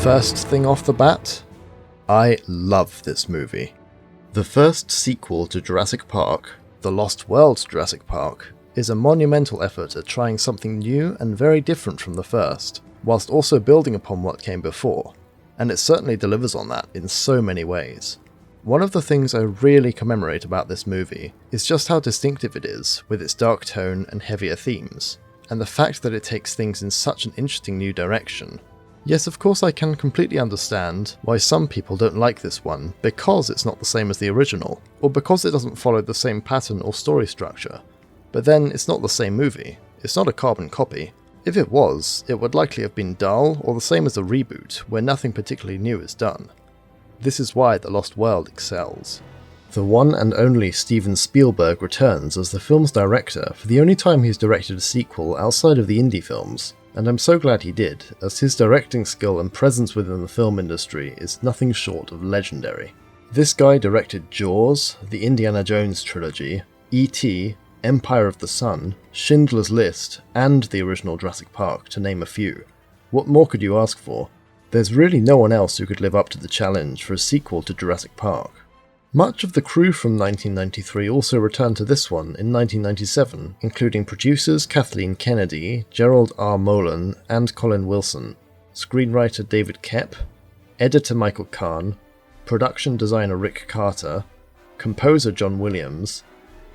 First thing off the bat, I love this movie. The first sequel to Jurassic Park, The Lost World Jurassic Park, is a monumental effort at trying something new and very different from the first, whilst also building upon what came before, and it certainly delivers on that in so many ways. One of the things I really commemorate about this movie is just how distinctive it is with its dark tone and heavier themes, and the fact that it takes things in such an interesting new direction. Yes, of course I can completely understand why some people don't like this one because it's not the same as the original, or because it doesn't follow the same pattern or story structure. But then it's not the same movie, it's not a carbon copy. If it was, it would likely have been dull or the same as a reboot where nothing particularly new is done. This is why The Lost World excels. The one and only Steven Spielberg returns as the film's director for the only time he's directed a sequel outside of the indie films, and I'm so glad he did, as his directing skill and presence within the film industry is nothing short of legendary. This guy directed Jaws, the Indiana Jones trilogy, E.T., Empire of the Sun, Schindler's List, and the original Jurassic Park, to name a few. What more could you ask for? There's really no one else who could live up to the challenge for a sequel to Jurassic Park. Much of the crew from 1993 also returned to this one in 1997, including producers Kathleen Kennedy, Gerald R. Molan, and Colin Wilson, screenwriter David Koepp, editor Michael Kahn, production designer Rick Carter, composer John Williams,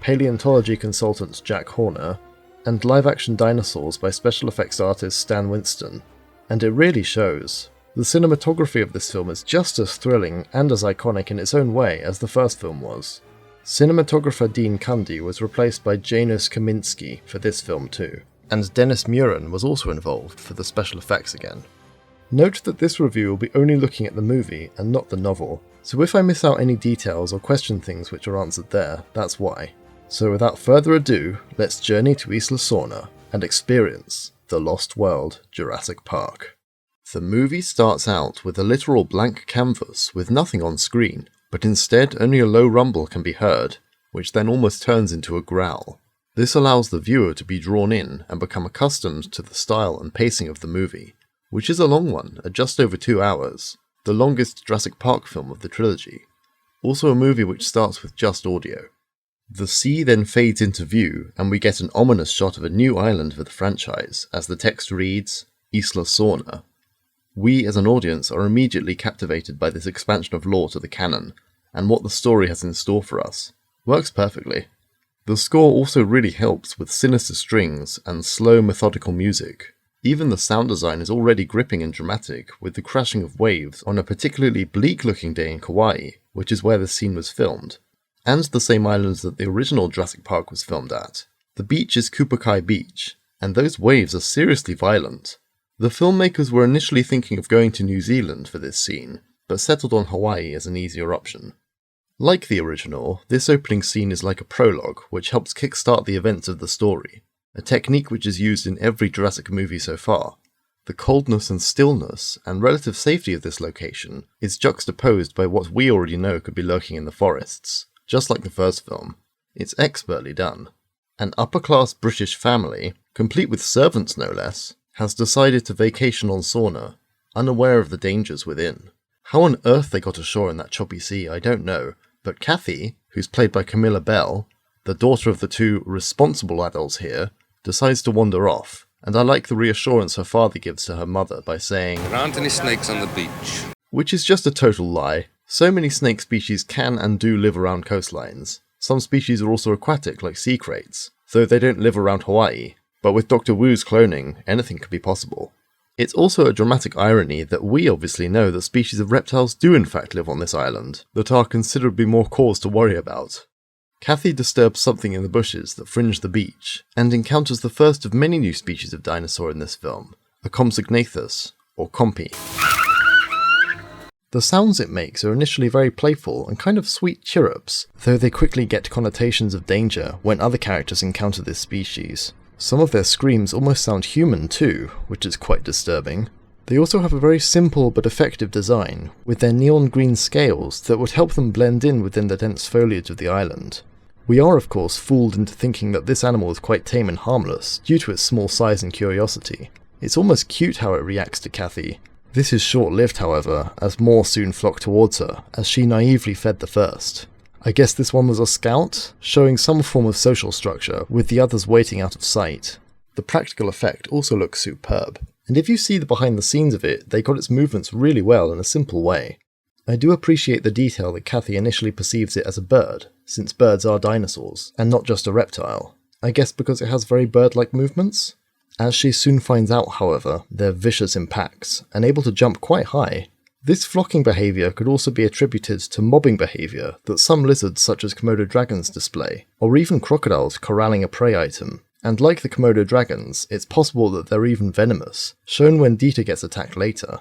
paleontology consultant Jack Horner, and live-action dinosaurs by special effects artist Stan Winston. And it really shows. The cinematography of this film is just as thrilling and as iconic in its own way as the first film was. Cinematographer Dean Cundy was replaced by Janusz Kaminski for this film too, and Dennis Muren was also involved for the special effects again. Note that this review will be only looking at the movie and not the novel, so if I miss out any details or question things which are answered there, that's why. So without further ado, let's journey to Isla Sorna and experience The Lost World Jurassic Park. The movie starts out with a literal blank canvas with nothing on screen, but instead only a low rumble can be heard, which then almost turns into a growl. This allows the viewer to be drawn in and become accustomed to the style and pacing of the movie, which is a long one at just over 2 hours, the longest Jurassic Park film of the trilogy. Also a movie which starts with just audio. The sea then fades into view and we get an ominous shot of a new island for the franchise as the text reads, Isla Sorna. We as an audience are immediately captivated by this expansion of lore to the canon, and what the story has in store for us. Works perfectly. The score also really helps with sinister strings and slow methodical music. Even the sound design is already gripping and dramatic with the crashing of waves on a particularly bleak looking day in Kauai, which is where the scene was filmed, and the same islands that the original Jurassic Park was filmed at. The beach is Kupakai Beach, and those waves are seriously violent. The filmmakers were initially thinking of going to New Zealand for this scene, but settled on Hawaii as an easier option. Like the original, this opening scene is like a prologue, which helps kickstart the events of the story, a technique which is used in every Jurassic movie so far. The coldness and stillness and relative safety of this location is juxtaposed by what we already know could be lurking in the forests, just like the first film. It's expertly done. An upper-class British family, complete with servants no less, has decided to vacation on Sorna, unaware of the dangers within. How on earth they got ashore in that choppy sea, I don't know, but Kathy, who's played by Camilla Bell, the daughter of the two responsible adults here, decides to wander off, and I like the reassurance her father gives to her mother by saying, "There aren't any snakes on the beach." Which is just a total lie. So many snake species can and do live around coastlines. Some species are also aquatic like sea kraits, though they don't live around Hawaii. But with Dr. Wu's cloning, anything could be possible. It's also a dramatic irony that we obviously know that species of reptiles do in fact live on this island, that are considerably more cause to worry about. Kathy disturbs something in the bushes that fringe the beach, and encounters the first of many new species of dinosaur in this film, a Compsognathus, or Compy. The sounds it makes are initially very playful and kind of sweet chirrups, though they quickly get connotations of danger when other characters encounter this species. Some of their screams almost sound human too, which is quite disturbing. They also have a very simple but effective design, with their neon green scales that would help them blend in within the dense foliage of the island. We are of course fooled into thinking that this animal is quite tame and harmless due to its small size and curiosity. It's almost cute how it reacts to Kathy, This is short-lived, however, as more soon flock towards her, as she naively fed the first. I guess this one was a scout, showing some form of social structure, with the others waiting out of sight. The practical effect also looks superb, and if you see the behind the scenes of it, they got its movements really well in a simple way. I do appreciate the detail that Kathy initially perceives it as a bird, since birds are dinosaurs, and not just a reptile. I guess because it has very bird-like movements? As she soon finds out, however, they're vicious in packs, and able to jump quite high. This flocking behaviour could also be attributed to mobbing behaviour that some lizards such as Komodo dragons display, or even crocodiles corralling a prey item. And like the Komodo dragons, it's possible that they're even venomous, shown when Dieter gets attacked later.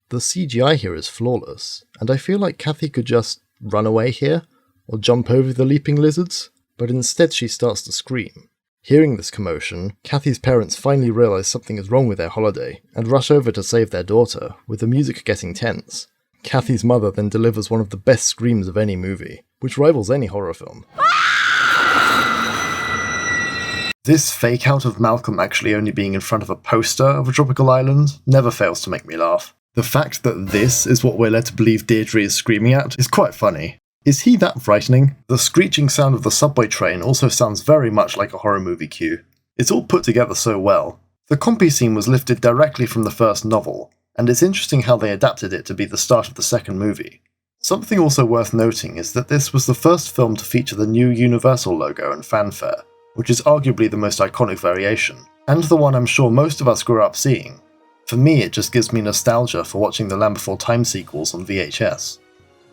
The CGI here is flawless, and I feel like Kathy could just run away here, or jump over the leaping lizards, but instead she starts to scream. Hearing this commotion, Kathy's parents finally realise something is wrong with their holiday, and rush over to save their daughter, with the music getting tense. Kathy's mother then delivers one of the best screams of any movie, which rivals any horror film. This fake out of Malcolm actually only being in front of a poster of a tropical island never fails to make me laugh. The fact that this is what we're led to believe Deirdre is screaming at is quite funny. Is he that frightening? The screeching sound of the subway train also sounds very much like a horror movie cue. It's all put together so well. The Compys scene was lifted directly from the first novel, and it's interesting how they adapted it to be the start of the second movie. Something also worth noting is that this was the first film to feature the new Universal logo and fanfare, which is arguably the most iconic variation, and the one I'm sure most of us grew up seeing. For me, it just gives me nostalgia for watching the Land Before Time sequels on VHS.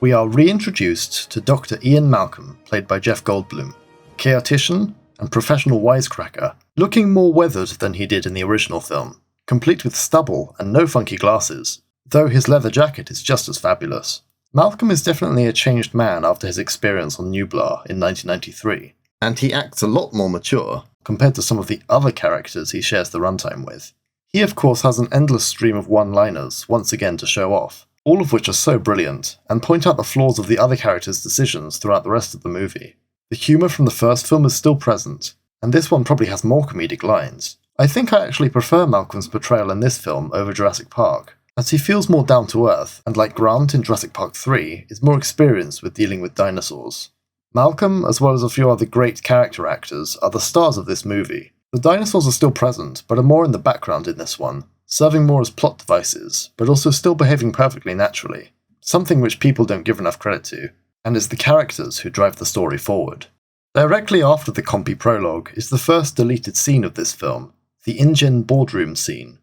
We are reintroduced to Dr. Ian Malcolm, played by Jeff Goldblum, chaotician and professional wisecracker, looking more weathered than he did in the original film, complete with stubble and no funky glasses, though his leather jacket is just as fabulous. Malcolm is definitely a changed man after his experience on Nublar in 1993, and he acts a lot more mature compared to some of the other characters he shares the runtime with. He of course has an endless stream of one-liners, once again to show off, all of which are so brilliant, and point out the flaws of the other characters' decisions throughout the rest of the movie. The humour from the first film is still present, and this one probably has more comedic lines. I think I actually prefer Malcolm's portrayal in this film over Jurassic Park, as he feels more down to earth, and like Grant in Jurassic Park 3, is more experienced with dealing with dinosaurs. Malcolm, as well as a few other great character actors, are the stars of this movie. The dinosaurs are still present, but are more in the background in this one, serving more as plot devices, but also still behaving perfectly naturally, something which people don't give enough credit to, and it's the characters who drive the story forward. Directly after the Compy prologue is the first deleted scene of this film, the InGen Boardroom scene.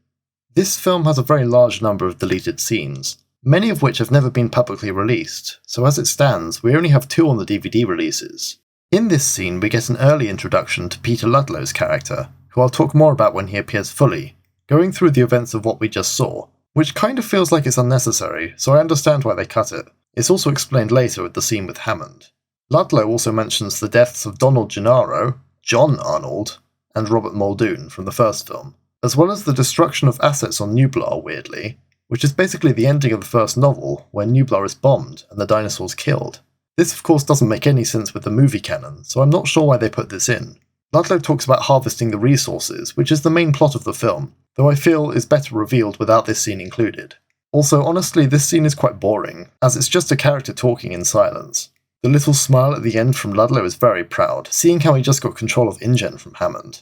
This film has a very large number of deleted scenes, many of which have never been publicly released, so as it stands, we only have 2 on the DVD releases. In this scene, we get an early introduction to Peter Ludlow's character, who I'll talk more about when he appears fully, going through the events of what we just saw, which kind of feels like it's unnecessary, so I understand why they cut it. It's also explained later with the scene with Hammond. Ludlow also mentions the deaths of Donald Gennaro, John Arnold, and Robert Muldoon from the first film, as well as the destruction of assets on Nublar, weirdly, which is basically the ending of the first novel, where Nublar is bombed and the dinosaurs killed. This of course doesn't make any sense with the movie canon, so I'm not sure why they put this in. Ludlow talks about harvesting the resources, which is the main plot of the film, though I feel is better revealed without this scene included. Also, honestly, this scene is quite boring, as it's just a character talking in silence. The little smile at the end from Ludlow is very proud, seeing how he just got control of InGen from Hammond.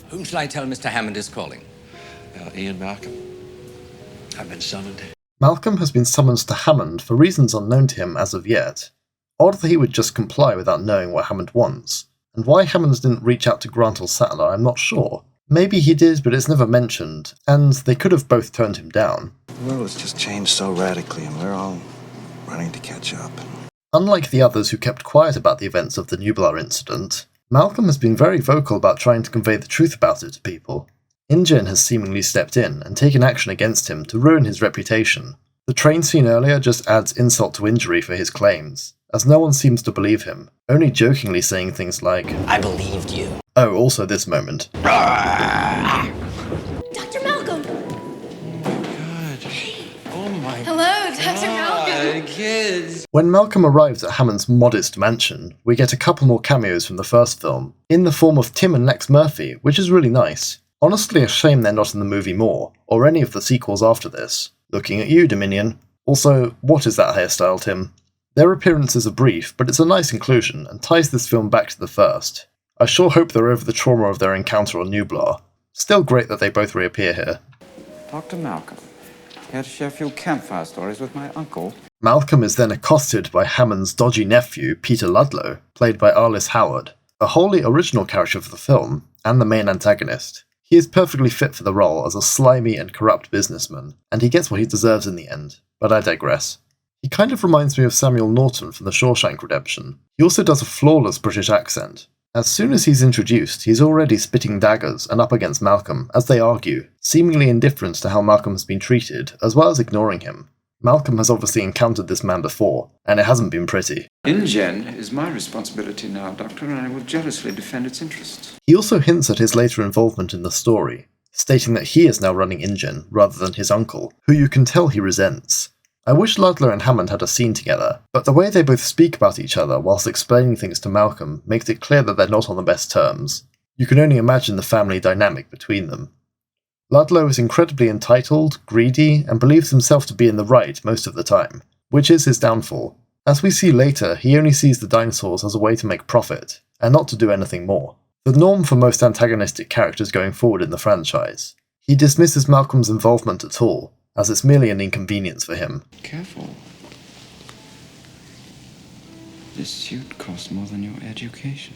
Whom shall I tell Mr. Hammond is calling? Ian Malcolm. I've been summoned. Malcolm has been summoned to Hammond for reasons unknown to him as of yet. Odd that he would just comply without knowing what Hammond wants, and why Hammond didn't reach out to Grant or Sattler I'm not sure. Maybe he did, but it's never mentioned, and they could have both turned him down. The world has just changed so radically, and we're all running to catch up. Unlike the others who kept quiet about the events of the Nublar incident, Malcolm has been very vocal about trying to convey the truth about it to people. InGen has seemingly stepped in and taken action against him to ruin his reputation. The train scene earlier just adds insult to injury for his claims, as no one seems to believe him, only jokingly saying things like, I believed you. Oh, also this moment. Dr. Malcolm! God. Oh my Hello, Dr. Malcolm! Kids. When Malcolm arrives at Hammond's modest mansion, we get a couple more cameos from the first film, in the form of Tim and Lex Murphy, which is really nice. Honestly a shame they're not in the movie more, or any of the sequels after this. Looking at you, Dominion. Also, what is that hairstyle, Tim? Their appearances are brief, but it's a nice inclusion and ties this film back to the first. I sure hope they're over the trauma of their encounter on Nublar. Still great that they both reappear here. Dr. Malcolm, care to share a few campfire stories with my uncle? Malcolm is then accosted by Hammond's dodgy nephew, Peter Ludlow, played by Arliss Howard, a wholly original character for the film, and the main antagonist. He is perfectly fit for the role as a slimy and corrupt businessman, and he gets what he deserves in the end, but I digress. He kind of reminds me of Samuel Norton from The Shawshank Redemption. He also does a flawless British accent. As soon as he's introduced, he's already spitting daggers and up against Malcolm as they argue, seemingly indifferent to how Malcolm has been treated, as well as ignoring him. Malcolm has obviously encountered this man before, and it hasn't been pretty. InGen is my responsibility now, Doctor, and I will jealously defend its interests. He also hints at his later involvement in the story, stating that he is now running InGen rather than his uncle, who you can tell he resents. I wish Ludlow and Hammond had a scene together, but the way they both speak about each other whilst explaining things to Malcolm makes it clear that they're not on the best terms. You can only imagine the family dynamic between them. Ludlow is incredibly entitled, greedy, and believes himself to be in the right most of the time, which is his downfall. As we see later, he only sees the dinosaurs as a way to make profit, and not to do anything more. The norm for most antagonistic characters going forward in the franchise. He dismisses Malcolm's involvement at all, as it's merely an inconvenience for him. Careful. This suit costs more than your education.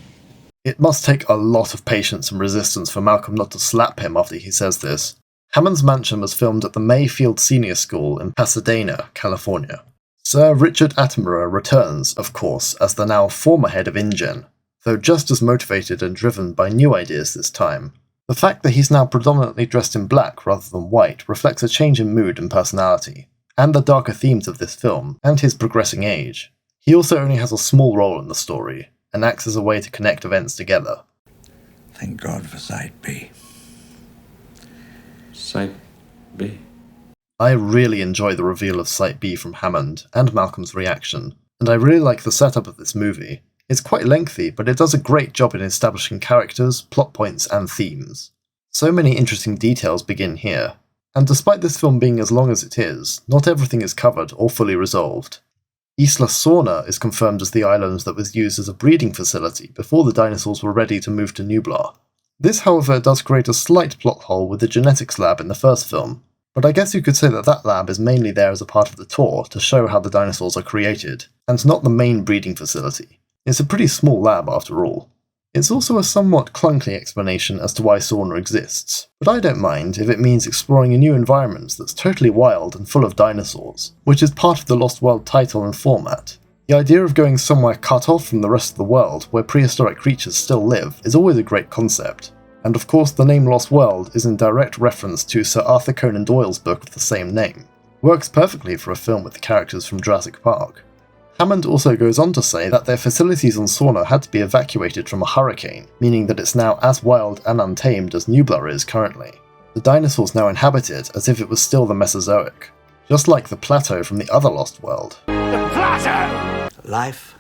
It must take a lot of patience and resistance for Malcolm not to slap him after he says this. Hammond's mansion was filmed at the Mayfield Senior School in Pasadena, California. Sir Richard Attenborough returns, of course, as the now former head of InGen, though just as motivated and driven by new ideas this time. The fact that he's now predominantly dressed in black rather than white reflects a change in mood and personality, and the darker themes of this film, and his progressing age. He also only has a small role in the story, and acts as a way to connect events together. Thank God for Site B. Site B. I really enjoy the reveal of Site B from Hammond, and Malcolm's reaction, and I really like the setup of this movie. It's quite lengthy, but it does a great job in establishing characters, plot points, and themes. So many interesting details begin here, and despite this film being as long as it is, not everything is covered or fully resolved. Isla Sorna is confirmed as the island that was used as a breeding facility before the dinosaurs were ready to move to Nublar. This, however, does create a slight plot hole with the genetics lab in the first film, but I guess you could say that that lab is mainly there as a part of the tour to show how the dinosaurs are created, and not the main breeding facility. It's a pretty small lab after all. It's also a somewhat clunky explanation as to why Sorna exists, but I don't mind if it means exploring a new environment that's totally wild and full of dinosaurs, which is part of the Lost World title and format. The idea of going somewhere cut off from the rest of the world where prehistoric creatures still live is always a great concept, and of course the name Lost World is in direct reference to Sir Arthur Conan Doyle's book of the same name. Works perfectly for a film with the characters from Jurassic Park. Hammond also goes on to say that their facilities on Sorna had to be evacuated from a hurricane, meaning that it's now as wild and untamed as Nublar is currently. The dinosaurs now inhabit it as if it was still the Mesozoic, just like the plateau from the other Lost World. The plateau! Life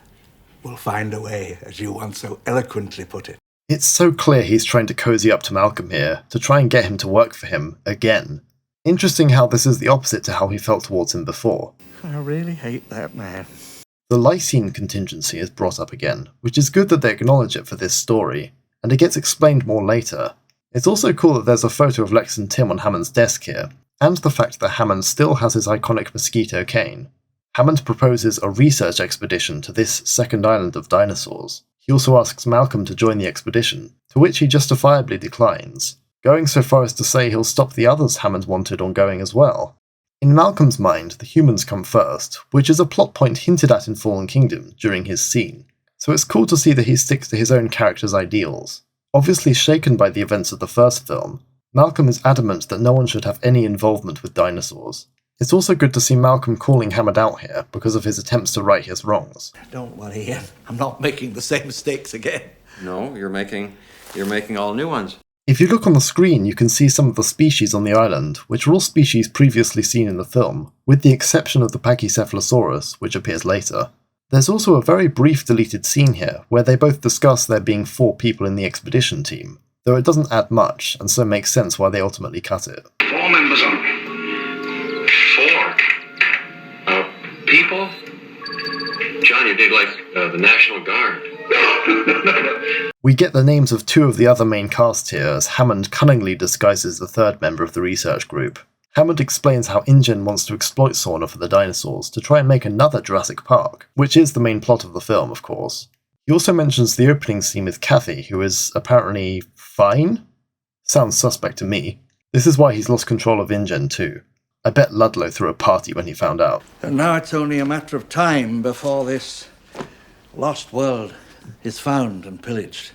will find a way, as you once so eloquently put it. It's so clear he's trying to cozy up to Malcolm here, to try and get him to work for him, again. Interesting how this is the opposite to how he felt towards him before. I really hate that man. The lysine contingency is brought up again, which is good that they acknowledge it for this story, and it gets explained more later. It's also cool that there's a photo of Lex and Tim on Hammond's desk here, and the fact that Hammond still has his iconic mosquito cane. Hammond proposes a research expedition to this second island of dinosaurs. He also asks Malcolm to join the expedition, to which he justifiably declines, going so far as to say he'll stop the others Hammond wanted on going as well. In Malcolm's mind, the humans come first, which is a plot point hinted at in Fallen Kingdom during his scene, so it's cool to see that he sticks to his own character's ideals. Obviously shaken by the events of the first film, Malcolm is adamant that no one should have any involvement with dinosaurs. It's also good to see Malcolm calling Hammond out here because of his attempts to right his wrongs. Don't worry, Ian. I'm not making the same mistakes again. No, you're making all new ones. If you look on the screen, you can see some of the species on the island, which are all species previously seen in the film, with the exception of the Pachycephalosaurus, which appears later. There's also a very brief deleted scene here, where they both discuss there being 4 people in the expedition team, though it doesn't add much, and so makes sense why they ultimately cut it. 4 members only. 4 John, you dig like the National Guard. We get the names of two of the other main cast here as Hammond cunningly disguises the third member of the research group. Hammond explains how InGen wants to exploit Sorna for the dinosaurs to try and make another Jurassic Park, which is the main plot of the film, of course. He also mentions the opening scene with Kathy, who is apparently fine? Sounds suspect to me. This is why he's lost control of InGen too. I bet Ludlow threw a party when he found out. And now it's only a matter of time before this lost world is found and pillaged.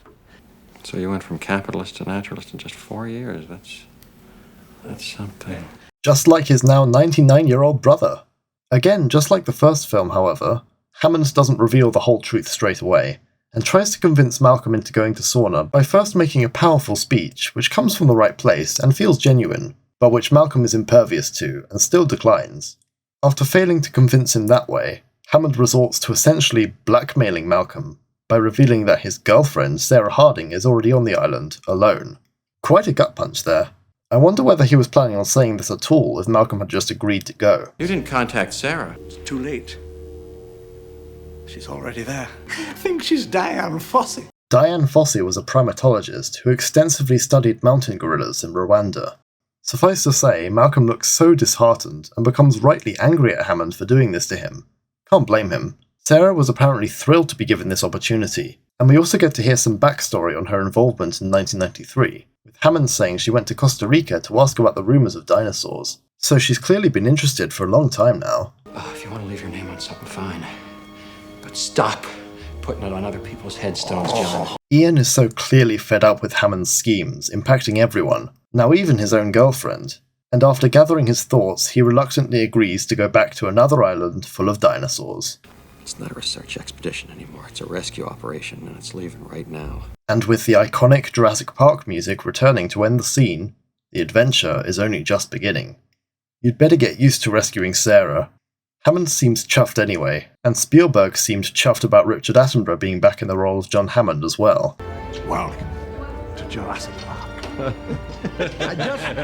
So you went from capitalist to naturalist in just 4 years. That's something. Just like his now 99-year-old brother. Again, just like the first film, however, Hammond doesn't reveal the whole truth straight away, and tries to convince Malcolm into going to Sorna by first making a powerful speech which comes from the right place and feels genuine, but which Malcolm is impervious to and still declines. After failing to convince him that way, Hammond resorts to essentially blackmailing Malcolm by revealing that his girlfriend, Sarah Harding, is already on the island, alone. Quite a gut punch there. I wonder whether he was planning on saying this at all if Malcolm had just agreed to go. You didn't contact Sarah. It's too late. She's already there. I think she's Diane Fossey. Diane Fossey was a primatologist who extensively studied mountain gorillas in Rwanda. Suffice to say, Malcolm looks so disheartened and becomes rightly angry at Hammond for doing this to him. Can't blame him. Sarah was apparently thrilled to be given this opportunity, and we also get to hear some backstory on her involvement in 1993, with Hammond saying she went to Costa Rica to ask about the rumours of dinosaurs. So she's clearly been interested for a long time now. If you want to leave your name on something, fine. But stop putting it on other people's headstones, John. Ian is so clearly fed up with Hammond's schemes, impacting everyone, now even his own girlfriend, and after gathering his thoughts, he reluctantly agrees to go back to another island full of dinosaurs. It's not a research expedition anymore. It's a rescue operation, and it's leaving right now. And with the iconic Jurassic Park music returning to end the scene, the adventure is only just beginning. You'd better get used to rescuing Sarah. Hammond seems chuffed anyway, and Spielberg seemed chuffed about Richard Attenborough being back in the role as John Hammond as well. Welcome to Jurassic Park. I just had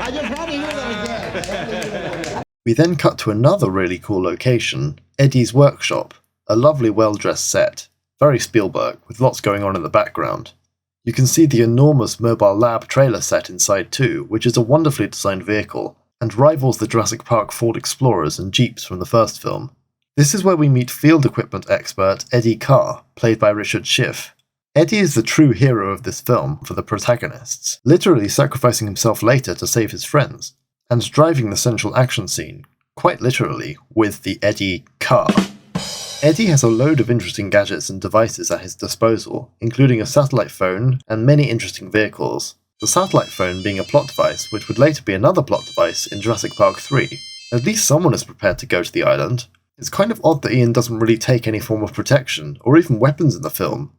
to hear that again. We then cut to another really cool location, Eddie's workshop, a lovely well-dressed set, very Spielberg, with lots going on in the background. You can see the enormous mobile lab trailer set inside too, which is a wonderfully designed vehicle, and rivals the Jurassic Park Ford Explorers and Jeeps from the first film. This is where we meet field equipment expert Eddie Carr, played by Richard Schiff. Eddie is the true hero of this film for the protagonists, literally sacrificing himself later to save his friends, and driving the central action scene, quite literally, with the Eddie Car. Eddie has a load of interesting gadgets and devices at his disposal, including a satellite phone and many interesting vehicles. The satellite phone being a plot device which would later be another plot device in Jurassic Park 3. At least someone is prepared to go to the island. It's kind of odd that Ian doesn't really take any form of protection, or even weapons in the film.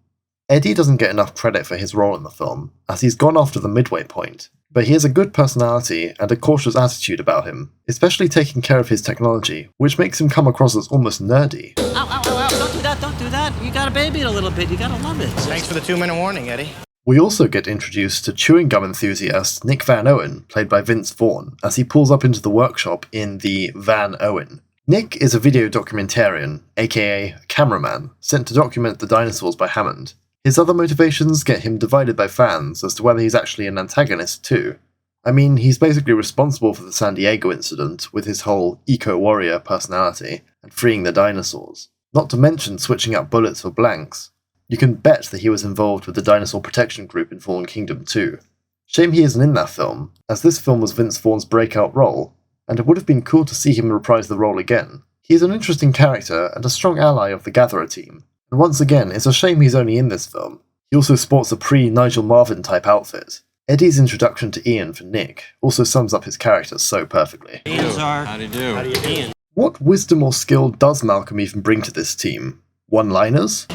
Eddie doesn't get enough credit for his role in the film, as he's gone after the midway point, but he has a good personality and a cautious attitude about him, especially taking care of his technology, which makes him come across as almost nerdy. Ow, ow, ow, ow, don't do that. You gotta baby it a little bit, you gotta love it. Thanks for the 2-minute warning, Eddie. We also get introduced to chewing gum enthusiast Nick Van Owen, played by Vince Vaughn, as he pulls up into the workshop in the Van Owen. Nick is a video documentarian, aka cameraman, sent to document the dinosaurs by Hammond. His other motivations get him divided by fans as to whether he's actually an antagonist too. I mean, he's basically responsible for the San Diego incident with his whole eco-warrior personality and freeing the dinosaurs. Not to mention switching out bullets for blanks. You can bet that he was involved with the dinosaur protection group in Fallen Kingdom too. Shame he isn't in that film, as this film was Vince Vaughn's breakout role, and it would have been cool to see him reprise the role again. He is an interesting character and a strong ally of the Gatherer team. And once again, it's a shame he's only in this film. He also sports a pre-Nigel Marven type outfit. Eddie's introduction to Ian for Nick also sums up his character so perfectly. How do you do? Ian. What wisdom or skill does Malcolm even bring to this team? One-liners?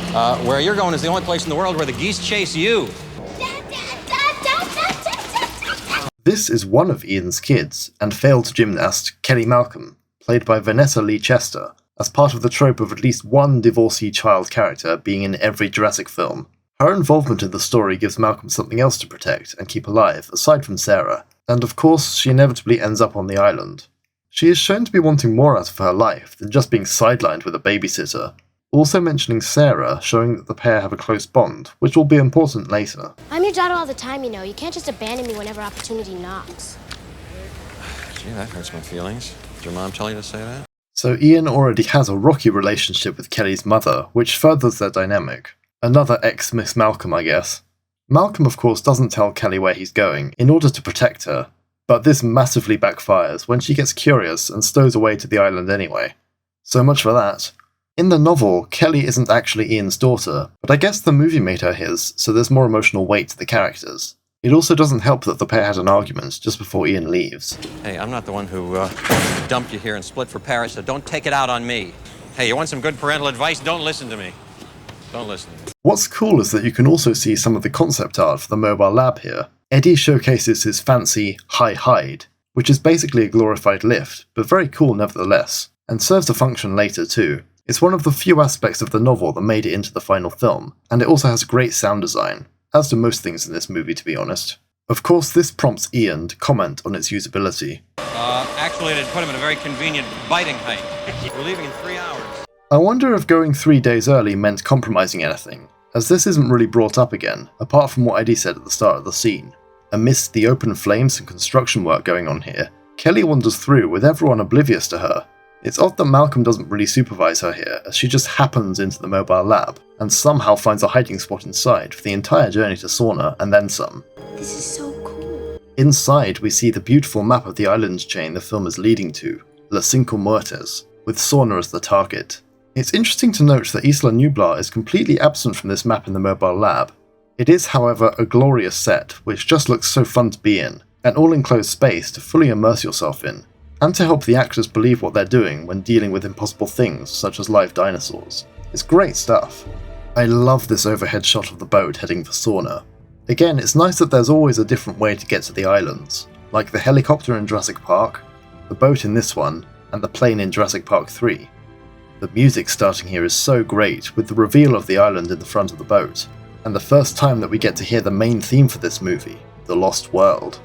Where you're going is the only place in the world where the geese chase you. This is one of Ian's kids, and failed gymnast Kelly Malcolm, played by Vanessa Lee Chester, as part of the trope of at least one divorcee child character being in every Jurassic film. Her involvement in the story gives Malcolm something else to protect and keep alive, aside from Sarah, and of course she inevitably ends up on the island. She is shown to be wanting more out of her life than just being sidelined with a babysitter. also mentioning Sarah, showing that the pair have a close bond, which will be important later. I'm your daughter all the time, you know. You can't just abandon me whenever opportunity knocks. Gee, that hurts my feelings. Did your mom tell you to say that? So Ian already has a rocky relationship with Kelly's mother, which furthers their dynamic. Another ex-Miss Malcolm, I guess. Malcolm, of course, doesn't tell Kelly where he's going, in order to protect her, but this massively backfires when she gets curious and stows away to the island anyway. So much for that. In the novel, Kelly isn't actually Ian's daughter, but I guess the movie made her his, so there's more emotional weight to the characters. It also doesn't help that the pair had an argument just before Ian leaves. Hey, I'm not the one who dumped you here and split for Paris, so don't take it out on me. Hey, you want some good parental advice? Don't listen to me. Don't listen to me. What's cool is that you can also see some of the concept art for the mobile lab here. Eddie showcases his fancy high hide, which is basically a glorified lift, but very cool nevertheless, and serves a function later too. It's one of the few aspects of the novel that made it into the final film, and it also has great sound design, as do most things in this movie to be honest. Of course, this prompts Ian to comment on its usability. Actually, they'd put him in a very convenient biting height. We're leaving in 3 hours. I wonder if going 3 days early meant compromising anything, as this isn't really brought up again, apart from what Eddie said at the start of the scene. Amidst the open flames and construction work going on here, Kelly wanders through with everyone oblivious to her. It's odd that Malcolm doesn't really supervise her here, as she just happens into the mobile lab, and somehow finds a hiding spot inside for the entire journey to Sorna and then some. This is so cool. Inside, we see the beautiful map of the island chain the film is leading to, Las Cinco Muertes, with Sorna as the target. It's interesting to note that Isla Nublar is completely absent from this map in the mobile lab. It is, however, a glorious set, which just looks so fun to be in, an all-enclosed space to fully immerse yourself in, and to help the actors believe what they're doing when dealing with impossible things such as live dinosaurs. It's great stuff. I love this overhead shot of the boat heading for Sorna. Again, it's nice that there's always a different way to get to the islands, like the helicopter in Jurassic Park, the boat in this one, and the plane in Jurassic Park 3. The music starting here is so great, with the reveal of the island in the front of the boat, and the first time that we get to hear the main theme for this movie, The Lost World.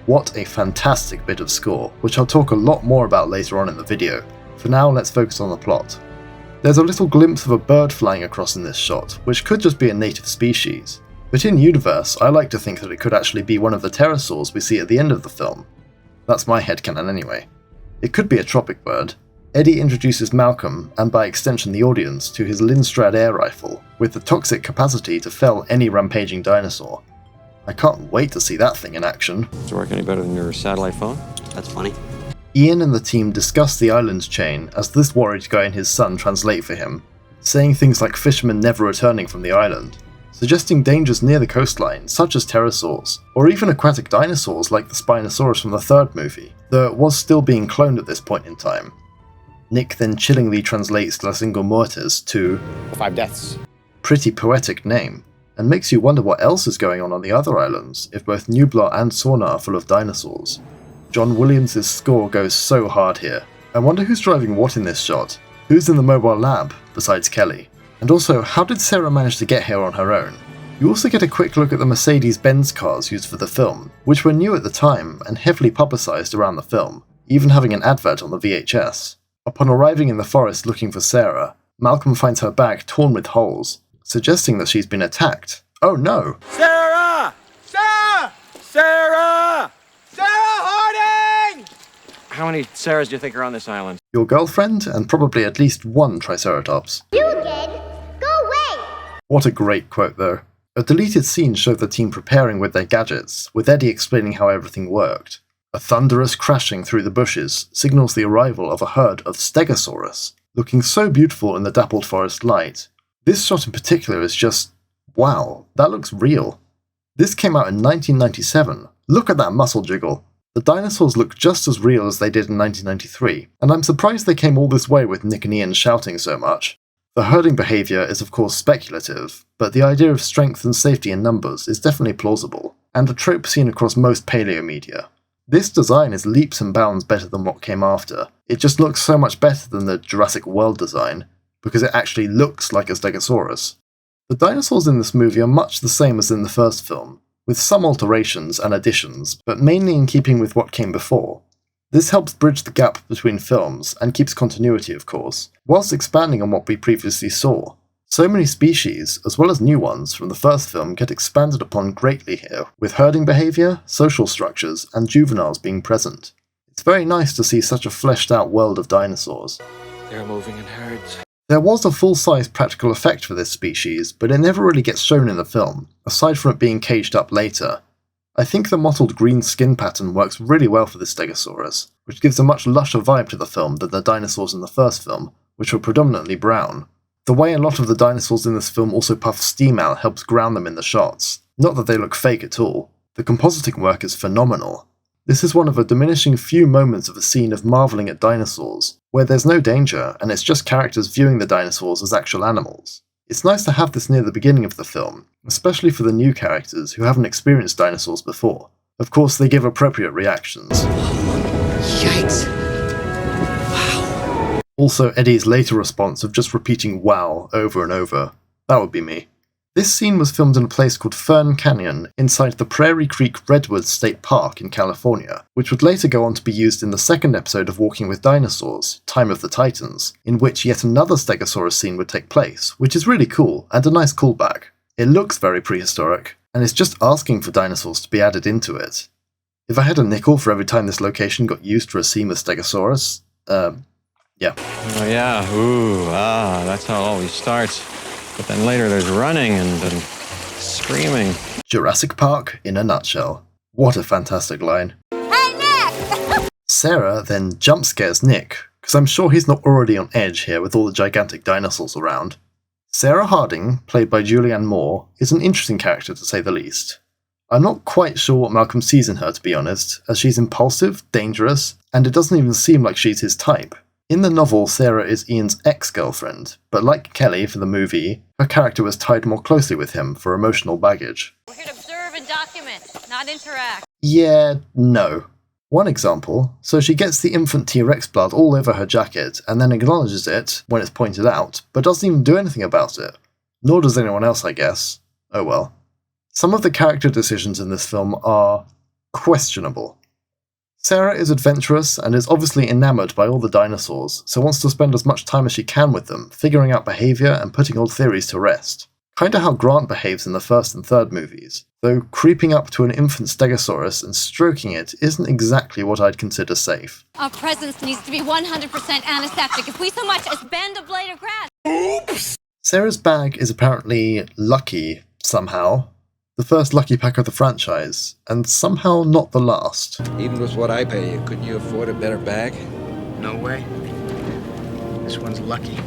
What a fantastic bit of score, which I'll talk a lot more about later on in the video. For now, let's focus on the plot. There's a little glimpse of a bird flying across in this shot, which could just be a native species, but in universe, I like to think that it could actually be one of the pterosaurs we see at the end of the film. That's my headcanon anyway. It could be a tropic bird. Eddie introduces Malcolm, and by extension the audience, to his Lindstrad air rifle, with the toxic capacity to fell any rampaging dinosaur. I can't wait to see that thing in action. Does it work any better than your satellite phone? That's funny. Ian and the team discuss the island chain as this worried guy and his son translate for him, saying things like fishermen never returning from the island, suggesting dangers near the coastline, such as pterosaurs, or even aquatic dinosaurs like the Spinosaurus from the third movie, though it was still being cloned at this point in time. Nick then chillingly translates Las Cinco Muertes to 5 deaths. Pretty poetic name, and makes you wonder what else is going on the other islands if both Nublar and Sorna are full of dinosaurs. John Williams' score goes so hard here. I wonder who's driving what in this shot, who's in the mobile lab besides Kelly, and also how did Sarah manage to get here on her own? You also get a quick look at the Mercedes-Benz cars used for the film, which were new at the time and heavily publicised around the film, even having an advert on the VHS. Upon arriving in the forest looking for Sarah, Malcolm finds her bag torn with holes, suggesting that she's been attacked. Oh no! Sarah! Sarah! Sarah! Sarah Harding! How many Sarahs do you think are on this island? Your girlfriend, and probably at least one Triceratops. You again? Go away! What a great quote though. A deleted scene showed the team preparing with their gadgets, with Eddie explaining how everything worked. A thunderous crashing through the bushes signals the arrival of a herd of Stegosaurus, looking so beautiful in the dappled forest light. This shot in particular is just, wow, that looks real. This came out in 1997. Look at that muscle jiggle. The dinosaurs look just as real as they did in 1993, and I'm surprised they came all this way with Nick and Ian shouting so much. The herding behaviour is of course speculative, but the idea of strength and safety in numbers is definitely plausible, and a trope seen across most paleo media. This design is leaps and bounds better than what came after. It just looks so much better than the Jurassic World design, because it actually looks like a Stegosaurus. The dinosaurs in this movie are much the same as in the first film, with some alterations and additions, but mainly in keeping with what came before. This helps bridge the gap between films, and keeps continuity of course, whilst expanding on what we previously saw. So many species, as well as new ones from the first film, get expanded upon greatly here, with herding behaviour, social structures, and juveniles being present. It's very nice to see such a fleshed out world of dinosaurs. They're moving in herds. There was a full-size practical effect for this species, but it never really gets shown in the film, aside from it being caged up later. I think the mottled green skin pattern works really well for the Stegosaurus, which gives a much lusher vibe to the film than the dinosaurs in the first film, which were predominantly brown. The way a lot of the dinosaurs in this film also puff steam out helps ground them in the shots. Not that they look fake at all. The compositing work is phenomenal. This is one of a diminishing few moments of a scene of marvelling at dinosaurs, where there's no danger and it's just characters viewing the dinosaurs as actual animals. It's nice to have this near the beginning of the film, especially for the new characters who haven't experienced dinosaurs before. Of course, they give appropriate reactions. Yikes! Also, Eddie's later response of just repeating wow over and over. That would be me. This scene was filmed in a place called Fern Canyon inside the Prairie Creek Redwoods State Park in California, which would later go on to be used in the second episode of Walking with Dinosaurs, Time of the Titans, in which yet another Stegosaurus scene would take place, which is really cool and a nice callback. It looks very prehistoric, and it's just asking for dinosaurs to be added into it. If I had a nickel for every time this location got used for a scene with Stegosaurus, yeah. Oh yeah, that's how it always starts. But then later there's running and screaming. Jurassic Park in a nutshell. What a fantastic line. Hey, Nick! Sarah then jump scares Nick, because I'm sure he's not already on edge here with all the gigantic dinosaurs around. Sarah Harding, played by Julianne Moore, is an interesting character to say the least. I'm not quite sure what Malcolm sees in her, to be honest, as she's impulsive, dangerous, and it doesn't even seem like she's his type. In the novel, Sarah is Ian's ex-girlfriend, but like Kelly for the movie, her character was tied more closely with him for emotional baggage. We're here to observe and document, not interact. Yeah, no. One example, so she gets the infant T-Rex blood all over her jacket and then acknowledges it when it's pointed out, but doesn't even do anything about it. Nor does anyone else, I guess. Oh well. Some of the character decisions in this film are questionable. Sarah is adventurous and is obviously enamoured by all the dinosaurs, so wants to spend as much time as she can with them, figuring out behaviour and putting old theories to rest. Kinda how Grant behaves in the first and third movies, though creeping up to an infant Stegosaurus and stroking it isn't exactly what I'd consider safe. Our presence needs to be 100% antiseptic. If we so much as bend a blade of grass. Oops! Sarah's bag is apparently lucky, somehow. The first lucky pack of the franchise, and somehow not the last. Even with what I pay you, couldn't you afford a better bag? No way. This one's lucky.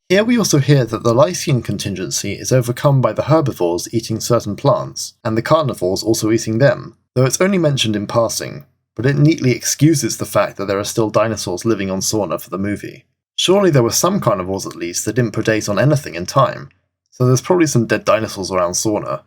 Here we also hear that the Lycian contingency is overcome by the herbivores eating certain plants, and the carnivores also eating them, though it's only mentioned in passing, but it neatly excuses the fact that there are still dinosaurs living on Sorna for the movie. Surely there were some carnivores at least that didn't predate on anything in time, so there's probably some dead dinosaurs around Sorna.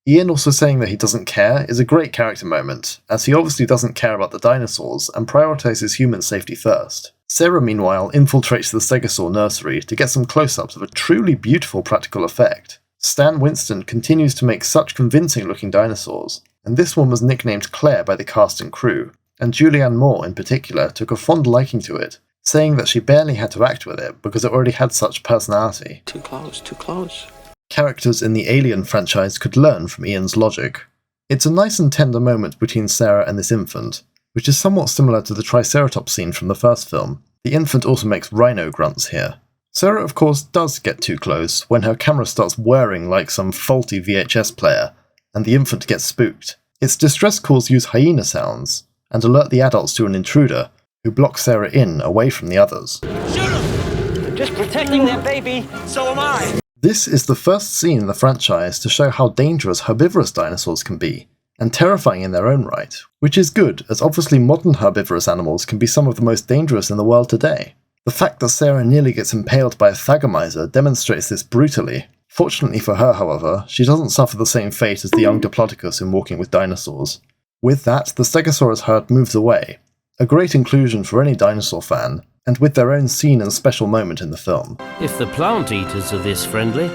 Ian also saying that he doesn't care is a great character moment, as he obviously doesn't care about the dinosaurs and prioritises human safety first. Sarah meanwhile infiltrates the Stegosaur nursery to get some close-ups of a truly beautiful practical effect. Stan Winston continues to make such convincing looking dinosaurs, and this one was nicknamed Claire by the cast and crew, and Julianne Moore in particular took a fond liking to it, saying that she barely had to act with it because it already had such personality. Too close, too close. Characters in the Alien franchise could learn from Ian's logic. It's a nice and tender moment between Sarah and this infant, which is somewhat similar to the Triceratops scene from the first film. The infant also makes rhino grunts here. Sarah of course does get too close when her camera starts whirring like some faulty VHS player, and the infant gets spooked. Its distress calls use hyena sounds, and alert the adults to an intruder, who blocks Sarah in away from the others. Shoot him! They're just protecting their baby, so am I! This is the first scene in the franchise to show how dangerous herbivorous dinosaurs can be, and terrifying in their own right, which is good, as obviously modern herbivorous animals can be some of the most dangerous in the world today. The fact that Sarah nearly gets impaled by a thagomizer demonstrates this brutally. Fortunately for her, however, she doesn't suffer the same fate as the young Diplodocus in Walking with Dinosaurs. With that, the Stegosaurus herd moves away, a great inclusion for any dinosaur fan, and with their own scene and special moment in the film. If the plant eaters are this friendly,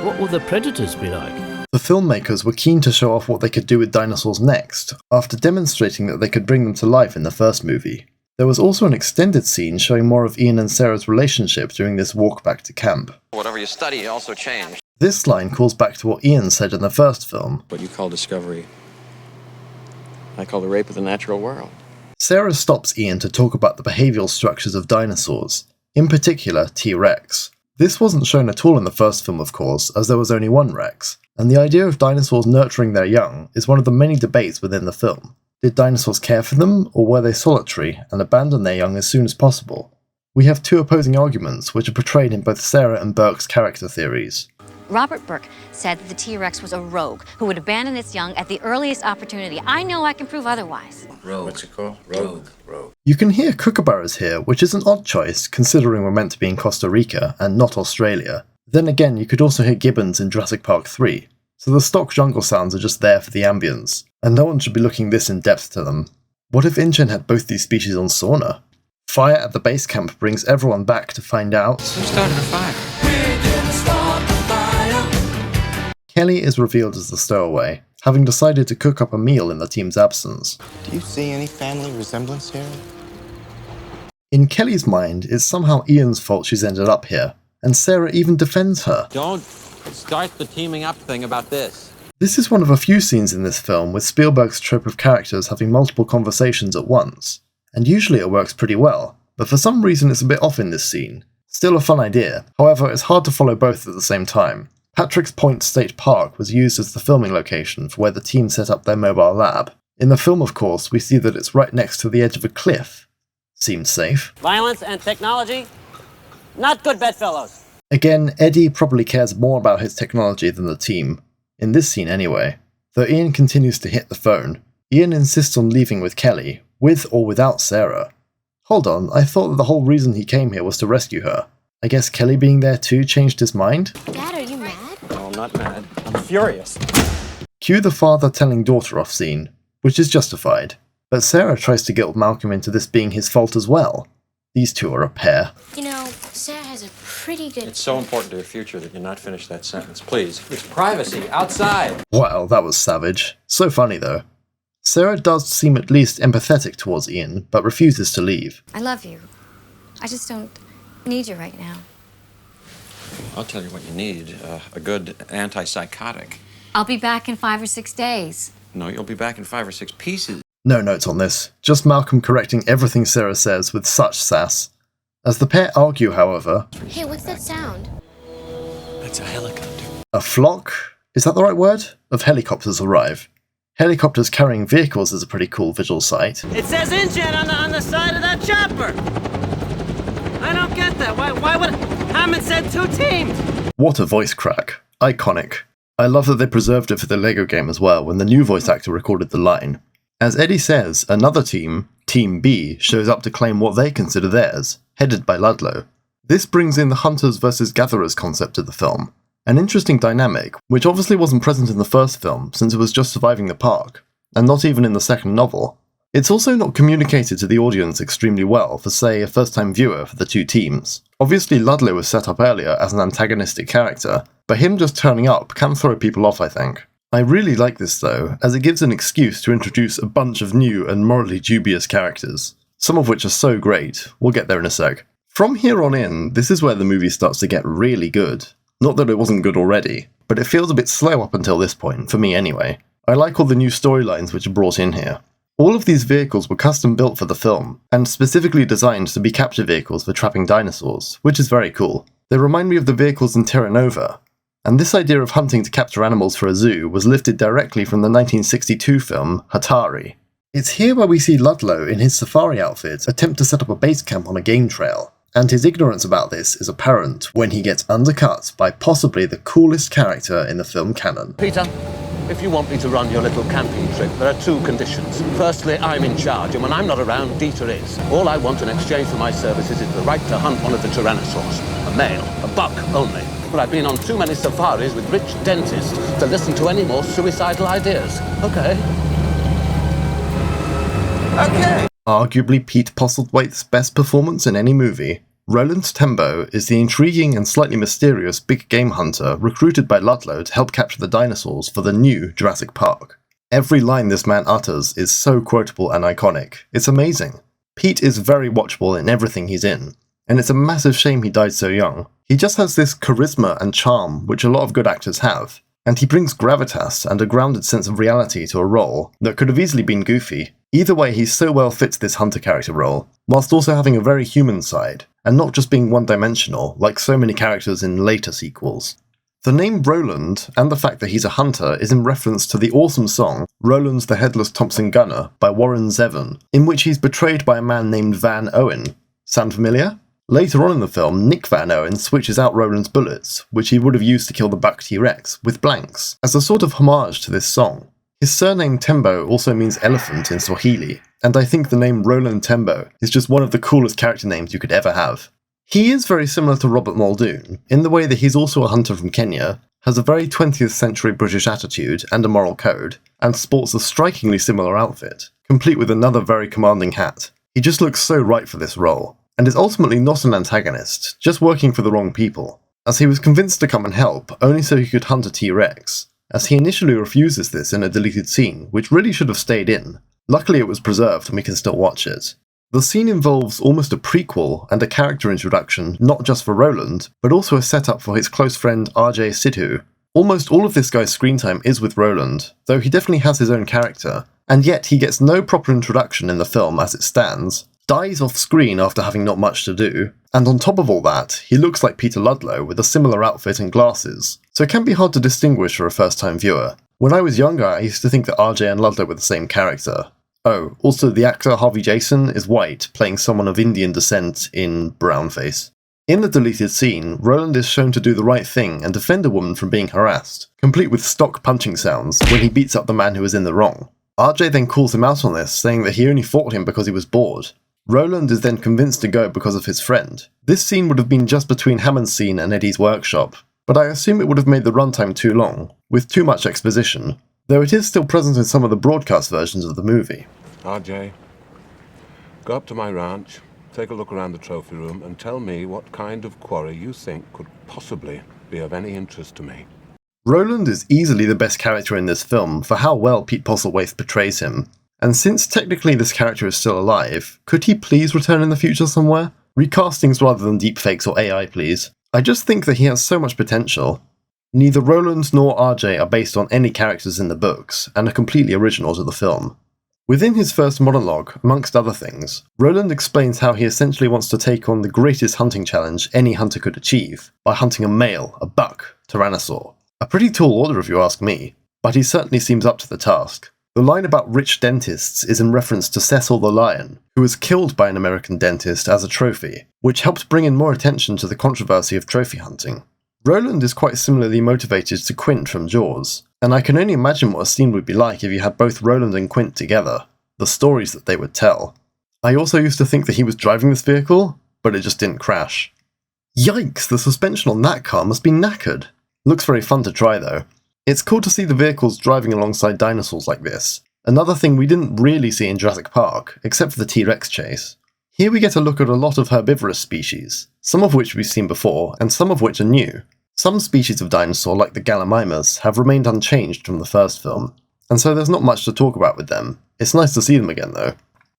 what will the predators be like? The filmmakers were keen to show off what they could do with dinosaurs next, after demonstrating that they could bring them to life in the first movie. There was also an extended scene showing more of Ian and Sarah's relationship during this walk back to camp. Whatever you study also changed. This line calls back to what Ian said in the first film. What you call discovery, I call the rape of the natural world. Sarah stops Ian to talk about the behavioural structures of dinosaurs, in particular T-Rex. This wasn't shown at all in the first film, of course, as there was only one Rex, and the idea of dinosaurs nurturing their young is one of the many debates within the film. Did dinosaurs care for them, or were they solitary and abandon their young as soon as possible? We have two opposing arguments, which are portrayed in both Sarah and Burke's character theories. Robert Burke said that the T-Rex was a rogue who would abandon its young at the earliest opportunity. I know I can prove otherwise. Rogue. What's it called? Rogue. You can hear kookaburras here, which is an odd choice, considering we're meant to be in Costa Rica and not Australia. Then again, you could also hear gibbons in Jurassic Park 3, so the stock jungle sounds are just there for the ambience, and no one should be looking this in depth to them. What if InGen had both these species on Sorna? Fire at the base camp brings everyone back to find out Who started a fire? Kelly is revealed as the stowaway, having decided to cook up a meal in the team's absence. Do you see any family resemblance here? In Kelly's mind, it's somehow Ian's fault she's ended up here, and Sarah even defends her. Don't start the teaming up thing about this. This is one of a few scenes in this film with Spielberg's trope of characters having multiple conversations at once, and usually it works pretty well, but for some reason it's a bit off in this scene. Still a fun idea, however it's hard to follow both at the same time. Patrick's Point State Park was used as the filming location for where the team set up their mobile lab. In the film, of course, we see that it's right next to the edge of a cliff. Seems safe. Violence and technology? Not good bedfellows. Again, Eddie probably cares more about his technology than the team. In this scene anyway. Though Ian continues to hit the phone, Ian insists on leaving with Kelly, with or without Sarah. Hold on, I thought that the whole reason he came here was to rescue her. I guess Kelly being there too changed his mind? Dad, are you mad? No, I'm not mad. I'm furious. Cue the father telling daughter off scene, which is justified. But Sarah tries to guilt Malcolm into this being his fault as well. These two are a pair. You know, Sarah has a pretty good... It's so important to your future that you not finish that sentence, please. It's privacy, outside. Wow, that was savage. So funny though. Sarah does seem at least empathetic towards Ian, but refuses to leave. I love you. I just don't need you right now. I'll tell you what you need, a good antipsychotic. I'll be back in 5 or 6 days. No, you'll be back in 5 or 6 pieces. No notes on this, just Malcolm correcting everything Sarah says with such sass. As the pair argue, however... Hey, what's that sound? That's a helicopter. A flock? Is that the right word? Of helicopters arrive. Helicopters carrying vehicles is a pretty cool visual sight. It says InGen on the side of that chopper. I don't get that. Why would Hammond said 2 teams? What a voice crack. Iconic. I love that they preserved it for the Lego game as well when the new voice actor recorded the line. As Eddie says, another team, Team B, shows up to claim what they consider theirs, headed by Ludlow. This brings in the hunters versus gatherers concept of the film, an interesting dynamic, which obviously wasn't present in the first film since it was just surviving the park, and not even in the second novel. It's also not communicated to the audience extremely well for, say, a first-time viewer for the two teams. Obviously Ludlow was set up earlier as an antagonistic character, but him just turning up can throw people off, I think. I really like this though, as it gives an excuse to introduce a bunch of new and morally dubious characters, some of which are so great. We'll get there in a sec. From here on in, this is where the movie starts to get really good. Not that it wasn't good already, but it feels a bit slow up until this point, for me anyway. I like all the new storylines which are brought in here. All of these vehicles were custom built for the film, and specifically designed to be capture vehicles for trapping dinosaurs, which is very cool. They remind me of the vehicles in Terra Nova, and this idea of hunting to capture animals for a zoo was lifted directly from the 1962 film Hatari. It's here where we see Ludlow in his safari outfit attempt to set up a base camp on a game trail, and his ignorance about this is apparent when he gets undercut by possibly the coolest character in the film canon. Peter, if you want me to run your little camping trip, there are 2 conditions. Firstly, I'm in charge, and when I'm not around, Dieter is. All I want in exchange for my services is the right to hunt one of the Tyrannosaurs. A male, a buck only. But I've been on too many safaris with rich dentists to listen to any more suicidal ideas. Okay. Arguably Pete Postlethwaite's best performance in any movie. Roland Tembo is the intriguing and slightly mysterious big game hunter recruited by Ludlow to help capture the dinosaurs for the new Jurassic Park. Every line this man utters is so quotable and iconic. It's amazing. Pete is very watchable in everything he's in, and it's a massive shame he died so young. He just has this charisma and charm which a lot of good actors have, and he brings gravitas and a grounded sense of reality to a role that could have easily been goofy. Either way, he so well fits this hunter character role, whilst also having a very human side, and not just being one-dimensional like so many characters in later sequels. The name Roland, and the fact that he's a hunter, is in reference to the awesome song Roland's the Headless Thompson Gunner by Warren Zevon, in which he's betrayed by a man named Van Owen. Sound familiar? Later on in the film, Nick Van Owen switches out Roland's bullets, which he would have used to kill the buck T-Rex, with blanks, as a sort of homage to this song. His surname Tembo also means elephant in Swahili, and I think the name Roland Tembo is just one of the coolest character names you could ever have. He is very similar to Robert Muldoon, in the way that he's also a hunter from Kenya, has a very 20th century British attitude and a moral code, and sports a strikingly similar outfit, complete with another very commanding hat. He just looks so right for this role, and is ultimately not an antagonist, just working for the wrong people, as he was convinced to come and help only so he could hunt a T-Rex, as he initially refuses this in a deleted scene, which really should have stayed in. Luckily it was preserved and we can still watch it. The scene involves almost a prequel and a character introduction, not just for Roland, but also a setup for his close friend RJ Sidhu. Almost all of this guy's screen time is with Roland, though he definitely has his own character, and yet he gets no proper introduction in the film as it stands, dies off screen after having not much to do, and on top of all that, he looks like Peter Ludlow with a similar outfit and glasses, so it can be hard to distinguish for a first-time viewer. When I was younger, I used to think that RJ and Ludlow were the same character. Oh, also the actor Harvey Jason is white, playing someone of Indian descent in brownface. In the deleted scene, Roland is shown to do the right thing and defend a woman from being harassed, complete with stock punching sounds when he beats up the man who was in the wrong. RJ then calls him out on this, saying that he only fought him because he was bored. Roland is then convinced to go because of his friend. This scene would have been just between Hammond's scene and Eddie's workshop, but I assume it would have made the runtime too long, with too much exposition, though it is still present in some of the broadcast versions of the movie. RJ, go up to my ranch, take a look around the trophy room, and tell me what kind of quarry you think could possibly be of any interest to me. Roland is easily the best character in this film for how well Pete Postlethwaite portrays him. And since technically this character is still alive, could he please return in the future somewhere? Recastings rather than deepfakes or AI, please. I just think that he has so much potential. Neither Roland nor RJ are based on any characters in the books, and are completely original to the film. Within his first monologue, amongst other things, Roland explains how he essentially wants to take on the greatest hunting challenge any hunter could achieve, by hunting a male, a buck, Tyrannosaur. A pretty tall order if you ask me, but he certainly seems up to the task. The line about rich dentists is in reference to Cecil the lion, who was killed by an American dentist as a trophy, which helped bring in more attention to the controversy of trophy hunting. Roland is quite similarly motivated to Quint from Jaws, and I can only imagine what a scene would be like if you had both Roland and Quint together, the stories that they would tell. I also used to think that he was driving this vehicle, but it just didn't crash. Yikes, the suspension on that car must be knackered. Looks very fun to try though. It's cool to see the vehicles driving alongside dinosaurs like this, another thing we didn't really see in Jurassic Park, except for the T-Rex chase. Here we get a look at a lot of herbivorous species, some of which we've seen before, and some of which are new. Some species of dinosaur, like the Gallimimus, have remained unchanged from the first film, and so there's not much to talk about with them. It's nice to see them again though.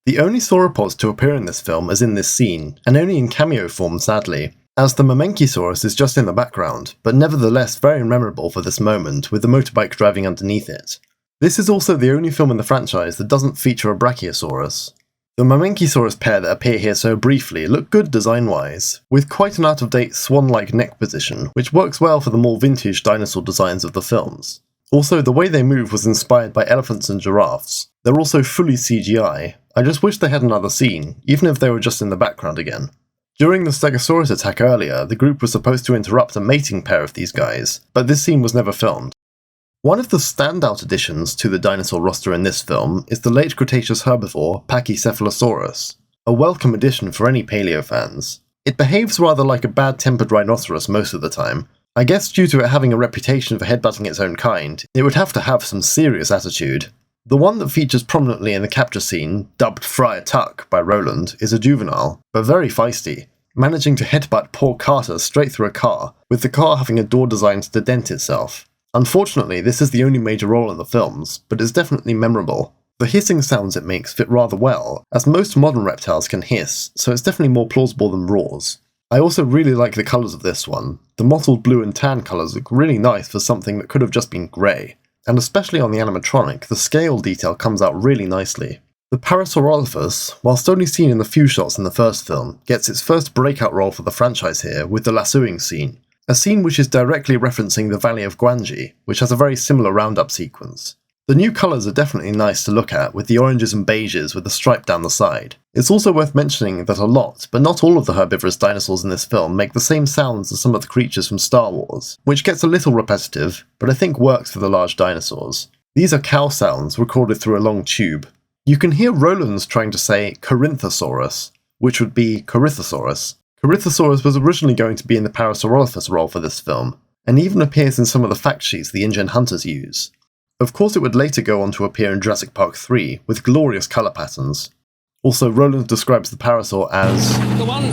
The only sauropods to appear in this film is in this scene, and only in cameo form sadly, as the Mamenchisaurus is just in the background, but nevertheless very memorable for this moment with the motorbike driving underneath it. This is also the only film in the franchise that doesn't feature a Brachiosaurus. The Mamenchisaurus pair that appear here so briefly look good design-wise, with quite an out-of-date swan-like neck position, which works well for the more vintage dinosaur designs of the films. Also, the way they move was inspired by elephants and giraffes. They're also fully CGI. I just wish they had another scene, even if they were just in the background again. During the Stegosaurus attack earlier, the group was supposed to interrupt a mating pair of these guys, but this scene was never filmed. One of the standout additions to the dinosaur roster in this film is the late Cretaceous herbivore Pachycephalosaurus, a welcome addition for any paleo fans. It behaves rather like a bad-tempered rhinoceros most of the time. I guess due to it having a reputation for headbutting its own kind, it would have to have some serious attitude. The one that features prominently in the capture scene, dubbed Friar Tuck by Roland, is a juvenile, but very feisty. managing to headbutt poor Carter straight through a car, with the car having a door designed to dent itself. Unfortunately, this is the only major role in the films, but it's definitely memorable. The hissing sounds it makes fit rather well, as most modern reptiles can hiss, so it's definitely more plausible than roars. I also really like the colours of this one. The mottled blue and tan colours look really nice for something that could have just been grey, and especially on the animatronic, the scale detail comes out really nicely. The Parasaurolophus, whilst only seen in a few shots in the first film, gets its first breakout role for the franchise here with the lassoing scene, a scene which is directly referencing the Valley of Guanji, which has a very similar roundup sequence. The new colours are definitely nice to look at, with the oranges and beiges with the stripe down the side. It's also worth mentioning that a lot, but not all of the herbivorous dinosaurs in this film make the same sounds as some of the creatures from Star Wars, which gets a little repetitive, but I think works for the large dinosaurs. These are cow sounds recorded through a long tube. You can hear Roland's trying to say Corinthosaurus, which would be Corythosaurus. Corythosaurus was originally going to be in the Parasaurolophus role for this film, and even appears in some of the fact sheets the InGen hunters use. Of course it would later go on to appear in Jurassic Park 3, with glorious colour patterns. Also, Roland describes the Parasaur as The one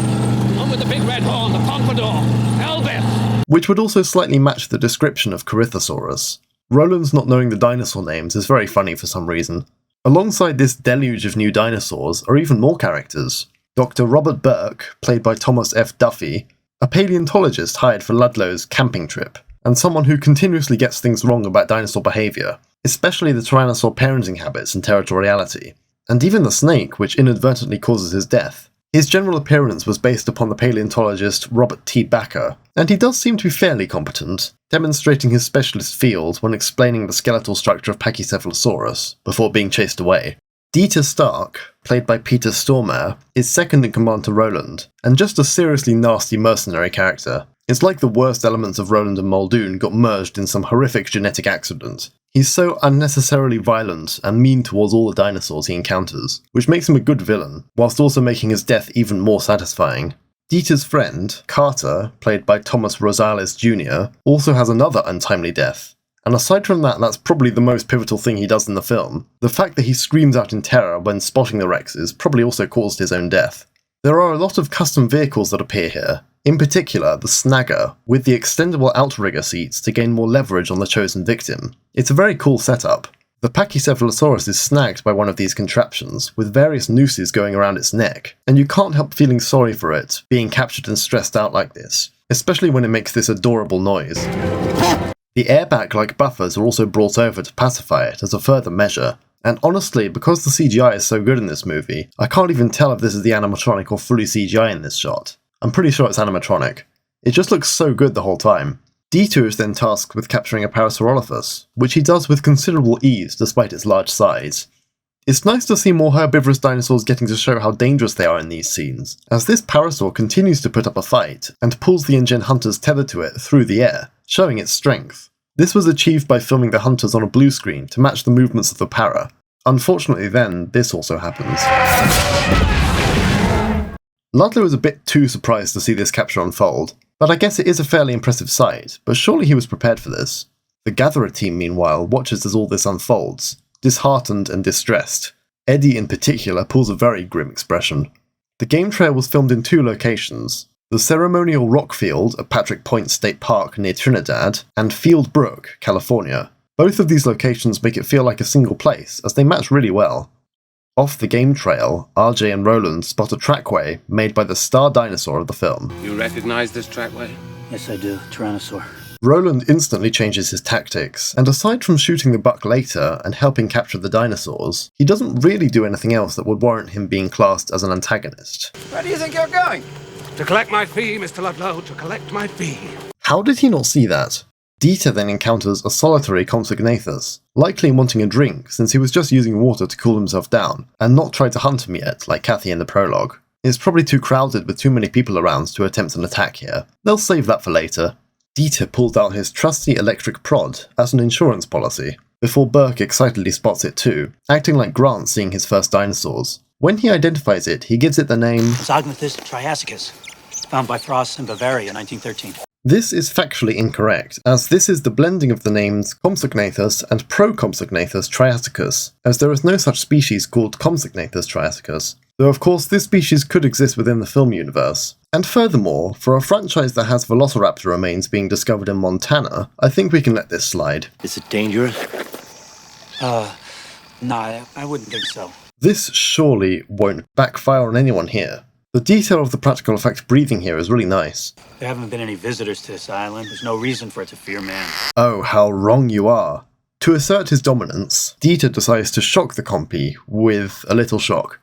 with the big red horn, the pompadour, Elbeth! Which would also slightly match the description of Corythosaurus. Roland's not knowing the dinosaur names is very funny for some reason. Alongside this deluge of new dinosaurs are even more characters. Dr. Robert Burke, played by Thomas F. Duffy, a paleontologist hired for Ludlow's camping trip, and someone who continuously gets things wrong about dinosaur behaviour, especially the Tyrannosaur parenting habits and territoriality, and even the snake, which inadvertently causes his death. His general appearance was based upon the paleontologist Robert T. Backer, and he does seem to be fairly competent, demonstrating his specialist field when explaining the skeletal structure of Pachycephalosaurus, before being chased away. Dieter Stark, played by Peter Stormare, is second in command to Roland, and just a seriously nasty mercenary character. It's like the worst elements of Roland and Muldoon got merged in some horrific genetic accident. He's so unnecessarily violent and mean towards all the dinosaurs he encounters, which makes him a good villain, whilst also making his death even more satisfying. Dieter's friend, Carter, played by Thomas Rosales Jr., also has another untimely death. And aside from that, that's probably the most pivotal thing he does in the film. The fact that he screams out in terror when spotting the Rexes probably also caused his own death. There are a lot of custom vehicles that appear here, in particular the Snagger, with the extendable outrigger seats to gain more leverage on the chosen victim. It's a very cool setup. The Pachycephalosaurus is snagged by one of these contraptions, with various nooses going around its neck, and you can't help feeling sorry for it, being captured and stressed out like this, especially when it makes this adorable noise. The airbag-like buffers are also brought over to pacify it as a further measure, and honestly, because the CGI is so good in this movie, I can't even tell if this is the animatronic or fully CGI in this shot. I'm pretty sure it's animatronic. It just looks so good the whole time. Dieter is then tasked with capturing a Parasaurolophus, which he does with considerable ease despite its large size. It's nice to see more herbivorous dinosaurs getting to show how dangerous they are in these scenes, as this Parasaur continues to put up a fight, and pulls the InGen hunters tethered to it through the air, showing its strength. This was achieved by filming the hunters on a blue screen to match the movements of the para. Unfortunately then, this also happens. Ludlow is a bit too surprised to see this capture unfold, but I guess it is a fairly impressive sight, but surely he was prepared for this. The Gatherer team, meanwhile, watches as all this unfolds, disheartened and distressed. Eddie in particular pulls a very grim expression. The game trail was filmed in two locations, the ceremonial rock field at Patrick Point State Park near Trinidad, and Field Brook, California. Both of these locations make it feel like a single place, as they match really well. Off the game trail, RJ and Roland spot a trackway made by the star dinosaur of the film. You recognize this trackway? Yes, I do. Tyrannosaur. Roland instantly changes his tactics, and aside from shooting the buck later and helping capture the dinosaurs, he doesn't really do anything else that would warrant him being classed as an antagonist. Where do you think you're going? To collect my fee, Mr. Ludlow, to collect my fee. How did he not see that? Dieter then encounters a solitary Compsognathus, likely wanting a drink since he was just using water to cool himself down, and not tried to hunt him yet, like Kathy in the prologue. It's probably too crowded with too many people around to attempt an attack here. They'll save that for later. Dieter pulls out his trusty electric prod as an insurance policy, before Burke excitedly spots it too, acting like Grant seeing his first dinosaurs. When he identifies it, he gives it the name Zognathus triassicus, found by Frost in Bavaria in 1913. This is factually incorrect, as this is the blending of the names Compsognathus and Procompsognathus triassicus, as there is no such species called Compsognathus triassicus. though of course this species could exist within the film universe. And furthermore, for a franchise that has velociraptor remains being discovered in Montana, I think we can let this slide. Is it dangerous? No, I wouldn't think so. This surely won't backfire on anyone here. The detail of the practical effect breathing here is really nice. There haven't been any visitors to this island. There's no reason for it to fear man. Oh, how wrong you are. To assert his dominance, Dieter decides to shock the Compy with a little shock.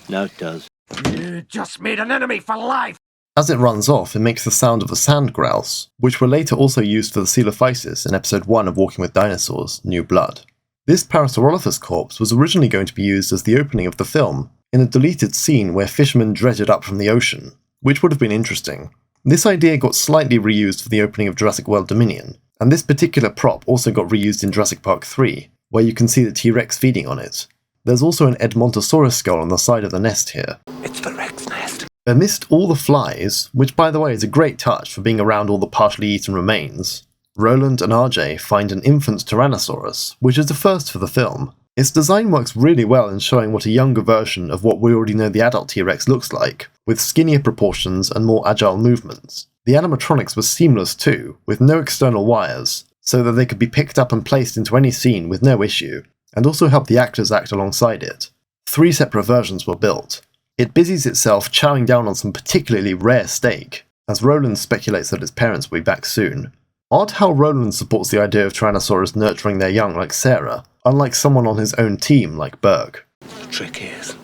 Now it does. You just made an enemy for life! As it runs off, it makes the sound of a sand grouse, which were later also used for the Coelophysis in episode 1 of Walking with Dinosaurs, New Blood. This Parasaurolophus corpse was originally going to be used as the opening of the film, in a deleted scene where fishermen dredged up from the ocean, which would have been interesting. This idea got slightly reused for the opening of Jurassic World Dominion, and this particular prop also got reused in Jurassic Park 3, where you can see the T-Rex feeding on it. There's also an Edmontosaurus skull on the side of the nest here. It's the Rex nest. Amidst all the flies, which by the way is a great touch for being around all the partially eaten remains, Roland and RJ find an infant Tyrannosaurus, which is a first for the film. Its design works really well in showing what a younger version of what we already know the adult T-Rex looks like, with skinnier proportions and more agile movements. The animatronics were seamless too, with no external wires, so that they could be picked up and placed into any scene with no issue, and also help the actors act alongside it. 3 separate versions were built. It busies itself chowing down on some particularly rare steak, as Roland speculates that its parents will be back soon. Odd how Roland supports the idea of Tyrannosaurus nurturing their young like Sarah, unlike someone on his own team like Berg. The trick is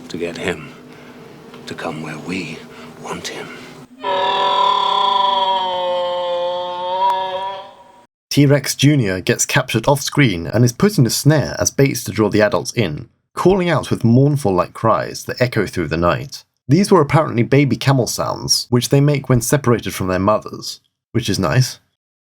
to get him to come where we want him. T-Rex Jr. gets captured off-screen and is put in a snare as baits to draw the adults in, calling out with mournful-like cries that echo through the night. These were apparently baby camel sounds, which they make when separated from their mothers, which is nice.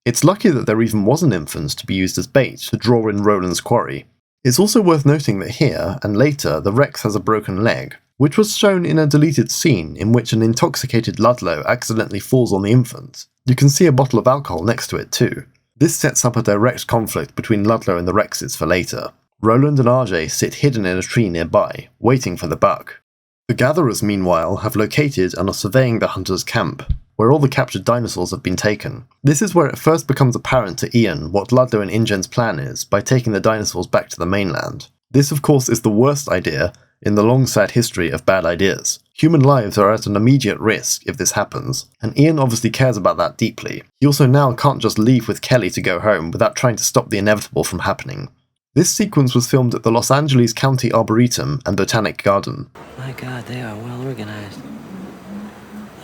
It's lucky that there even was an infant to be used as bait to draw in Roland's quarry. It's also worth noting that here, and later, the Rex has a broken leg, which was shown in a deleted scene in which an intoxicated Ludlow accidentally falls on the infant. You can see a bottle of alcohol next to it too. This sets up a direct conflict between Ludlow and the Rexes for later. Roland and RJ sit hidden in a tree nearby, waiting for the buck. The Gatherers, meanwhile, have located and are surveying the Hunters' camp, where all the captured dinosaurs have been taken. This is where it first becomes apparent to Ian what Ludlow and InGen's plan is by taking the dinosaurs back to the mainland. This, of course, is the worst idea in the long sad history of bad ideas. Human lives are at an immediate risk if this happens, and Ian obviously cares about that deeply. He also now can't just leave with Kelly to go home without trying to stop the inevitable from happening. This sequence was filmed at the Los Angeles County Arboretum and Botanic Garden. My God, they are well organized.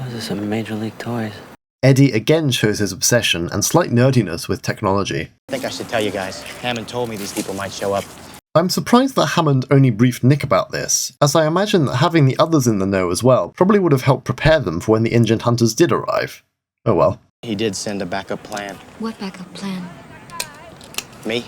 Those are some major league toys. Eddie again shows his obsession and slight nerdiness with technology. I think I should tell you guys. Hammond told me these people might show up. I'm surprised that Hammond only briefed Nick about this, as I imagine that having the others in the know as well probably would have helped prepare them for when the InGen hunters did arrive. Oh well. He did send a backup plan. What backup plan? Me?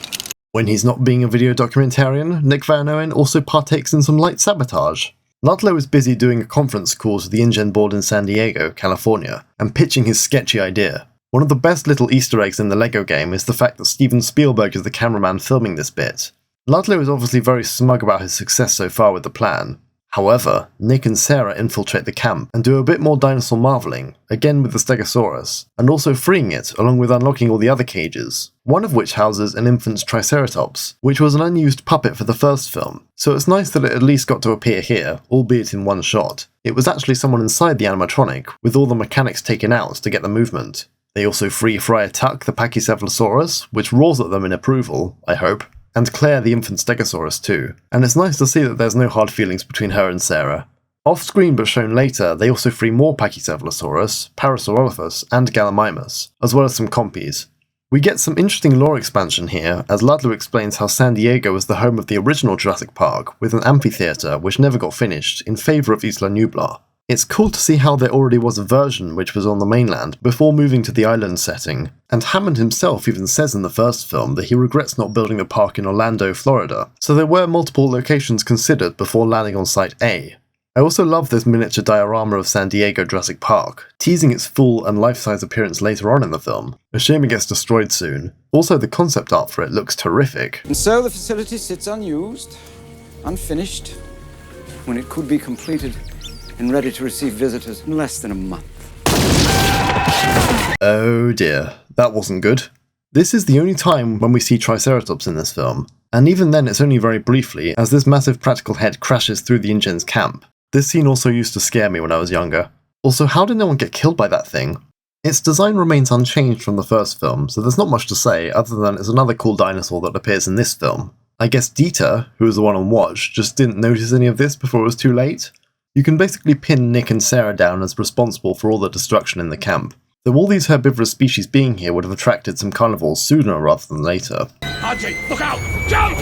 When he's not being a video documentarian, Nick Van Owen also partakes in some light sabotage. Ludlow is busy doing a conference call to the InGen board in San Diego, California, and pitching his sketchy idea. One of the best little Easter eggs in the LEGO game is the fact that Steven Spielberg is the cameraman filming this bit. Ludlow is obviously very smug about his success so far with the plan. However, Nick and Sarah infiltrate the camp and do a bit more dinosaur marveling, again with the Stegosaurus, and also freeing it along with unlocking all the other cages, one of which houses an infant Triceratops, which was an unused puppet for the first film, so it's nice that it at least got to appear here, albeit in one shot. It was actually someone inside the animatronic, with all the mechanics taken out to get the movement. They also free Friar Tuck, the Pachycephalosaurus, which roars at them in approval, I hope, and Claire the infant Stegosaurus too, and it's nice to see that there's no hard feelings between her and Sarah. Off-screen but shown later, they also free more Pachycephalosaurus, Parasaurolophus, and Gallimimus, as well as some Compys. We get some interesting lore expansion here, as Ludlow explains how San Diego was the home of the original Jurassic Park, with an amphitheatre which never got finished, in favour of Isla Nublar. It's cool to see how there already was a version which was on the mainland before moving to the island setting, and Hammond himself even says in the first film that he regrets not building the park in Orlando, Florida, so there were multiple locations considered before landing on Site A. I also love this miniature diorama of San Diego Jurassic Park, teasing its full and life-size appearance later on in the film. A shame it gets destroyed soon. Also, the concept art for it looks terrific. And so the facility sits unused, unfinished, when it could be completed and ready to receive visitors in less than a month. Oh dear, that wasn't good. This is the only time when we see Triceratops in this film, and even then it's only very briefly, as this massive practical head crashes through the InGen's camp. This scene also used to scare me when I was younger. Also, how did no one get killed by that thing? Its design remains unchanged from the first film, so there's not much to say other than it's another cool dinosaur that appears in this film. I guess Dieter, who was the one on watch, just didn't notice any of this before it was too late. You can basically pin Nick and Sarah down as responsible for all the destruction in the camp, though all these herbivorous species being here would have attracted some carnivores sooner rather than later. RJ, look out! Jump!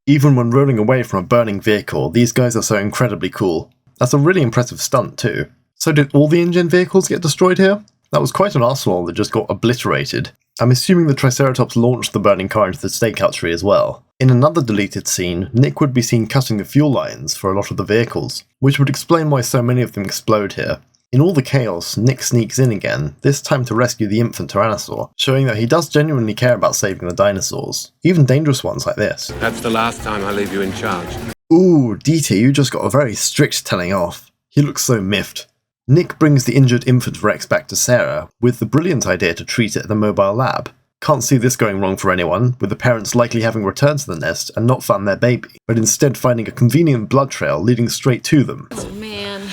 Even when rolling away from a burning vehicle, these guys are so incredibly cool. That's a really impressive stunt too. So did all the InGen vehicles get destroyed here? That was quite an arsenal that just got obliterated. I'm assuming the Triceratops launched the burning car into the stakeout tree as well. In another deleted scene, Nick would be seen cutting the fuel lines for a lot of the vehicles, which would explain why so many of them explode here. In all the chaos, Nick sneaks in again, this time to rescue the infant Tyrannosaur, showing that he does genuinely care about saving the dinosaurs, even dangerous ones like this. That's the last time I leave you in charge. Ooh, Dieter, you just got a very strict telling off. He looks so miffed. Nick brings the injured infant Rex back to Sarah, with the brilliant idea to treat it at the mobile lab. Can't see this going wrong for anyone, with the parents likely having returned to the nest and not found their baby, but instead finding a convenient blood trail leading straight to them. Oh man,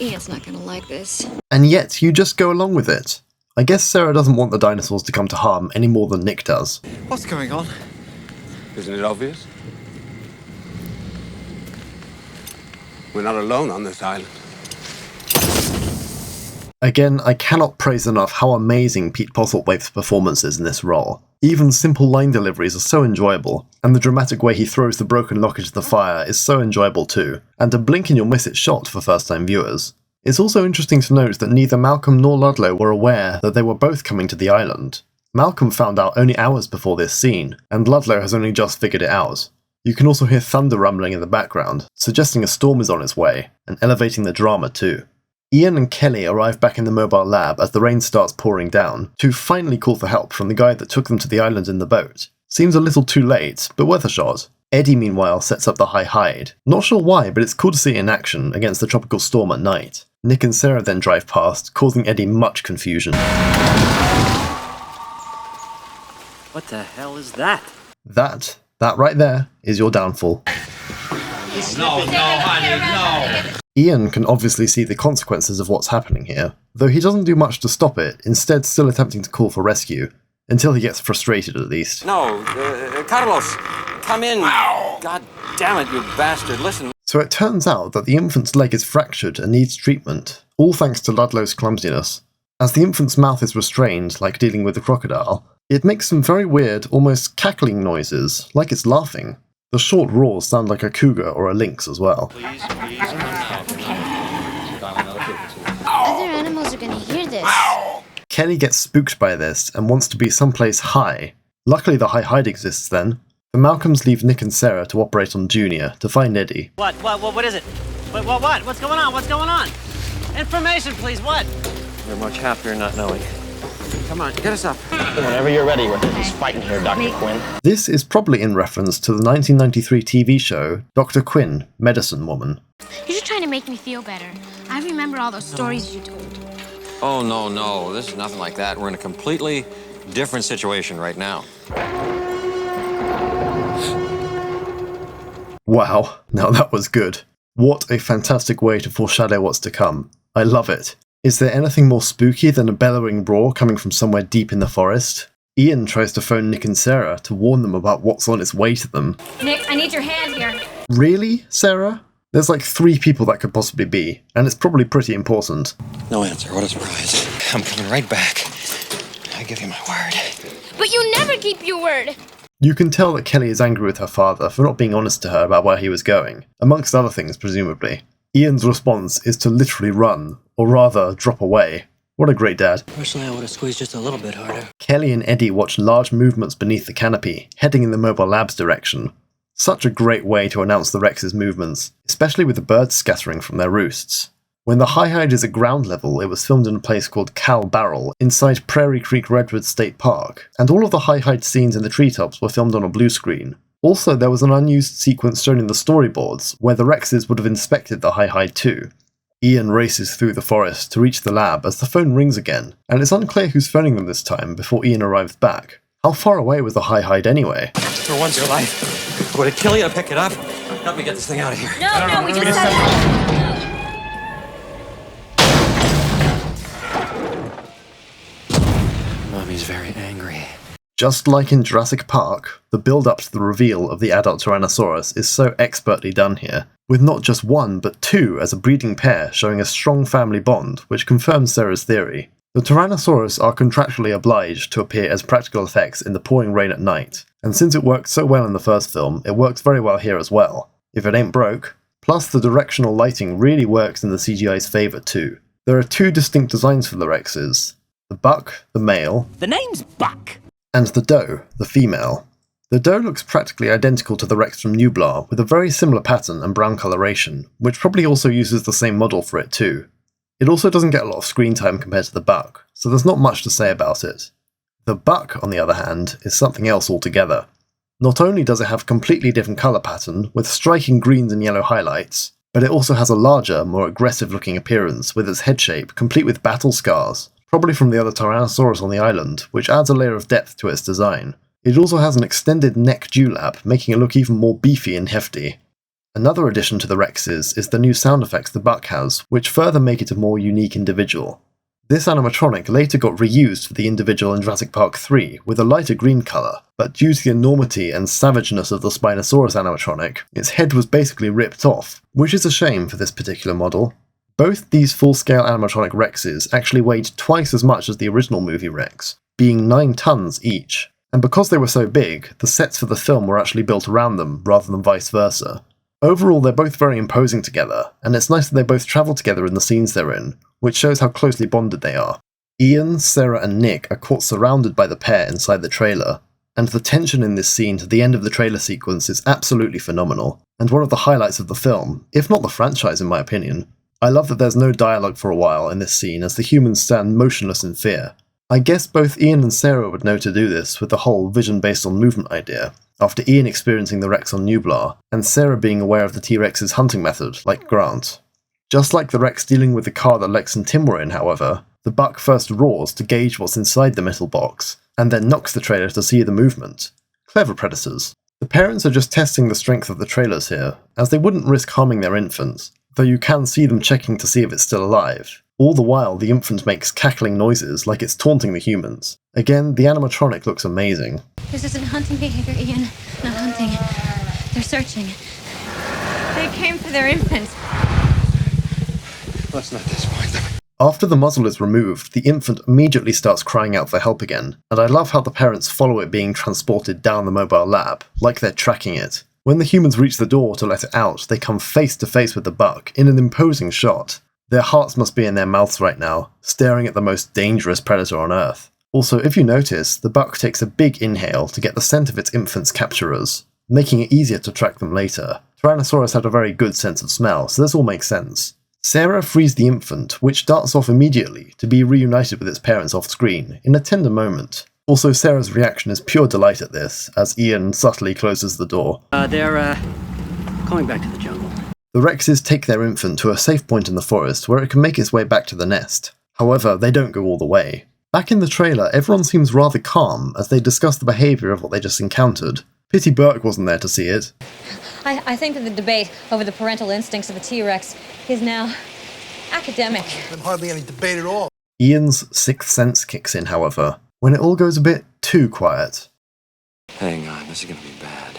Ian's not gonna like this. And yet, you just go along with it. I guess Sarah doesn't want the dinosaurs to come to harm any more than Nick does. What's going on? Isn't it obvious? We're not alone on this island. Again, I cannot praise enough how amazing Pete Postlethwaite's performance is in this role. Even simple line deliveries are so enjoyable, and the dramatic way he throws the broken lock into the fire is so enjoyable too, and a blink and you'll miss it shot for first-time viewers. It's also interesting to note that neither Malcolm nor Ludlow were aware that they were both coming to the island. Malcolm found out only hours before this scene, and Ludlow has only just figured it out. You can also hear thunder rumbling in the background, suggesting a storm is on its way, and elevating the drama too. Ian and Kelly arrive back in the mobile lab as the rain starts pouring down, to finally call for help from the guy that took them to the island in the boat. Seems a little too late, but worth a shot. Eddie meanwhile sets up the high hide. Not sure why, but it's cool to see it in action against the tropical storm at night. Nick and Sarah then drive past, causing Eddie much confusion. What the hell is that? That right there is your downfall. No, honey, no! Ian can obviously see the consequences of what's happening here, though he doesn't do much to stop it, instead still attempting to call for rescue, until he gets frustrated at least. No, Carlos, come in. God damn it, you bastard, listen. So it turns out that the infant's leg is fractured and needs treatment, all thanks to Ludlow's clumsiness. As the infant's mouth is restrained, like dealing with the crocodile, it makes some very weird, almost cackling noises, like it's laughing. The short roars sound like a cougar or a lynx as well. Other animals are gonna hear this. Kelly gets spooked by this and wants to be someplace high. Luckily the high hide exists then. The Malcolms leave Nick and Sarah to operate on Junior to find Eddie. What is it? What? What's going on? What's going on? Information, please, what? You're much happier not knowing. Come on, get us up. Whenever you're ready, we're fighting here, Dr. Quinn. This is probably in reference to the 1993 TV show Dr. Quinn, Medicine Woman. You're just trying to make me feel better. I remember all those stories you told. Oh, no, this is nothing like that. We're in a completely different situation right now. Wow, now that was good. What a fantastic way to foreshadow what's to come. I love it. Is there anything more spooky than a bellowing roar coming from somewhere deep in the forest? Ian tries to phone Nick and Sarah to warn them about what's on its way to them. Nick, I need your hand here. Really, Sarah? There's like 3 people that could possibly be, and it's probably pretty important. No answer, what a surprise. I'm coming right back. I give you my word. But you never keep your word! You can tell that Kelly is angry with her father for not being honest to her about where he was going, amongst other things presumably. Ian's response is to literally run, or rather, drop away. What a great dad. Personally, I would have squeezed just a little bit harder. Kelly and Eddie watch large movements beneath the canopy, heading in the mobile lab's direction. Such a great way to announce the Rex's movements, especially with the birds scattering from their roosts. When the high-hide is at ground level, it was filmed in a place called Cal Barrel, inside Prairie Creek Redwood State Park, and all of the high-hide scenes in the treetops were filmed on a blue screen. Also, there was an unused sequence shown in the storyboards, where the Rexes would have inspected the high-hide too. Ian races through the forest to reach the lab as the phone rings again, and it's unclear who's phoning them this time before Ian arrives back. How far away was the high-hide anyway? For once in your life, would it kill you to pick it up? Help me get this thing out of here. No, we just had Mommy's very angry. Just like in Jurassic Park, the build-up to the reveal of the adult Tyrannosaurus is so expertly done here, with not just one but two as a breeding pair showing a strong family bond, which confirms Sarah's theory. The Tyrannosaurus are contractually obliged to appear as practical effects in the pouring rain at night, and since it worked so well in the first film, it works very well here as well. If it ain't broke. Plus, the directional lighting really works in the CGI's favour too. There are two distinct designs for the Rexes. The buck, the male. The name's Buck. And the doe, the female. The doe looks practically identical to the Rex from Nublar, with a very similar pattern and brown coloration, which probably also uses the same model for it too. It also doesn't get a lot of screen time compared to the buck, so there's not much to say about it. The buck, on the other hand, is something else altogether. Not only does it have a completely different colour pattern, with striking greens and yellow highlights, but it also has a larger, more aggressive looking appearance with its head shape complete with battle scars, probably from the other Tyrannosaurus on the island, which adds a layer of depth to its design. It also has an extended neck dewlap, making it look even more beefy and hefty. Another addition to the Rexes is the new sound effects the buck has, which further make it a more unique individual. This animatronic later got reused for the individual in Jurassic Park 3 with a lighter green colour, but due to the enormity and savageness of the Spinosaurus animatronic, its head was basically ripped off, which is a shame for this particular model. Both these full-scale animatronic Rexes actually weighed twice as much as the original movie Rex, being 9 tons each, and because they were so big, the sets for the film were actually built around them rather than vice versa. Overall, they're both very imposing together, and it's nice that they both travel together in the scenes they're in, which shows how closely bonded they are. Ian, Sarah and Nick are caught surrounded by the pair inside the trailer, and the tension in this scene to the end of the trailer sequence is absolutely phenomenal, and one of the highlights of the film, if not the franchise in my opinion. I love that there's no dialogue for a while in this scene as the humans stand motionless in fear. I guess both Ian and Sarah would know to do this with the whole vision based on movement idea, after Ian experiencing the Rex on Nublar, and Sarah being aware of the T-Rex's hunting method, like Grant. Just like the Rex dealing with the car that Lex and Tim were in, however, the buck first roars to gauge what's inside the metal box, and then knocks the trailer to see the movement. Clever predators. The parents are just testing the strength of the trailers here, as they wouldn't risk harming their infant, though you can see them checking to see if it's still alive. All the while, the infant makes cackling noises like it's taunting the humans. Again, the animatronic looks amazing. This isn't hunting behavior, Ian. Not hunting. They're searching. They came for their infant. Let's not disappoint them. After the muzzle is removed, the infant immediately starts crying out for help again, and I love how the parents follow it being transported down the mobile lab, like they're tracking it. When the humans reach the door to let it out, they come face to face with the buck in an imposing shot. Their hearts must be in their mouths right now, staring at the most dangerous predator on Earth. Also, if you notice, the buck takes a big inhale to get the scent of its infant's capturers, making it easier to track them later. Tyrannosaurus had a very good sense of smell, so this all makes sense. Sarah frees the infant, which darts off immediately to be reunited with its parents off-screen, in a tender moment. Also, Sarah's reaction is pure delight at this, as Ian subtly closes the door. They're going back to the jungle. The Rexes take their infant to a safe point in the forest where it can make its way back to the nest. However, they don't go all the way. Back in the trailer, everyone seems rather calm as they discuss the behaviour of what they just encountered. Pity Burke wasn't there to see it. I think that the debate over the parental instincts of the T-Rex is now academic. There's hardly any debate at all. Ian's sixth sense kicks in, however, when it all goes a bit too quiet. Hang on, this is gonna be bad.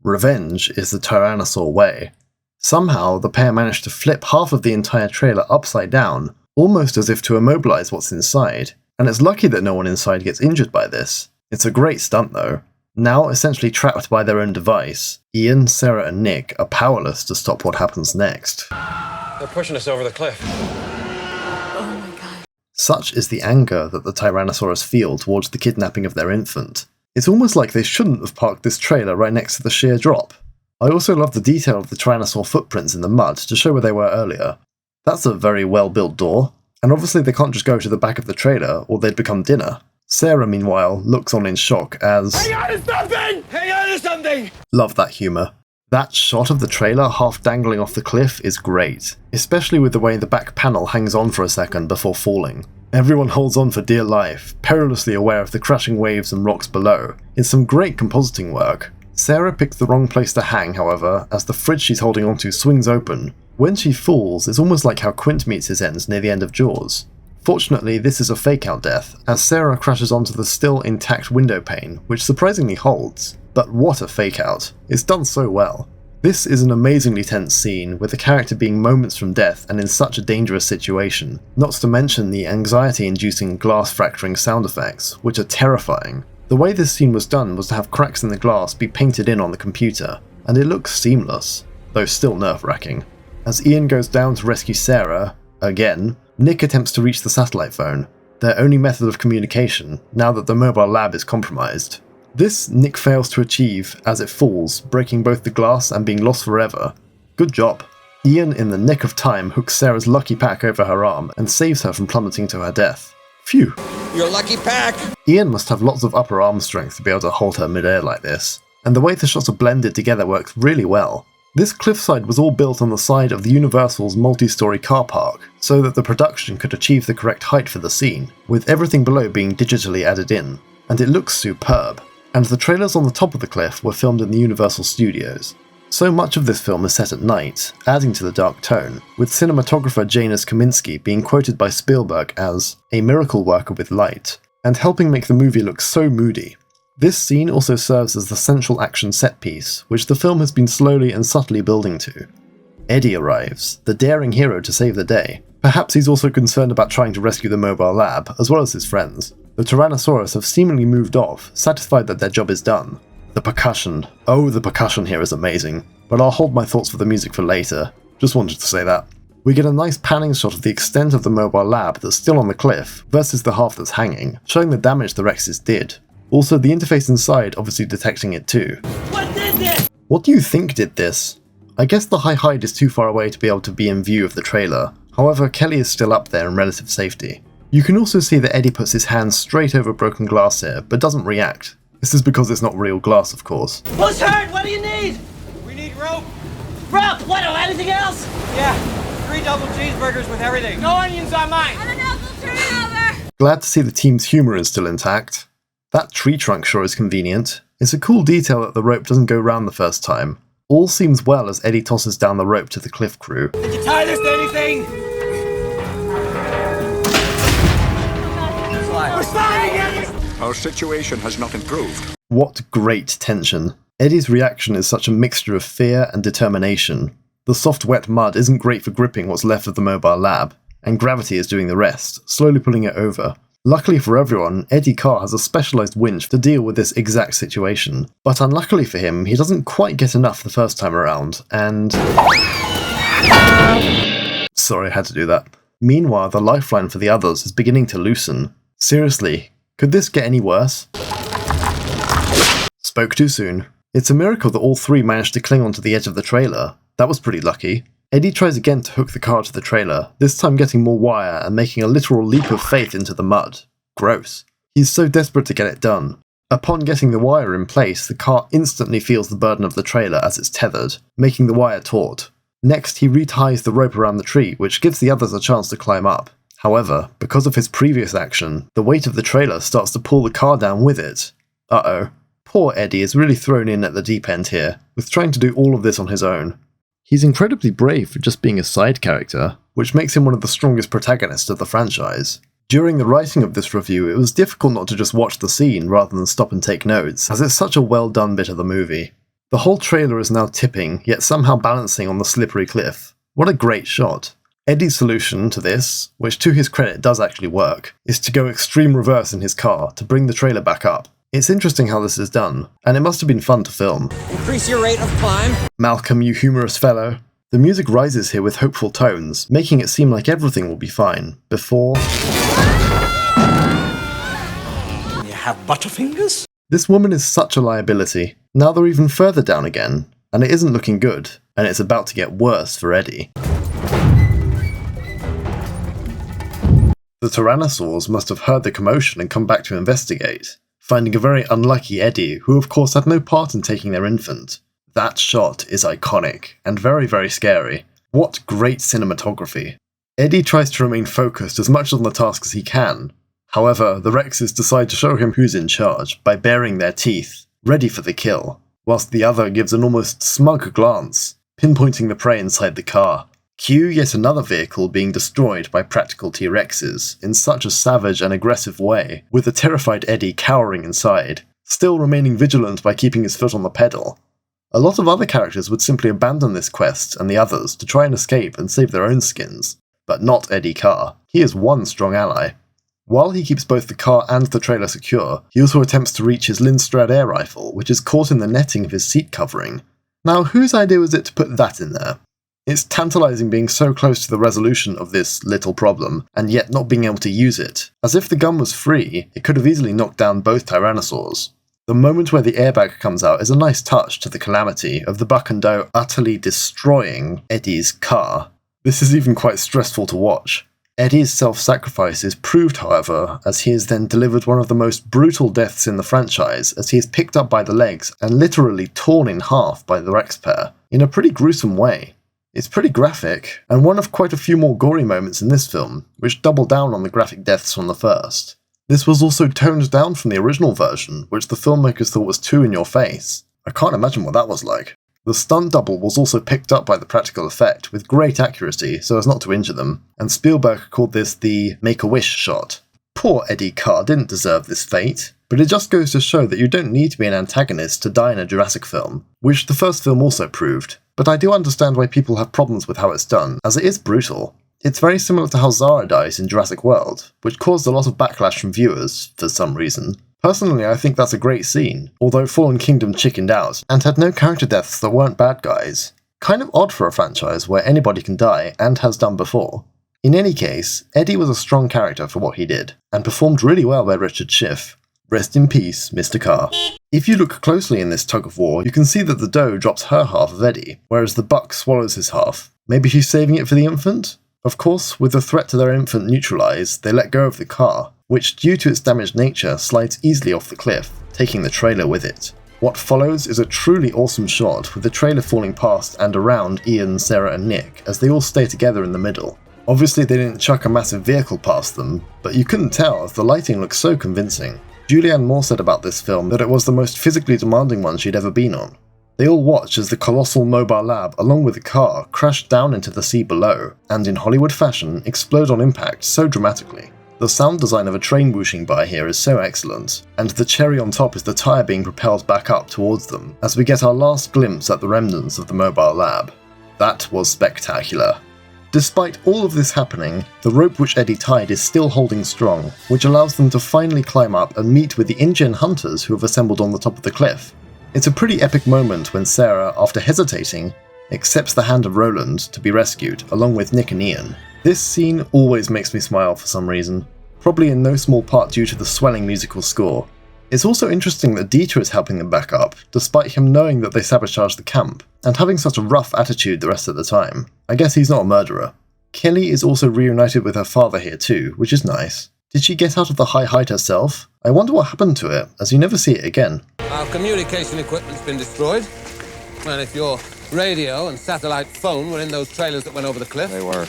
Revenge is the Tyrannosaur way. Somehow, the pair managed to flip half of the entire trailer upside down, almost as if to immobilize what's inside, and it's lucky that no one inside gets injured by this. It's a great stunt though. Now essentially trapped by their own device, Ian, Sarah and Nick are powerless to stop what happens next. They're pushing us over the cliff. Oh my god. Such is the anger that the Tyrannosaurus feel towards the kidnapping of their infant. It's almost like they shouldn't have parked this trailer right next to the sheer drop. I also love the detail of the Tyrannosaur footprints in the mud to show where they were earlier. That's a very well built door, and obviously they can't just go to the back of the trailer or they'd become dinner. Sarah, meanwhile, looks on in shock as... Hang on to something! Hang on to something! Love that humour. That shot of the trailer half dangling off the cliff is great, especially with the way the back panel hangs on for a second before falling. Everyone holds on for dear life, perilously aware of the crashing waves and rocks below. It's some great compositing work. Sarah picked the wrong place to hang, however, as the fridge she's holding onto swings open. When she falls, it's almost like how Quint meets his ends near the end of Jaws. Fortunately, this is a fake-out death, as Sarah crashes onto the still intact window pane, which surprisingly holds. But what a fake-out. It's done so well. This is an amazingly tense scene, with the character being moments from death and in such a dangerous situation, not to mention the anxiety-inducing glass-fracturing sound effects, which are terrifying. The way this scene was done was to have cracks in the glass be painted in on the computer, and it looks seamless, though still nerve-wracking. As Ian goes down to rescue Sarah, again, Nick attempts to reach the satellite phone, their only method of communication, now that the mobile lab is compromised. This Nick fails to achieve as it falls, breaking both the glass and being lost forever. Good job. Ian, in the nick of time, hooks Sarah's lucky pack over her arm and saves her from plummeting to her death. Phew. Your lucky pack! Ian must have lots of upper arm strength to be able to hold her mid-air like this, and the way the shots are blended together works really well. This cliffside was all built on the side of the Universal's multi-story car park, so that the production could achieve the correct height for the scene, with everything below being digitally added in, and it looks superb. And the trailers on the top of the cliff were filmed in the Universal Studios. So much of this film is set at night, adding to the dark tone, with cinematographer Janusz Kaminski being quoted by Spielberg as a miracle worker with light, and helping make the movie look so moody. This scene also serves as the central action set piece, which the film has been slowly and subtly building to. Eddie arrives, the daring hero to save the day. Perhaps he's also concerned about trying to rescue the mobile lab, as well as his friends. The Tyrannosaurus have seemingly moved off, satisfied that their job is done. The percussion. Oh, the percussion here is amazing. But I'll hold my thoughts for the music for later. Just wanted to say that. We get a nice panning shot of the extent of the mobile lab that's still on the cliff, versus the half that's hanging, showing the damage the Rexes did. Also, the interface inside obviously detecting it too. What did this? What do you think did this? I guess the high height is too far away to be able to be in view of the trailer. However, Kelly is still up there in relative safety. You can also see that Eddie puts his hand straight over broken glass here, but doesn't react. This is because it's not real glass, of course. Who's hurt? What do you need? We need rope. Rope? What? Anything else? Yeah, 3 double cheeseburgers with everything. No onions on mine. I don't know, we'll turn it over. Glad to see the team's humour is still intact. That tree trunk sure is convenient. It's a cool detail that the rope doesn't go round the first time. All seems well as Eddie tosses down the rope to the cliff crew. Did you tie this to anything? We're sliding it! Our situation has not improved. What great tension. Eddie's reaction is such a mixture of fear and determination. The soft wet mud isn't great for gripping what's left of the mobile lab, and gravity is doing the rest, slowly pulling it over. Luckily for everyone, Eddie Carr has a specialised winch to deal with this exact situation, but unluckily for him, he doesn't quite get enough the first time around, and... Sorry, I had to do that. Meanwhile, the lifeline for the others is beginning to loosen. Seriously, could this get any worse? Spoke too soon. It's a miracle that all three managed to cling onto the edge of the trailer. That was pretty lucky. Eddie tries again to hook the car to the trailer, this time getting more wire and making a literal leap of faith into the mud. Gross. He's so desperate to get it done. Upon getting the wire in place, the car instantly feels the burden of the trailer as it's tethered, making the wire taut. Next, he reties the rope around the tree, which gives the others a chance to climb up. However, because of his previous action, the weight of the trailer starts to pull the car down with it. Uh-oh. Poor Eddie is really thrown in at the deep end here, with trying to do all of this on his own. He's incredibly brave for just being a side character, which makes him one of the strongest protagonists of the franchise. During the writing of this review, it was difficult not to just watch the scene rather than stop and take notes, as it's such a well done bit of the movie. The whole trailer is now tipping, yet somehow balancing on the slippery cliff. What a great shot. Eddie's solution to this, which to his credit does actually work, is to go extreme reverse in his car to bring the trailer back up. It's interesting how this is done, and it must have been fun to film. Increase your rate of climb. Malcolm, you humorous fellow. The music rises here with hopeful tones, making it seem like everything will be fine, before... You have butterfingers? This woman is such a liability. Now they're even further down again, and it isn't looking good, and it's about to get worse for Eddie. The Tyrannosaurs must have heard the commotion and come back to investigate, finding a very unlucky Eddie, who of course had no part in taking their infant. That shot is iconic, and very, very scary. What great cinematography. Eddie tries to remain focused as much on the task as he can. However, the Rexes decide to show him who's in charge by baring their teeth, ready for the kill, whilst the other gives an almost smug glance, pinpointing the prey inside the car. Cue yet another vehicle being destroyed by practical T-Rexes in such a savage and aggressive way, with the terrified Eddie cowering inside, still remaining vigilant by keeping his foot on the pedal. A lot of other characters would simply abandon this quest and the others to try and escape and save their own skins, but not Eddie Carr. He is one strong ally. While he keeps both the car and the trailer secure, he also attempts to reach his Lindstrad air rifle, which is caught in the netting of his seat covering. Now, whose idea was it to put that in there? It's tantalizing being so close to the resolution of this little problem, and yet not being able to use it. As if the gun was free, it could have easily knocked down both Tyrannosaurs. The moment where the airbag comes out is a nice touch to the calamity of the Buck and Doe utterly destroying Eddie's car. This is even quite stressful to watch. Eddie's self-sacrifice is proved, however, as he is then delivered one of the most brutal deaths in the franchise, as he is picked up by the legs and literally torn in half by the Rex pair, in a pretty gruesome way. It's pretty graphic, and one of quite a few more gory moments in this film, which double down on the graphic deaths from the first. This was also toned down from the original version, which the filmmakers thought was too in your face. I can't imagine what that was like. The stunt double was also picked up by the practical effect with great accuracy so as not to injure them, and Spielberg called this the Make-A-Wish shot. Poor Eddie Carr didn't deserve this fate, but it just goes to show that you don't need to be an antagonist to die in a Jurassic film, which the first film also proved, but I do understand why people have problems with how it's done, as it is brutal. It's very similar to how Zara dies in Jurassic World, which caused a lot of backlash from viewers, for some reason. Personally, I think that's a great scene, although Fallen Kingdom chickened out, and had no character deaths that weren't bad guys. Kind of odd for a franchise where anybody can die, and has done before. In any case, Eddie was a strong character for what he did, and performed really well by Richard Schiff. Rest in peace, Mr. Carr. If you look closely in this tug of war, you can see that the doe drops her half of Eddie, whereas the buck swallows his half. Maybe she's saving it for the infant? Of course, with the threat to their infant neutralised, they let go of the car, which due to its damaged nature slides easily off the cliff, taking the trailer with it. What follows is a truly awesome shot with the trailer falling past and around Ian, Sarah and Nick as they all stay together in the middle. Obviously they didn't chuck a massive vehicle past them, but you couldn't tell as the lighting looks so convincing. Julianne Moore said about this film that it was the most physically demanding one she'd ever been on. They all watch as the colossal mobile lab, along with the car, crash down into the sea below, and in Hollywood fashion, explode on impact so dramatically. The sound design of a train whooshing by here is so excellent, and the cherry on top is the tyre being propelled back up towards them, as we get our last glimpse at the remnants of the mobile lab. That was spectacular. Despite all of this happening, the rope which Eddie tied is still holding strong, which allows them to finally climb up and meet with the InGen hunters who have assembled on the top of the cliff. It's a pretty epic moment when Sarah, after hesitating, accepts the hand of Roland to be rescued, along with Nick and Ian. This scene always makes me smile for some reason, probably in no small part due to the swelling musical score. It's also interesting that Dieter is helping them back up, despite him knowing that they sabotaged the camp, and having such a rough attitude the rest of the time. I guess he's not a murderer. Kelly is also reunited with her father here too, which is nice. Did she get out of the high height herself? I wonder what happened to it, as you never see it again. Our communication equipment's been destroyed. Well, if your radio and satellite phone were in those trailers that went over the cliff... They were.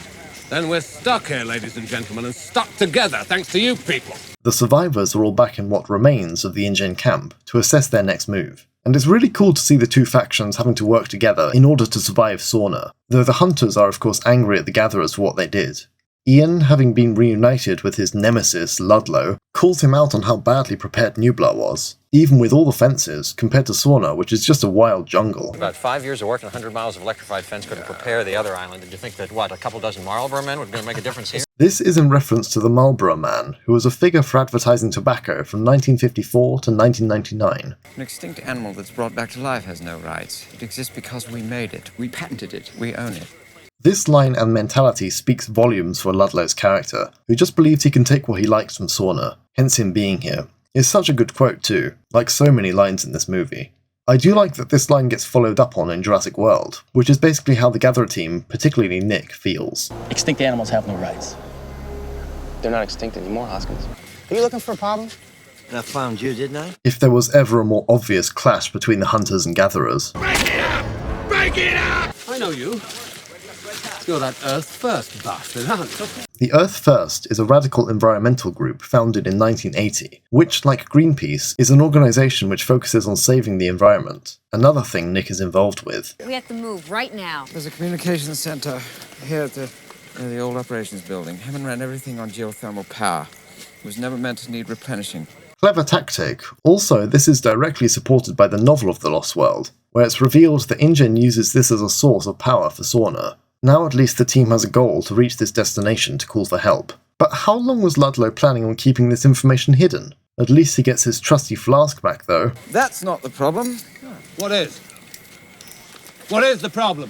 Then we're stuck here, ladies and gentlemen, and stuck together, thanks to you people. The survivors are all back in what remains of the InGen camp to assess their next move. And it's really cool to see the two factions having to work together in order to survive Sorna, though the hunters are of course angry at the gatherers for what they did. Ian, having been reunited with his nemesis, Ludlow, calls him out on how badly prepared Nublar was, even with all the fences, compared to Sorna, which is just a wild jungle. About 5 years of work and 100 miles of electrified fence couldn't prepare the other island. Did you think that, what, a couple dozen Marlboro men were going to make a difference here? This is in reference to the Marlboro Man, who was a figure for advertising tobacco from 1954 to 1999. An extinct animal that's brought back to life has no rights. It exists because we made it. We patented it. We own it. This line and mentality speaks volumes for Ludlow's character, who just believes he can take what he likes from Sorna, hence him being here. It's such a good quote too, like so many lines in this movie. I do like that this line gets followed up on in Jurassic World, which is basically how the Gatherer team, particularly Nick, feels. Extinct animals have no rights. They're not extinct anymore, Hoskins. Are you looking for a problem? I found you, didn't I? If there was ever a more obvious clash between the hunters and gatherers. Break it up! Break it up! I know you. You're that Earth First bastard, aren't you? The Earth First is a radical environmental group founded in 1980, which, like Greenpeace, is an organisation which focuses on saving the environment. Another thing Nick is involved with. We have to move right now. There's a communications centre here at the old operations building. Hammond ran everything on geothermal power. It was never meant to need replenishing. Clever tactic. Also, this is directly supported by the novel of The Lost World, where it's revealed that InGen uses this as a source of power for Sorna. Now at least the team has a goal to reach this destination to call for help. But how long was Ludlow planning on keeping this information hidden? At least he gets his trusty flask back though. That's not the problem. What is? What is the problem?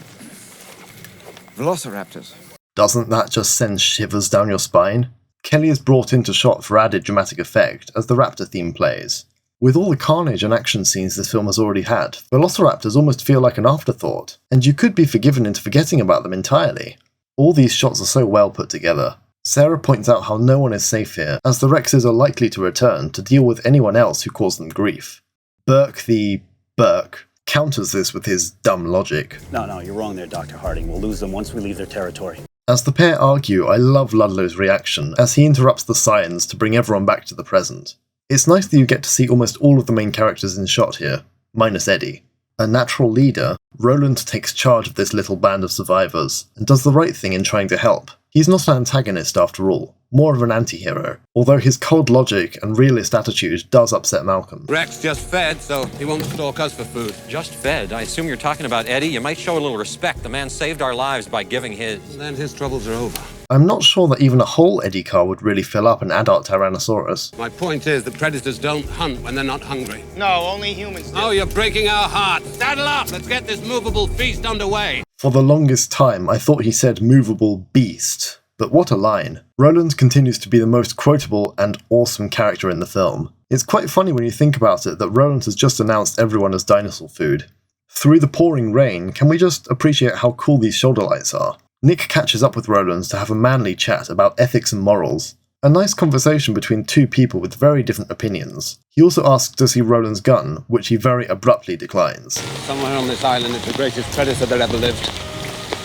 Velociraptors. Doesn't that just send shivers down your spine? Kelly is brought into shot for added dramatic effect as the Raptor theme plays. With all the carnage and action scenes this film has already had, Velociraptors almost feel like an afterthought, and you could be forgiven into forgetting about them entirely. All these shots are so well put together. Sarah points out how no one is safe here, as the Rexes are likely to return to deal with anyone else who caused them grief. Burke counters this with his dumb logic. No, you're wrong there, Dr. Harding. We'll lose them once we leave their territory. As the pair argue, I love Ludlow's reaction as he interrupts the science to bring everyone back to the present. It's nice that you get to see almost all of the main characters in shot here, minus Eddie. A natural leader, Roland takes charge of this little band of survivors, and does the right thing in trying to help. He's not an antagonist after all, more of an anti-hero, although his cold logic and realist attitude does upset Malcolm. Rex just fed, so he won't stalk us for food. Just fed? I assume you're talking about Eddie? You might show a little respect. The man saved our lives by giving his. And then his troubles are over. I'm not sure that even a whole Eddie car would really fill up an adult Tyrannosaurus. My point is that predators don't hunt when they're not hungry. No, only humans do. Oh, you're breaking our hearts. Saddle up! Let's get this movable feast underway. For the longest time, I thought he said movable beast. But what a line. Roland continues to be the most quotable and awesome character in the film. It's quite funny when you think about it that Roland has just announced everyone as dinosaur food. Through the pouring rain, can we just appreciate how cool these shoulder lights are? Nick catches up with Roland to have a manly chat about ethics and morals. A nice conversation between two people with very different opinions. He also asks to see Roland's gun, which he very abruptly declines. Somewhere on this island is the greatest predator that ever lived.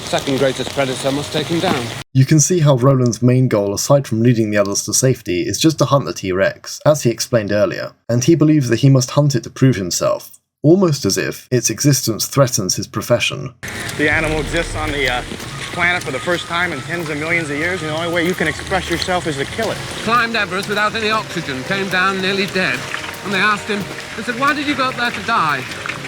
Second greatest predator must take him down. You can see how Roland's main goal, aside from leading the others to safety, is just to hunt the T-Rex, as he explained earlier, and he believes that he must hunt it to prove himself, almost as if its existence threatens his profession. The animal exists on the planet for the first time in tens of millions of years, and the only way you can express yourself is to kill it. Climbed Everest without any oxygen, came down nearly dead. And they asked him, they said, why did you go up there to die?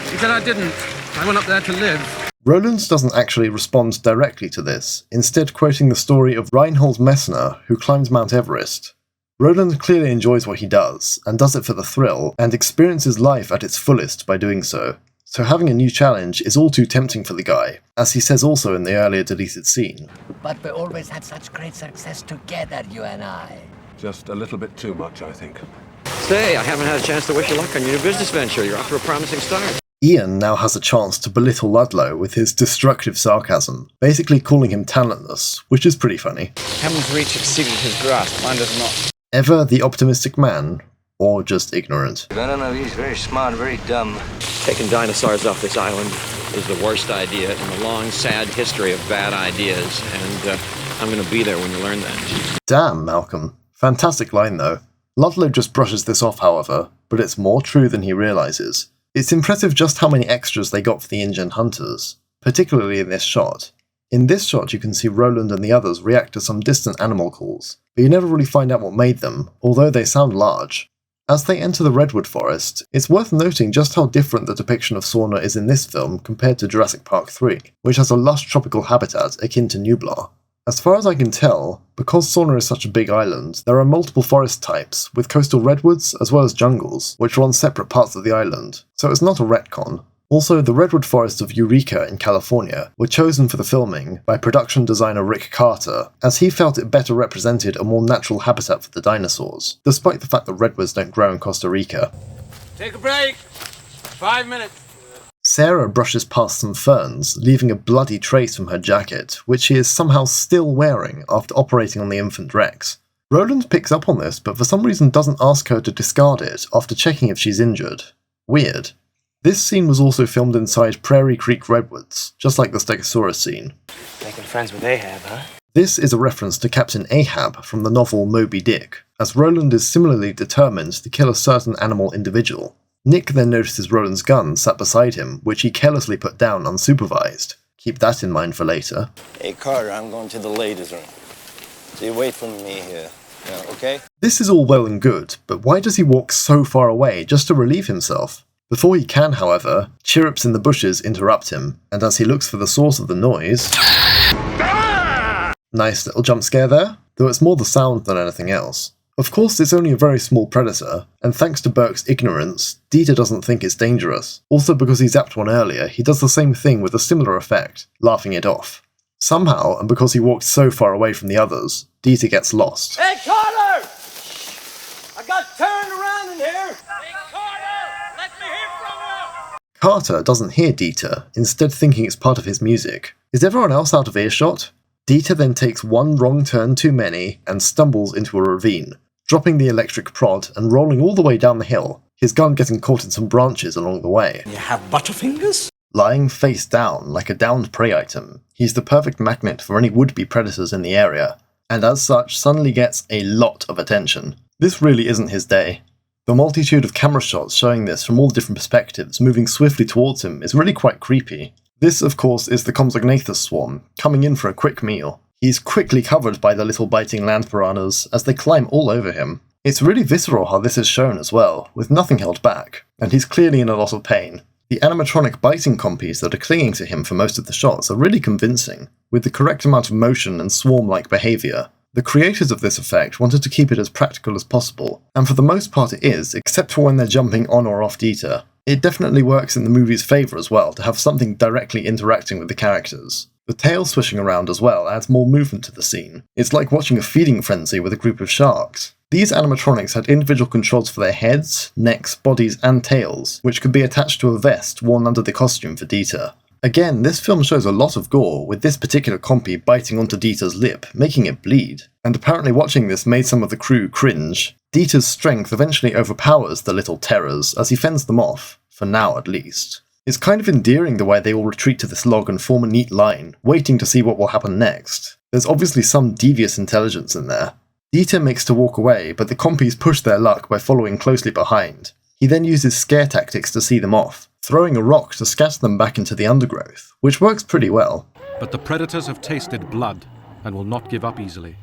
He said, I didn't. I went up there to live. Roland doesn't actually respond directly to this, instead quoting the story of Reinhold Messner, who climbed Mount Everest. Roland clearly enjoys what he does, and does it for the thrill, and experiences life at its fullest by doing so. So having a new challenge is all too tempting for the guy, as he says also in the earlier deleted scene. But we always had such great success together, you and I. Just a little bit too much, I think. Say, I haven't had a chance to wish you luck on your new business venture. You're off to a promising start. Ian now has a chance to belittle Ludlow with his destructive sarcasm, basically calling him talentless, which is pretty funny. Hammond's reach exceeded his grasp, mine does not. Ever the optimistic man, or just ignorant? I don't know, he's very smart, very dumb. Taking dinosaurs off this island is the worst idea in the long, sad history of bad ideas, and I'm going to be there when you learn that. Damn, Malcolm. Fantastic line, though. Ludlow just brushes this off, however, but it's more true than he realises. It's impressive just how many extras they got for the InGen hunters, particularly in this shot. In this shot you can see Roland and the others react to some distant animal calls, but you never really find out what made them, although they sound large. As they enter the redwood forest, it's worth noting just how different the depiction of Sorna is in this film compared to Jurassic Park 3, which has a lush tropical habitat akin to Nublar. As far as I can tell, because Sorna is such a big island, there are multiple forest types, with coastal redwoods as well as jungles, which are on separate parts of the island, so it's not a retcon. Also, the redwood forests of Eureka in California were chosen for the filming by production designer Rick Carter, as he felt it better represented a more natural habitat for the dinosaurs, despite the fact that redwoods don't grow in Costa Rica. Take a break. 5 minutes. Sarah brushes past some ferns, leaving a bloody trace from her jacket, which she is somehow still wearing after operating on the infant Rex. Roland picks up on this, but for some reason doesn't ask her to discard it after checking if she's injured. Weird. This scene was also filmed inside Prairie Creek Redwoods, just like the Stegosaurus scene. Making friends with Ahab, huh? This is a reference to Captain Ahab from the novel Moby Dick, as Roland is similarly determined to kill a certain animal individual. Nick then notices Roland's gun sat beside him, which he carelessly put down unsupervised. Keep that in mind for later. Hey Carter, I'm going to the ladies' room. So you wait for me here, okay? This is all well and good, but why does he walk so far away just to relieve himself? Before he can, however, chirrups in the bushes interrupt him, and as he looks for the source of the noise... Nice little jump scare there, though it's more the sound than anything else. Of course, it's only a very small predator, and thanks to Burke's ignorance, Dieter doesn't think it's dangerous. Also because he zapped one earlier, he does the same thing with a similar effect, laughing it off. Somehow, and because he walked so far away from the others, Dieter gets lost. Hey, Carter! I got turned around in here! Hey, Carter! Let me hear from you! Carter doesn't hear Dieter, instead thinking it's part of his music. Is everyone else out of earshot? Dieter then takes one wrong turn too many and stumbles into a ravine, dropping the electric prod and rolling all the way down the hill, his gun getting caught in some branches along the way. You have butterfingers? Lying face down like a downed prey item, he's the perfect magnet for any would-be predators in the area, and as such suddenly gets a lot of attention. This really isn't his day. The multitude of camera shots showing this from all different perspectives moving swiftly towards him is really quite creepy. This, of course, is the Compsognathus swarm, coming in for a quick meal. He's quickly covered by the little biting land piranhas as they climb all over him. It's really visceral how this is shown as well, with nothing held back, and he's clearly in a lot of pain. The animatronic biting compies that are clinging to him for most of the shots are really convincing, with the correct amount of motion and swarm-like behaviour. The creators of this effect wanted to keep it as practical as possible, and for the most part it is, except for when they're jumping on or off Dieter. It definitely works in the movie's favour as well, to have something directly interacting with the characters. The tail swishing around as well adds more movement to the scene. It's like watching a feeding frenzy with a group of sharks. These animatronics had individual controls for their heads, necks, bodies and tails, which could be attached to a vest worn under the costume for Dieter. Again, this film shows a lot of gore, with this particular compy biting onto Dieter's lip, making it bleed. And apparently watching this made some of the crew cringe. Dieter's strength eventually overpowers the little terrors as he fends them off, for now at least. It's kind of endearing the way they all retreat to this log and form a neat line, waiting to see what will happen next. There's obviously some devious intelligence in there. Dieter makes to walk away, but the compies push their luck by following closely behind. He then uses scare tactics to see them off, throwing a rock to scatter them back into the undergrowth, which works pretty well. But the predators have tasted blood and will not give up easily.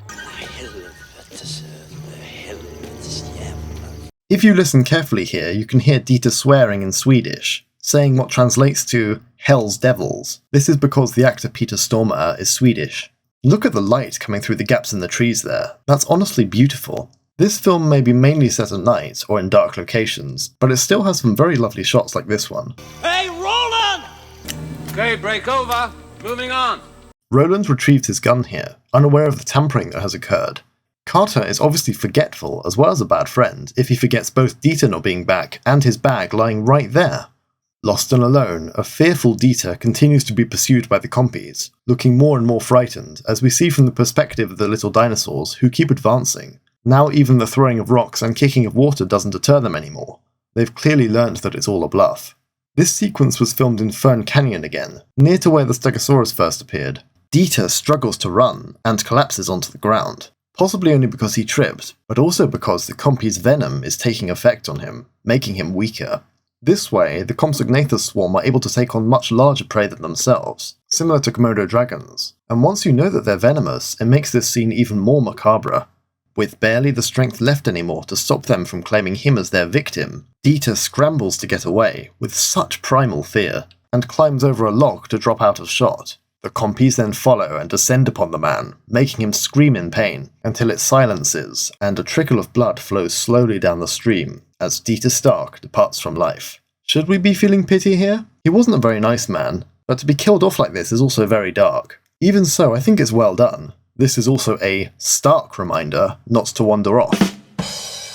If you listen carefully here, you can hear Dieter swearing in Swedish, saying what translates to Hell's Devils. This is because the actor Peter Stormare is Swedish. Look at the light coming through the gaps in the trees there. That's honestly beautiful. This film may be mainly set at night or in dark locations, but it still has some very lovely shots like this one. Hey, Roland! Okay, break over. Moving on. Roland retrieves his gun here, unaware of the tampering that has occurred. Carter is obviously forgetful as well as a bad friend if he forgets both Dieter not being back and his bag lying right there. Lost and alone, a fearful Dieter continues to be pursued by the compies, looking more and more frightened as we see from the perspective of the little dinosaurs who keep advancing. Now even the throwing of rocks and kicking of water doesn't deter them anymore. They've clearly learned that it's all a bluff. This sequence was filmed in Fern Canyon again, near to where the Stegosaurus first appeared. Dieter struggles to run and collapses onto the ground. Possibly only because he tripped, but also because the compy's venom is taking effect on him, making him weaker. This way, the Compsognathus swarm are able to take on much larger prey than themselves, similar to Komodo dragons, and once you know that they're venomous, it makes this scene even more macabre. With barely the strength left anymore to stop them from claiming him as their victim, Dieter scrambles to get away, with such primal fear, and climbs over a log to drop out of shot. The Compys then follow and descend upon the man, making him scream in pain, until it silences, and a trickle of blood flows slowly down the stream as Dieter Stark departs from life. Should we be feeling pity here? He wasn't a very nice man, but to be killed off like this is also very dark. Even so, I think it's well done. This is also a stark reminder not to wander off.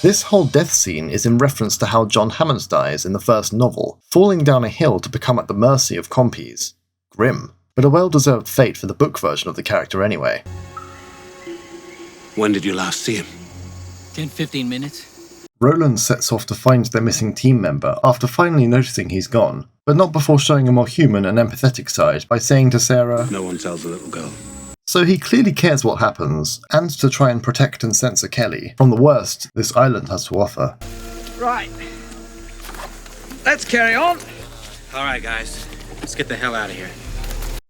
This whole death scene is in reference to how John Hammond dies in the first novel, falling down a hill to become at the mercy of Compys. Grim, but a well-deserved fate for the book version of the character anyway. When did you last see him? 10-15 minutes. Roland sets off to find their missing team member after finally noticing he's gone, but not before showing a more human and empathetic side by saying to Sarah, "No one tells a little girl." So he clearly cares what happens, and to try and protect and censor Kelly from the worst this island has to offer. Right. Let's carry on. All right, guys. Let's get the hell out of here.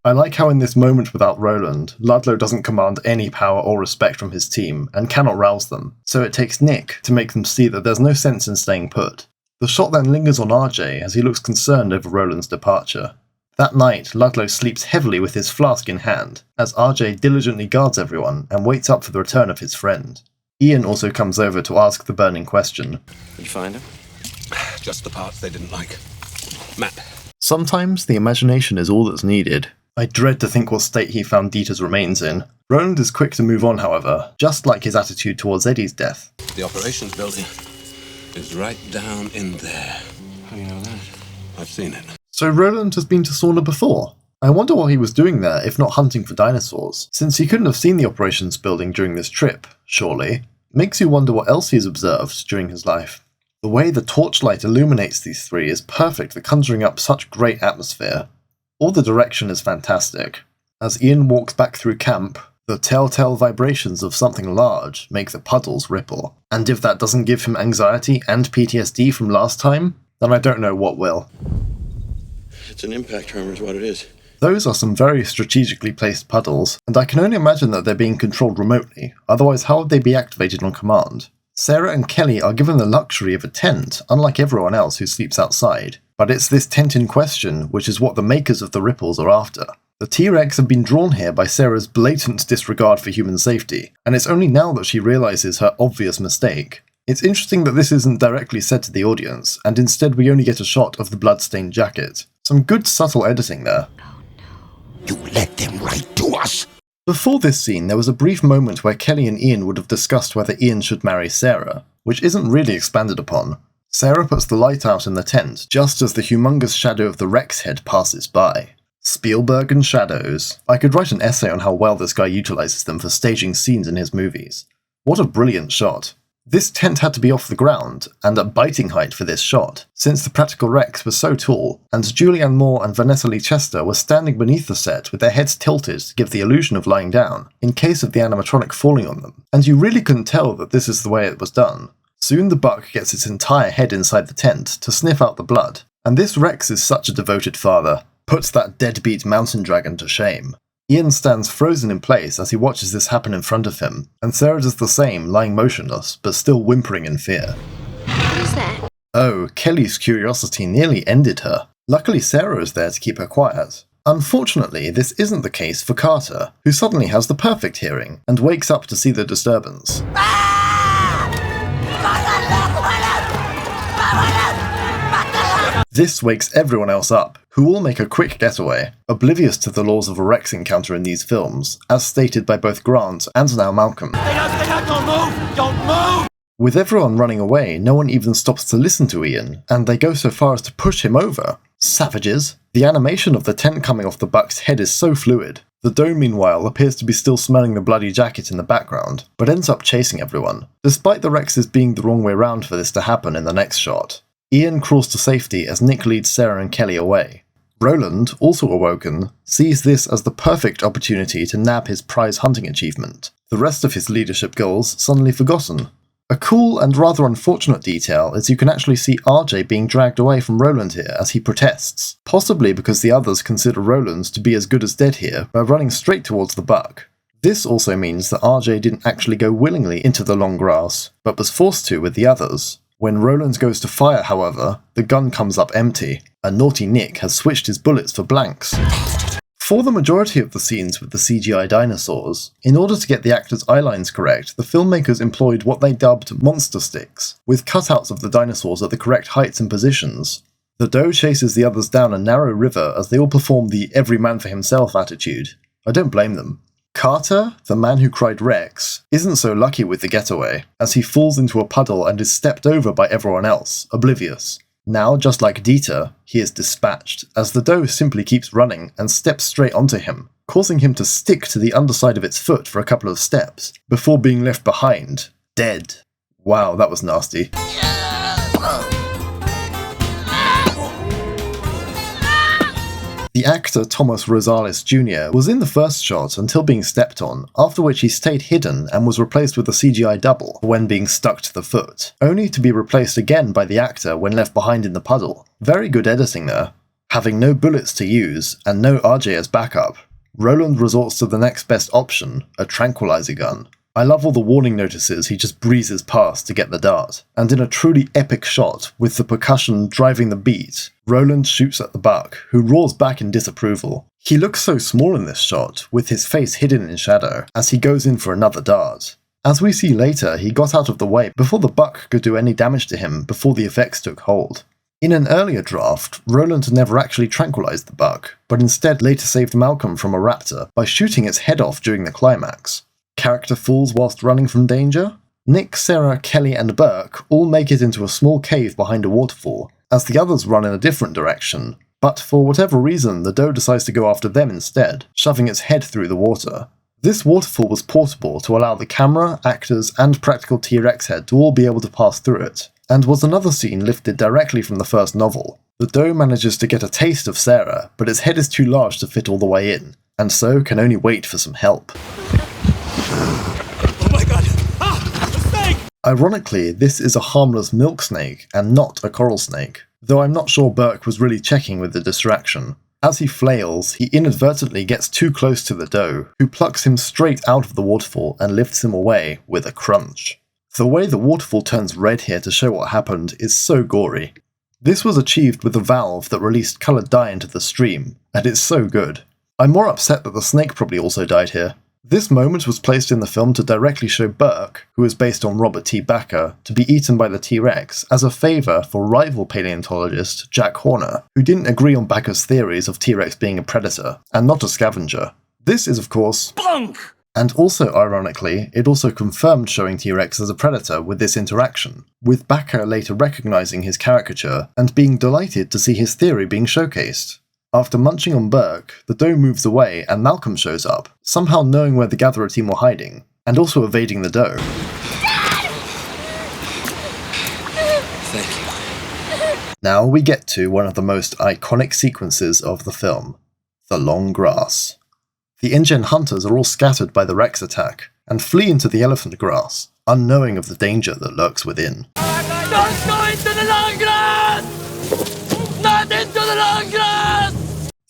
I like how in this moment without Roland, Ludlow doesn't command any power or respect from his team, and cannot rouse them, so it takes Nick to make them see that there's no sense in staying put. The shot then lingers on RJ as he looks concerned over Roland's departure. That night, Ludlow sleeps heavily with his flask in hand, as RJ diligently guards everyone and waits up for the return of his friend. Ian also comes over to ask the burning question. Did you find him? Just the parts they didn't like. Map. Sometimes the imagination is all that's needed. I dread to think what state he found Dieter's remains in. Roland is quick to move on, however, just like his attitude towards Eddie's death. The operations building is right down in there. How do you know that? I've seen it. So Roland has been to Sorna before. I wonder what he was doing there if not hunting for dinosaurs, since he couldn't have seen the operations building during this trip, surely. Makes you wonder what else he's observed during his life. The way the torchlight illuminates these three is perfect for conjuring up such great atmosphere. All the direction is fantastic. As Ian walks back through camp, the telltale vibrations of something large make the puddles ripple. And if that doesn't give him anxiety and PTSD from last time, then I don't know what will. It's an impact tremor is what it is. Those are some very strategically placed puddles, and I can only imagine that they're being controlled remotely, otherwise how would they be activated on command? Sarah and Kelly are given the luxury of a tent, unlike everyone else who sleeps outside, but it's this tent in question which is what the makers of the ripples are after. The T-Rex have been drawn here by Sarah's blatant disregard for human safety, and it's only now that she realises her obvious mistake. It's interesting that this isn't directly said to the audience, and instead we only get a shot of the blood-stained jacket. Some good subtle editing there. You let them write to us! Before this scene, there was a brief moment where Kelly and Ian would have discussed whether Ian should marry Sarah, which isn't really expanded upon. Sarah puts the light out in the tent just as the humongous shadow of the Rex head passes by. Spielberg and shadows. I could write an essay on how well this guy utilises them for staging scenes in his movies. What a brilliant shot. This tent had to be off the ground, and at biting height for this shot, since the practical Rex was so tall, and Julianne Moore and Vanessa Lee Chester were standing beneath the set with their heads tilted to give the illusion of lying down, in case of the animatronic falling on them, and you really couldn't tell that this is the way it was done. Soon the buck gets its entire head inside the tent to sniff out the blood, and this Rex is such a devoted father, puts that deadbeat mountain dragon to shame. Ian stands frozen in place as he watches this happen in front of him, and Sarah does the same, lying motionless, but still whimpering in fear. What is that? Oh, Kelly's curiosity nearly ended her. Luckily Sarah is there to keep her quiet. Unfortunately, this isn't the case for Carter, who suddenly has the perfect hearing, and wakes up to see the disturbance. This wakes everyone else up, who all make a quick getaway, oblivious to the laws of a Rex encounter in these films, as stated by both Grant and now Malcolm. Don't move! Don't move! With everyone running away, no one even stops to listen to Ian, and they go so far as to push him over. Savages! The animation of the tent coming off the buck's head is so fluid. The dome, meanwhile, appears to be still smelling the bloody jacket in the background, but ends up chasing everyone, despite the Rexes being the wrong way round for this to happen in the next shot. Ian crawls to safety as Nick leads Sarah and Kelly away. Roland, also awoken, sees this as the perfect opportunity to nab his prize hunting achievement, the rest of his leadership goals suddenly forgotten. A cool and rather unfortunate detail is you can actually see RJ being dragged away from Roland here as he protests, possibly because the others consider Roland to be as good as dead here by running straight towards the buck. This also means that RJ didn't actually go willingly into the long grass, but was forced to with the others. When Roland goes to fire, however, the gun comes up empty, and naughty Nick has switched his bullets for blanks. For the majority of the scenes with the CGI dinosaurs, in order to get the actors' eye lines correct, the filmmakers employed what they dubbed monster sticks, with cutouts of the dinosaurs at the correct heights and positions. The doe chases the others down a narrow river as they all perform the every man for himself attitude. I don't blame them. Carter, the man who cried Rex, isn't so lucky with the getaway, as he falls into a puddle and is stepped over by everyone else, oblivious. Now, just like Dieter, he is dispatched, as the doe simply keeps running and steps straight onto him, causing him to stick to the underside of its foot for a couple of steps, before being left behind, dead. Wow, that was nasty. The actor Thomas Rosales Jr. was in the first shot until being stepped on, after which he stayed hidden and was replaced with a CGI double when being stuck to the foot, only to be replaced again by the actor when left behind in the puddle. Very good editing there. Having no bullets to use, and no RJ as backup, Roland resorts to the next best option, a tranquilizer gun. I love all the warning notices he just breezes past to get the dart, and in a truly epic shot, with the percussion driving the beat, Roland shoots at the buck, who roars back in disapproval. He looks so small in this shot, with his face hidden in shadow, as he goes in for another dart. As we see later, he got out of the way before the buck could do any damage to him before the effects took hold. In an earlier draft, Roland never actually tranquilized the buck, but instead later saved Malcolm from a raptor by shooting its head off during the climax. Character falls whilst running from danger? Nick, Sarah, Kelly and Burke all make it into a small cave behind a waterfall, as the others run in a different direction, but for whatever reason the doe decides to go after them instead, shoving its head through the water. This waterfall was portable to allow the camera, actors and practical T-Rex head to all be able to pass through it, and was another scene lifted directly from the first novel. The doe manages to get a taste of Sarah, but its head is too large to fit all the way in, and so can only wait for some help. Oh my god! Ah! A snake! Ironically, this is a harmless milk snake and not a coral snake, though I'm not sure Burke was really checking with the distraction. As he flails, he inadvertently gets too close to the doe, who plucks him straight out of the waterfall and lifts him away with a crunch. The way the waterfall turns red here to show what happened is so gory. This was achieved with a valve that released coloured dye into the stream, and it's so good. I'm more upset that the snake probably also died here. This moment was placed in the film to directly show Burke, who is based on Robert T. Bakker, to be eaten by the T-Rex as a favour for rival paleontologist Jack Horner, who didn't agree on Bakker's theories of T-Rex being a predator, and not a scavenger. This is of course Spunk! And also ironically, it also confirmed showing T-Rex as a predator with this interaction, with Bakker later recognising his caricature and being delighted to see his theory being showcased. After munching on Burke, the doe moves away and Malcolm shows up, somehow knowing where the Gatherer team were hiding, and also evading the doe. Thank you. Now we get to one of the most iconic sequences of the film, the long grass. The InGen hunters are all scattered by the Rex attack, and flee into the elephant grass, unknowing of the danger that lurks within. Don't go into the long grass! Not into the long grass!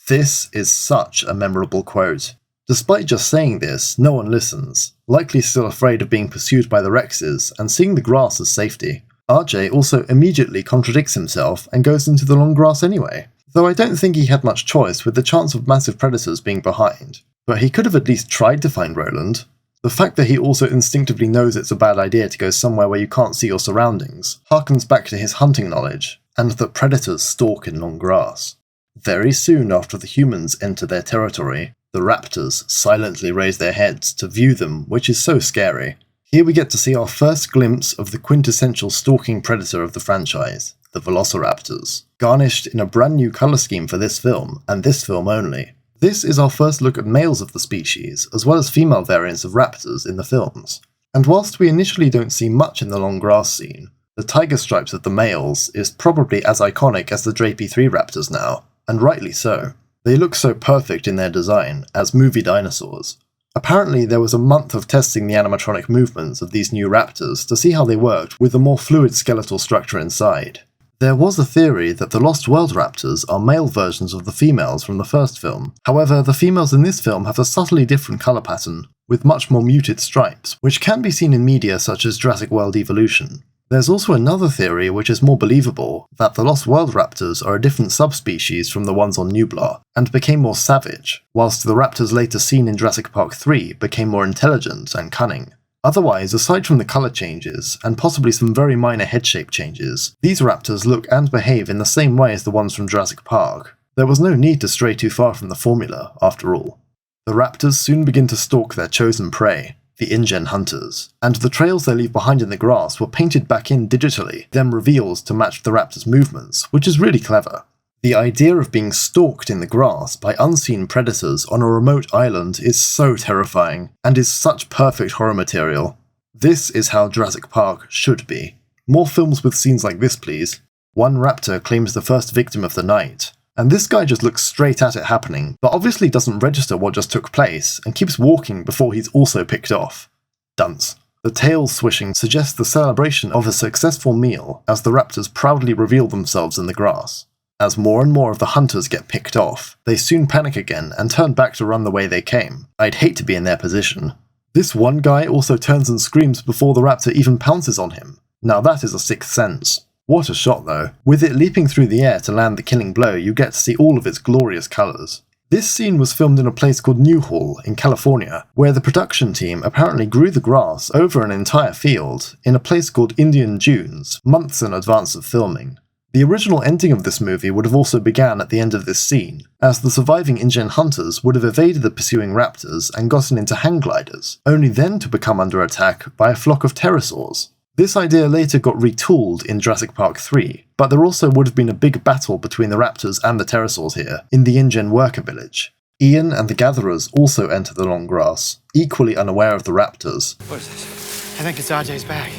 This is such a memorable quote. Despite just saying this, no one listens, likely still afraid of being pursued by the Rexes and seeing the grass as safety. RJ also immediately contradicts himself and goes into the long grass anyway, though I don't think he had much choice with the chance of massive predators being behind. But he could have at least tried to find Roland. The fact that he also instinctively knows it's a bad idea to go somewhere where you can't see your surroundings harkens back to his hunting knowledge, and that predators stalk in long grass. Very soon after the humans enter their territory, the raptors silently raise their heads to view them, which is so scary. Here we get to see our first glimpse of the quintessential stalking predator of the franchise, the velociraptors, garnished in a brand new colour scheme for this film, and this film only. This is our first look at males of the species, as well as female variants of raptors in the films. And whilst we initially don't see much in the long grass scene, the tiger stripes of the males is probably as iconic as the drapey 3 raptors now, and rightly so. They look so perfect in their design, as movie dinosaurs. Apparently there was a month of testing the animatronic movements of these new raptors to see how they worked with a more fluid skeletal structure inside. There was a theory that the Lost World raptors are male versions of the females from the first film. However, the females in this film have a subtly different colour pattern, with much more muted stripes, which can be seen in media such as Jurassic World Evolution. There's also another theory which is more believable, that the Lost World raptors are a different subspecies from the ones on Nublar, and became more savage, whilst the raptors later seen in Jurassic Park 3 became more intelligent and cunning. Otherwise, aside from the colour changes, and possibly some very minor head shape changes, these raptors look and behave in the same way as the ones from Jurassic Park. There was no need to stray too far from the formula, after all. The raptors soon begin to stalk their chosen prey, the InGen hunters, and the trails they leave behind in the grass were painted back in digitally, then revealed to match the raptors' movements, which is really clever. The idea of being stalked in the grass by unseen predators on a remote island is so terrifying, and is such perfect horror material. This is how Jurassic Park should be. More films with scenes like this, please. One raptor claims the first victim of the night, and this guy just looks straight at it happening, but obviously doesn't register what just took place, and keeps walking before he's also picked off. Dunce. The tail swishing suggests the celebration of a successful meal as the raptors proudly reveal themselves in the grass. As more and more of the hunters get picked off, they soon panic again and turn back to run the way they came. I'd hate to be in their position. This one guy also turns and screams before the raptor even pounces on him. Now that is a sixth sense. What a shot though. With it leaping through the air to land the killing blow, you get to see all of its glorious colours. This scene was filmed in a place called Newhall in California, where the production team apparently grew the grass over an entire field in a place called Indian Dunes, months in advance of filming. The original ending of this movie would have also began at the end of this scene, as the surviving InGen hunters would have evaded the pursuing raptors and gotten into hang gliders, only then to become under attack by a flock of pterosaurs. This idea later got retooled in Jurassic Park 3, but there also would have been a big battle between the raptors and the pterosaurs here, in the InGen worker village. Ian and the gatherers also enter the long grass, equally unaware of the raptors. What is this? I think it's RJ's bag.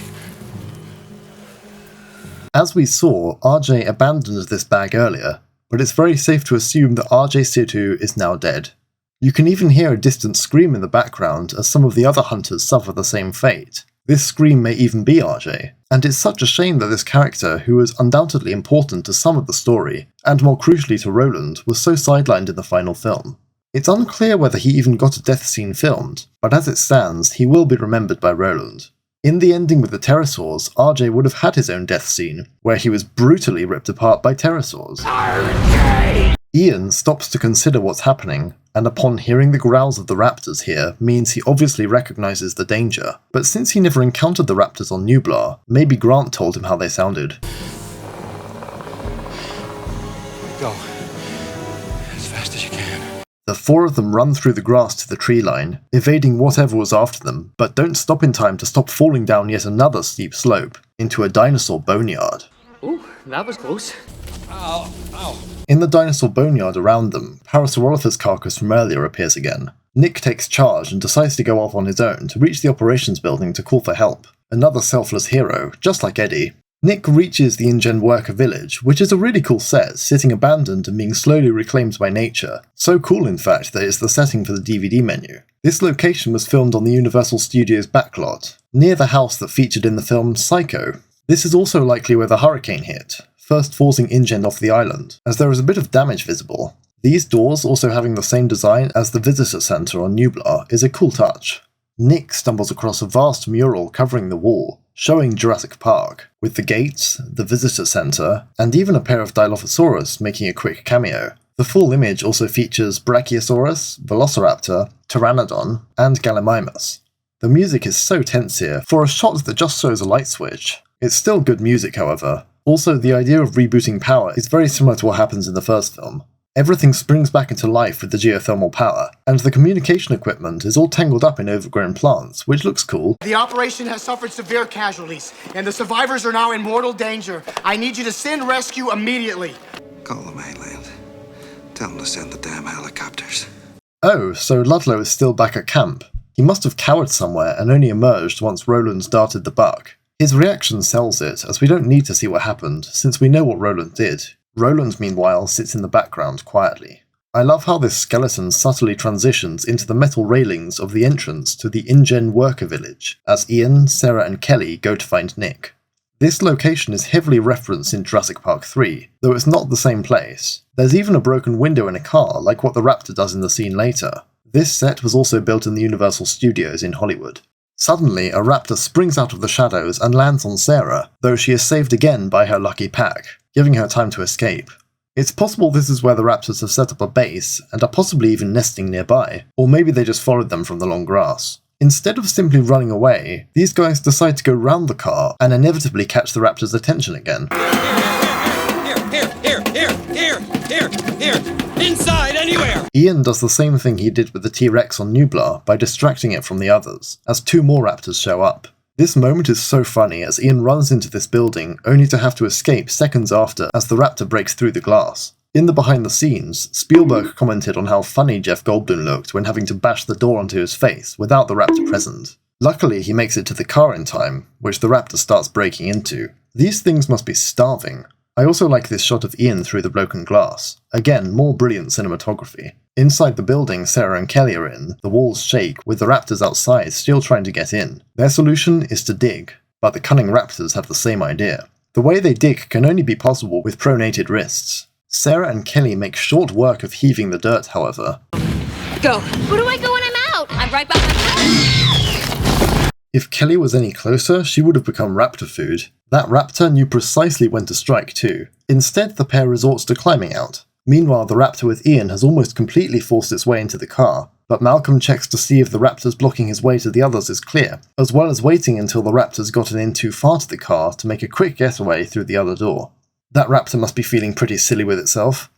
As we saw, RJ abandoned this bag earlier, but it's very safe to assume that RJ Situ is now dead. You can even hear a distant scream in the background as some of the other hunters suffer the same fate. This scream may even be RJ, and it's such a shame that this character, who was undoubtedly important to some of the story, and more crucially to Roland, was so sidelined in the final film. It's unclear whether he even got a death scene filmed, but as it stands, he will be remembered by Roland. In the ending with the pterosaurs, RJ would have had his own death scene, where he was brutally ripped apart by pterosaurs. RJ! Ian stops to consider what's happening, and upon hearing the growls of the raptors here means he obviously recognises the danger, but since he never encountered the raptors on Nublar, maybe Grant told him how they sounded. Go. As fast as you can. The four of them run through the grass to the tree line, evading whatever was after them, but don't stop in time to stop falling down yet another steep slope, into a dinosaur boneyard. Ooh, that was close. Ow, ow. In the dinosaur boneyard around them, Parasaurolophus' carcass from earlier appears again. Nick takes charge and decides to go off on his own to reach the operations building to call for help. Another selfless hero, just like Eddie. Nick reaches the InGen worker village, which is a really cool set, sitting abandoned and being slowly reclaimed by nature. So cool in fact that it's the setting for the DVD menu. This location was filmed on the Universal Studios backlot, near the house that featured in the film Psycho. This is also likely where the hurricane hit, first forcing InGen off the island, as there is a bit of damage visible. These doors also having the same design as the visitor centre on Nublar is a cool touch. Nick stumbles across a vast mural covering the wall, showing Jurassic Park, with the gates, the visitor centre, and even a pair of Dilophosaurus making a quick cameo. The full image also features Brachiosaurus, Velociraptor, Pteranodon, and Gallimimus. The music is so tense here, for a shot that just shows a light switch. It's still good music, however. Also, the idea of rebooting power is very similar to what happens in the first film. Everything springs back into life with the geothermal power, and the communication equipment is all tangled up in overgrown plants, which looks cool. The operation has suffered severe casualties, and the survivors are now in mortal danger. I need you to send rescue immediately. Call the mainland. Tell them to send the damn helicopters. Oh, so Ludlow is still back at camp. He must have cowered somewhere and only emerged once Roland darted the buck. His reaction sells it, as we don't need to see what happened, since we know what Roland did. Roland, meanwhile, sits in the background quietly. I love how this skeleton subtly transitions into the metal railings of the entrance to the InGen worker village, as Ian, Sarah and Kelly go to find Nick. This location is heavily referenced in Jurassic Park 3, though it's not the same place. There's even a broken window in a car, like what the raptor does in the scene later. This set was also built in the Universal Studios in Hollywood. Suddenly, a raptor springs out of the shadows and lands on Sarah, though she is saved again by her lucky pack, giving her time to escape. It's possible this is where the raptors have set up a base and are possibly even nesting nearby, or maybe they just followed them from the long grass. Instead of simply running away, these guys decide to go round the car and inevitably catch the raptor's attention again. Here! Inside, anywhere! Ian does the same thing he did with the T-Rex on Nublar by distracting it from the others, as 2 more raptors show up. This moment is so funny as Ian runs into this building only to have to escape seconds after as the raptor breaks through the glass. In the behind the scenes, Spielberg commented on how funny Jeff Goldblum looked when having to bash the door onto his face without the raptor present. Luckily, he makes it to the car in time, which the raptor starts breaking into. These things must be starving. I also like this shot of Ian through the broken glass. Again, more brilliant cinematography. Inside the building Sarah and Kelly are in, the walls shake, with the raptors outside still trying to get in. Their solution is to dig, but the cunning raptors have the same idea. The way they dig can only be possible with pronated wrists. Sarah and Kelly make short work of heaving the dirt, however. Go. Where do I go when I'm out? I'm right behind you. If Kelly was any closer, she would have become raptor food. That raptor knew precisely when to strike too. Instead, the pair resorts to climbing out. Meanwhile, the raptor with Ian has almost completely forced its way into the car, but Malcolm checks to see if the raptors blocking his way to the others is clear, as well as waiting until the raptors gotten in too far to the car to make a quick getaway through the other door. That raptor must be feeling pretty silly with itself.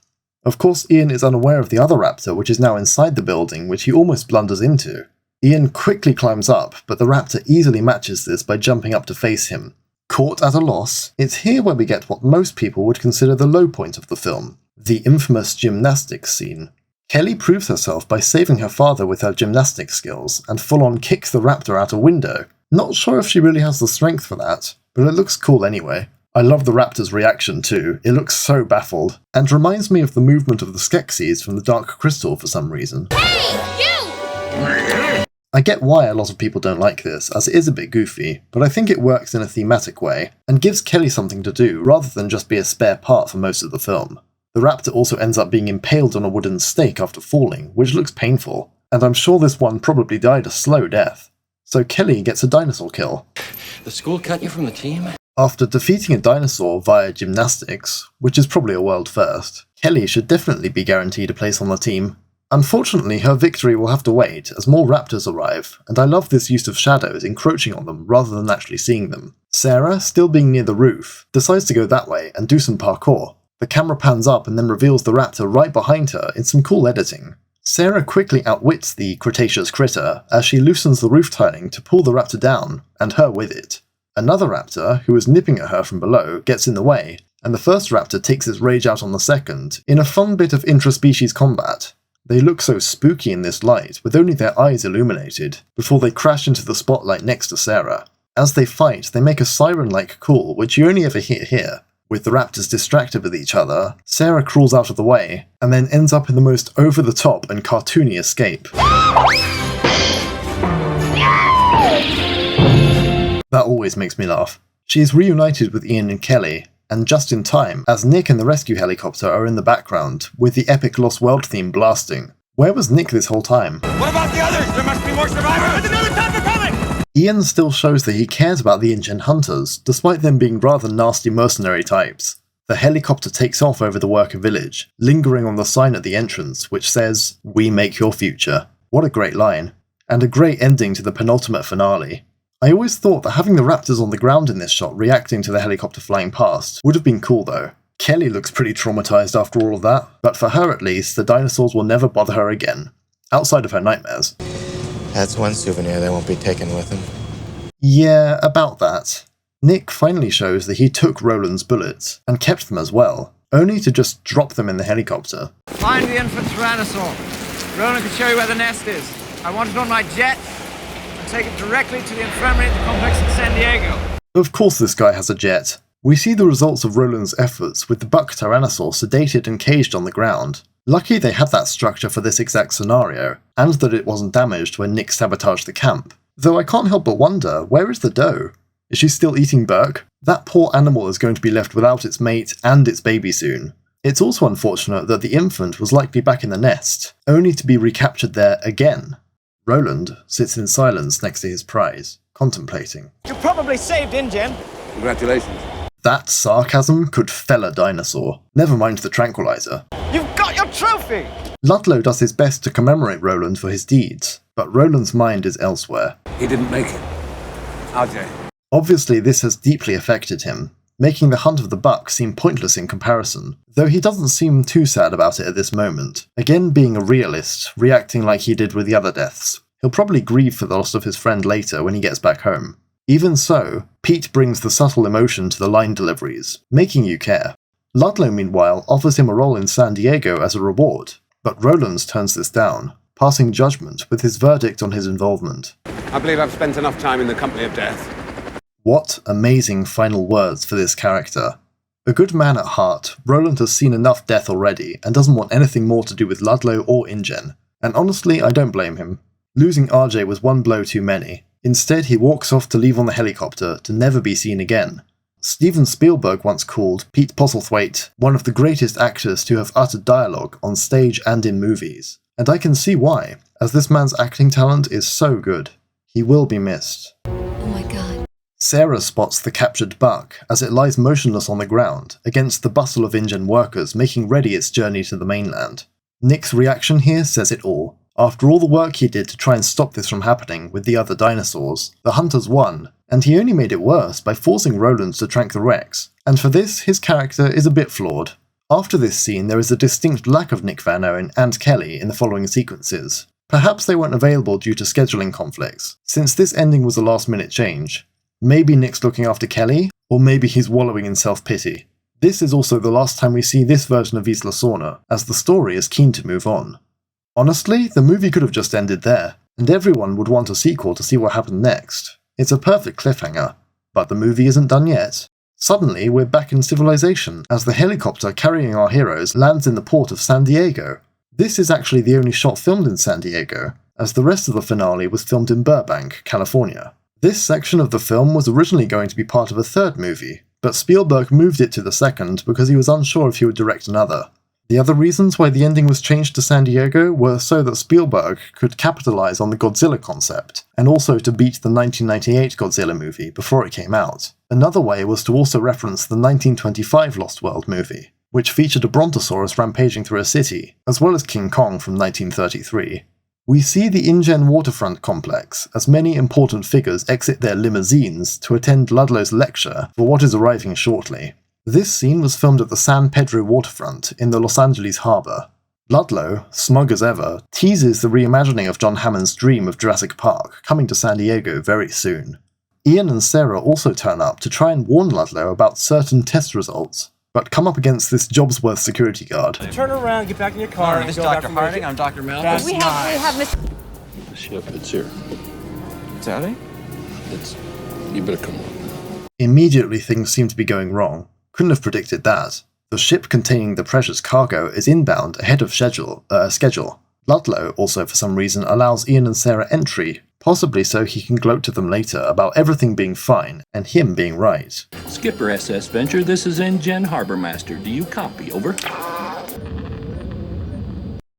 Of course, Ian is unaware of the other raptor, which is now inside the building, which he almost blunders into. Ian quickly climbs up, but the raptor easily matches this by jumping up to face him. Caught at a loss, it's here where we get what most people would consider the low point of the film, the infamous gymnastics scene. Kelly proves herself by saving her father with her gymnastics skills, and full-on kicks the raptor out a window. Not sure if she really has the strength for that, but it looks cool anyway. I love the raptor's reaction too, it looks so baffled, and reminds me of the movement of the Skeksis from the Dark Crystal for some reason. Hey, you! I get why a lot of people don't like this, as it is a bit goofy, but I think it works in a thematic way, and gives Kelly something to do rather than just be a spare part for most of the film. The raptor also ends up being impaled on a wooden stake after falling, which looks painful, and I'm sure this one probably died a slow death. So Kelly gets a dinosaur kill. The school cut you from the team? After defeating a dinosaur via gymnastics, which is probably a world first, Kelly should definitely be guaranteed a place on the team. Unfortunately, her victory will have to wait as more raptors arrive, and I love this use of shadows encroaching on them rather than actually seeing them. Sarah, still being near the roof, decides to go that way and do some parkour. The camera pans up and then reveals the raptor right behind her in some cool editing. Sarah quickly outwits the Cretaceous critter as she loosens the roof tiling to pull the raptor down, and her with it. Another raptor, who is nipping at her from below, gets in the way, and the first raptor takes its rage out on the second in a fun bit of intraspecies combat. They look so spooky in this light, with only their eyes illuminated, before they crash into the spotlight next to Sarah. As they fight, they make a siren-like call, which you only ever hear here. With the raptors distracted with each other, Sarah crawls out of the way, and then ends up in the most over-the-top and cartoony escape. That always makes me laugh. She is reunited with Ian and Kelly, and just in time, as Nick and the rescue helicopter are in the background, with the epic Lost World theme blasting. Where was Nick this whole time? What about the others? There must be more survivors! There's another chopper coming! Ian still shows that he cares about the InGen hunters, despite them being rather nasty mercenary types. The helicopter takes off over the worker village, lingering on the sign at the entrance, which says, "We make your future." What a great line. And a great ending to the penultimate finale. I always thought that having the raptors on the ground in this shot reacting to the helicopter flying past would have been cool though. Kelly looks pretty traumatized after all of that, but for her at least, the dinosaurs will never bother her again. Outside of her nightmares. That's one souvenir they won't be taking with them. Yeah, about that. Nick finally shows that he took Roland's bullets, and kept them as well, only to just drop them in the helicopter. Find the infant Tyrannosaur. Roland can show you where the nest is. I want it on my jet. Take it directly to the infirmary at the complex in San Diego. Of course this guy has a jet. We see the results of Roland's efforts with the buck Tyrannosaur sedated and caged on the ground. Lucky they had that structure for this exact scenario, and that it wasn't damaged when Nick sabotaged the camp. Though I can't help but wonder, where is the doe? Is she still eating Burke? That poor animal is going to be left without its mate and its baby soon. It's also unfortunate that the infant was likely back in the nest, only to be recaptured there again. Roland sits in silence next to his prize, contemplating. You probably saved InGen. Congratulations. That sarcasm could fell a dinosaur, never mind the tranquilizer. You've got your trophy! Ludlow does his best to commemorate Roland for his deeds, but Roland's mind is elsewhere. He didn't make it. RJ. Obviously this has deeply affected him, making the hunt of the buck seem pointless in comparison, though he doesn't seem too sad about it at this moment. Again being a realist, reacting like he did with the other deaths. He'll probably grieve for the loss of his friend later when he gets back home. Even so, Pete brings the subtle emotion to the line deliveries, making you care. Ludlow, meanwhile, offers him a role in San Diego as a reward, but Roland turns this down, passing judgment with his verdict on his involvement. I believe I've spent enough time in the company of death. What amazing final words for this character. A good man at heart, Roland has seen enough death already and doesn't want anything more to do with Ludlow or InGen, and honestly I don't blame him. Losing RJ was one blow too many. Instead, he walks off to leave on the helicopter to never be seen again. Steven Spielberg once called Pete Postlethwaite one of the greatest actors to have uttered dialogue on stage and in movies. And I can see why, as this man's acting talent is so good. He will be missed. Oh my god. Sarah spots the captured buck as it lies motionless on the ground against the bustle of InGen workers making ready its journey to the mainland. Nick's reaction here says it all. After all the work he did to try and stop this from happening with the other dinosaurs, the hunters won, and he only made it worse by forcing Roland to trank the Rex, and for this his character is a bit flawed. After this scene there is a distinct lack of Nick Van Owen and Kelly in the following sequences. Perhaps they weren't available due to scheduling conflicts, since this ending was a last-minute change. Maybe Nick's looking after Kelly, or maybe he's wallowing in self-pity. This is also the last time we see this version of Isla Sorna, as the story is keen to move on. Honestly, the movie could have just ended there, and everyone would want a sequel to see what happened next. It's a perfect cliffhanger, but the movie isn't done yet. Suddenly, we're back in civilization, as the helicopter carrying our heroes lands in the port of San Diego. This is actually the only shot filmed in San Diego, as the rest of the finale was filmed in Burbank, California. This section of the film was originally going to be part of a third movie, but Spielberg moved it to the second because he was unsure if he would direct another. The other reasons why the ending was changed to San Diego were so that Spielberg could capitalize on the Godzilla concept, and also to beat the 1998 Godzilla movie before it came out. Another way was to also reference the 1925 Lost World movie, which featured a brontosaurus rampaging through a city, as well as King Kong from 1933. We see the InGen waterfront complex as many important figures exit their limousines to attend Ludlow's lecture for what is arriving shortly. This scene was filmed at the San Pedro waterfront in the Los Angeles harbor. Ludlow, smug as ever, teases the reimagining of John Hammond's dream of Jurassic Park coming to San Diego very soon. Ian and Sarah also turn up to try and warn Ludlow about certain test results, but come up against this Jobsworth security guard. Turn around, get back in your car, and This go is back Dr. from Harding. there. I'm Dr. Malcolm. We have Miss... The ship, it's here. Sally? You better come on. Immediately things seem to be going wrong. Couldn't have predicted that. The ship containing the precious cargo is inbound ahead of schedule. Ludlow also for some reason allows Ian and Sarah entry, possibly so he can gloat to them later about everything being fine and him being right. Skipper SS Venture, this is InGen Harbor Master. Do you copy? Over.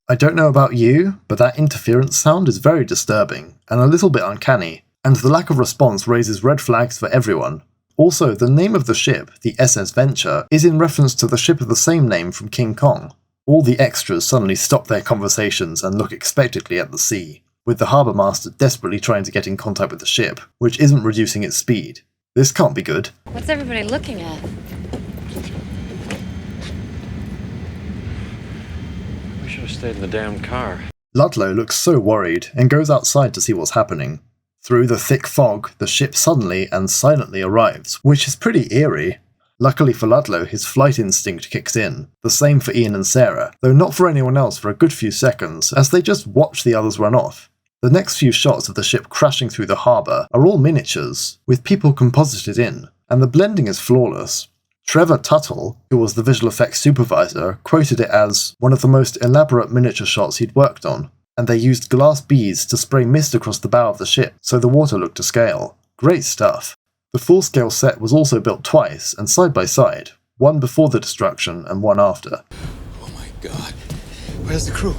I don't know about you, but that interference sound is very disturbing and a little bit uncanny, and the lack of response raises red flags for everyone. Also, the name of the ship, the SS Venture, is in reference to the ship of the same name from King Kong. All the extras suddenly stop their conversations and look expectantly at the sea, with the harbour master desperately trying to get in contact with the ship, which isn't reducing its speed. This can't be good. What's everybody looking at? We should have stayed in the damn car. Ludlow looks so worried and goes outside to see what's happening. Through the thick fog, the ship suddenly and silently arrives, which is pretty eerie. Luckily for Ludlow, his flight instinct kicks in. The same for Ian and Sarah, though not for anyone else for a good few seconds, as they just watch the others run off. The next few shots of the ship crashing through the harbour are all miniatures, with people composited in, and the blending is flawless. Trevor Tuttle, who was the visual effects supervisor, quoted it as one of the most elaborate miniature shots he'd worked on, and they used glass beads to spray mist across the bow of the ship so the water looked to scale. Great stuff. The full-scale set was also built twice and side by side, one before the destruction and one after. Oh my god. Where's the crew?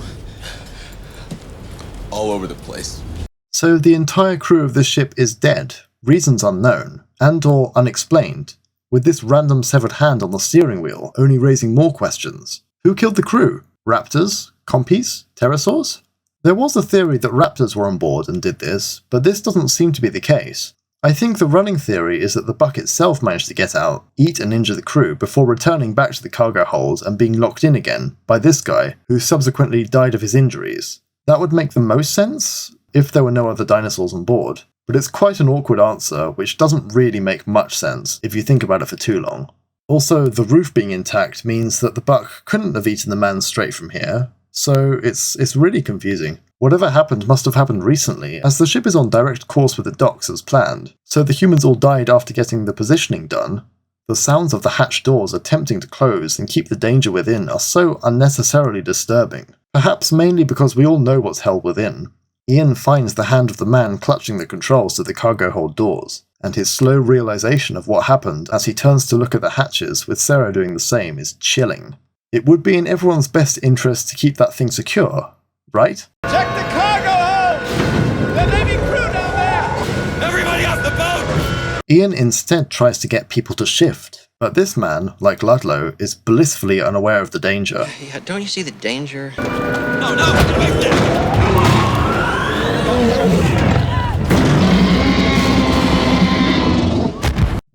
All over the place. So the entire crew of this ship is dead, reasons unknown, and or unexplained, with this random severed hand on the steering wheel only raising more questions. Who killed the crew? Raptors? Compys? Pterosaurs? There was a theory that raptors were on board and did this, but this doesn't seem to be the case. I think the running theory is that the buck itself managed to get out, eat and injure the crew before returning back to the cargo hold and being locked in again by this guy, who subsequently died of his injuries. That would make the most sense if there were no other dinosaurs on board, but it's quite an awkward answer which doesn't really make much sense if you think about it for too long. Also, the roof being intact means that the buck couldn't have eaten the man straight from here, so it's really confusing. Whatever happened must have happened recently, as the ship is on direct course with the docks as planned, so the humans all died after getting the positioning done. The sounds of the hatch doors attempting to close and keep the danger within are so unnecessarily disturbing, perhaps mainly because we all know what's held within. Ian finds the hand of the man clutching the controls to the cargo hold doors, and his slow realization of what happened as he turns to look at the hatches with Sarah doing the same is chilling. It would be in everyone's best interest to keep that thing secure, right? Check the cargo hold! There may be crew down there! Everybody off the boat! Ian instead tries to get people to shift, but this man, like Ludlow, is blissfully unaware of the danger. Yeah, don't you see the danger? No, get away from there!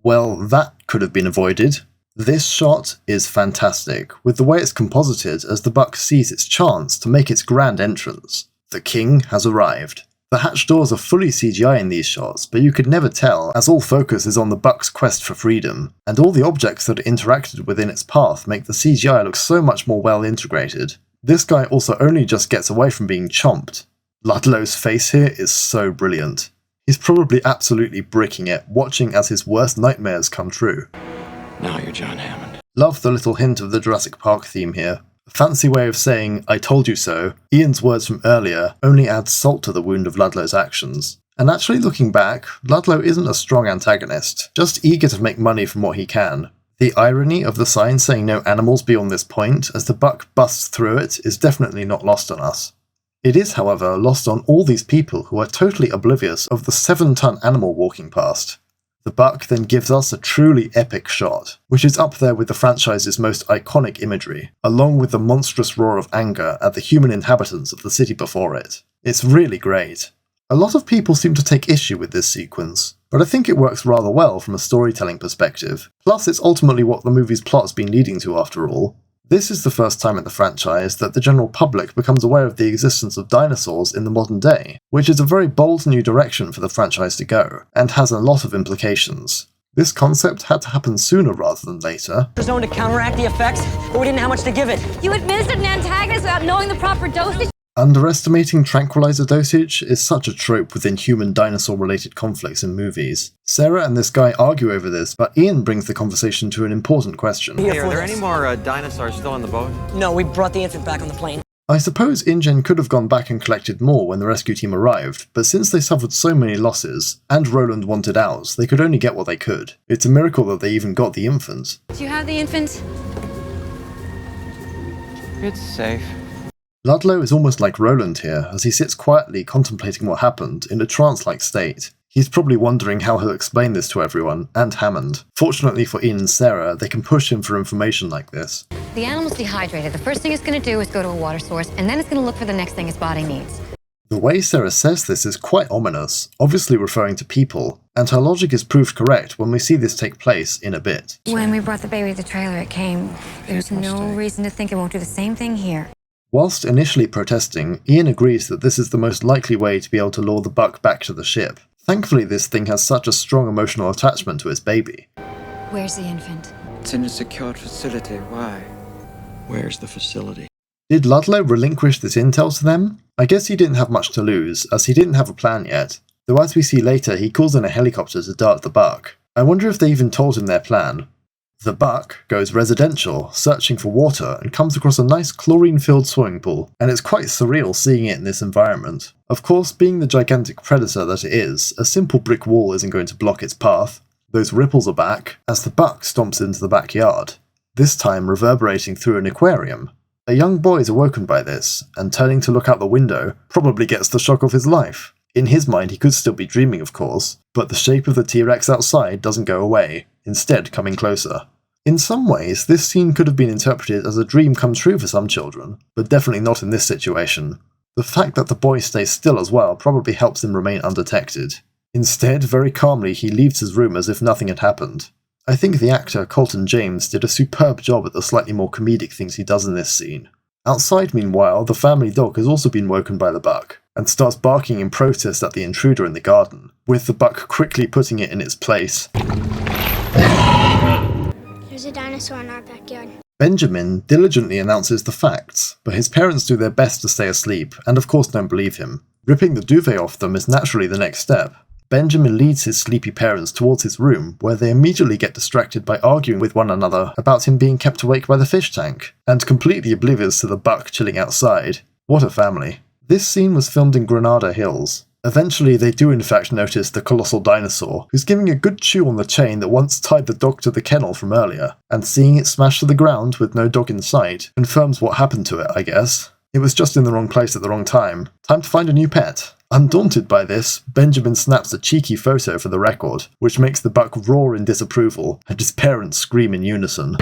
Well, that could have been avoided. This shot is fantastic, with the way it's composited as the buck sees its chance to make its grand entrance. The king has arrived. The hatch doors are fully CGI in these shots, but you could never tell as all focus is on the buck's quest for freedom, and all the objects that are interacted with in its path make the CGI look so much more well integrated. This guy also only just gets away from being chomped. Ludlow's face here is so brilliant. He's probably absolutely bricking it, watching as his worst nightmares come true. Now you're John Hammond. Love the little hint of the Jurassic Park theme here. A fancy way of saying, I told you so. Ian's words from earlier only add salt to the wound of Ludlow's actions. And actually looking back, Ludlow isn't a strong antagonist, just eager to make money from what he can. The irony of the sign saying no animals beyond this point as the buck busts through it is definitely not lost on us. It is, however, lost on all these people who are totally oblivious of the 7-ton animal walking past. The buck then gives us a truly epic shot, which is up there with the franchise's most iconic imagery, along with the monstrous roar of anger at the human inhabitants of the city before it. It's really great. A lot of people seem to take issue with this sequence, but I think it works rather well from a storytelling perspective. Plus, it's ultimately what the movie's plot has been leading to after all. This is the first time in the franchise that the general public becomes aware of the existence of dinosaurs in the modern day, which is a very bold new direction for the franchise to go, and has a lot of implications. This concept had to happen sooner rather than later. Zone to counteract the effects, but we didn't have much to give it. You administered an antagonist without knowing the proper dosage? Underestimating tranquilizer dosage is such a trope within human dinosaur-related conflicts in movies. Sarah and this guy argue over this, but Ian brings the conversation to an important question. Hey, are there any more dinosaurs still on the boat? No, we brought the infant back on the plane. I suppose InGen could have gone back and collected more when the rescue team arrived, but since they suffered so many losses, and Roland wanted out, they could only get what they could. It's a miracle that they even got the infant. Do you have the infant? It's safe. Ludlow is almost like Roland here, as he sits quietly contemplating what happened in a trance-like state. He's probably wondering how he'll explain this to everyone, and Hammond. Fortunately for Ian and Sarah, they can push him for information like this. The animal's dehydrated. The first thing it's going to do is go to a water source, and then it's going to look for the next thing its body needs. The way Sarah says this is quite ominous, obviously referring to people, and her logic is proved correct when we see this take place in a bit. When we brought the baby to the trailer, it came. There's no reason to think it won't do the same thing here. Whilst initially protesting, Ian agrees that this is the most likely way to be able to lure the buck back to the ship. Thankfully, this thing has such a strong emotional attachment to its baby. Where's the infant? It's in a secured facility. Why? Where's the facility? Did Ludlow relinquish this intel to them? I guess he didn't have much to lose, as he didn't have a plan yet. Though as we see later, he calls in a helicopter to dart the buck. I wonder if they even told him their plan. The buck goes residential, searching for water, and comes across a nice chlorine-filled swimming pool, and it's quite surreal seeing it in this environment. Of course, being the gigantic predator that it is, a simple brick wall isn't going to block its path. Those ripples are back, as the buck stomps into the backyard, this time reverberating through an aquarium. A young boy is awoken by this, and turning to look out the window, probably gets the shock of his life. In his mind, he could still be dreaming, of course, but the shape of the T-Rex outside doesn't go away, instead coming closer. In some ways, this scene could have been interpreted as a dream come true for some children, but definitely not in this situation. The fact that the boy stays still as well probably helps him remain undetected. Instead, very calmly, he leaves his room as if nothing had happened. I think the actor, Colton James, did a superb job at the slightly more comedic things he does in this scene. Outside, meanwhile, the family dog has also been woken by the buck, and starts barking in protest at the intruder in the garden, with the buck quickly putting it in its place. There's a dinosaur in our backyard. Benjamin diligently announces the facts, but his parents do their best to stay asleep, and of course don't believe him. Ripping the duvet off them is naturally the next step. Benjamin leads his sleepy parents towards his room, where they immediately get distracted by arguing with one another about him being kept awake by the fish tank, and completely oblivious to the buck chilling outside. What a family. This scene was filmed in Granada Hills. Eventually they do in fact notice the colossal dinosaur, who's giving a good chew on the chain that once tied the dog to the kennel from earlier, and seeing it smash to the ground with no dog in sight confirms what happened to it, I guess. It was just in the wrong place at the wrong time. Time to find a new pet. Undaunted by this, Benjamin snaps a cheeky photo for the record, which makes the buck roar in disapproval, and his parents scream in unison.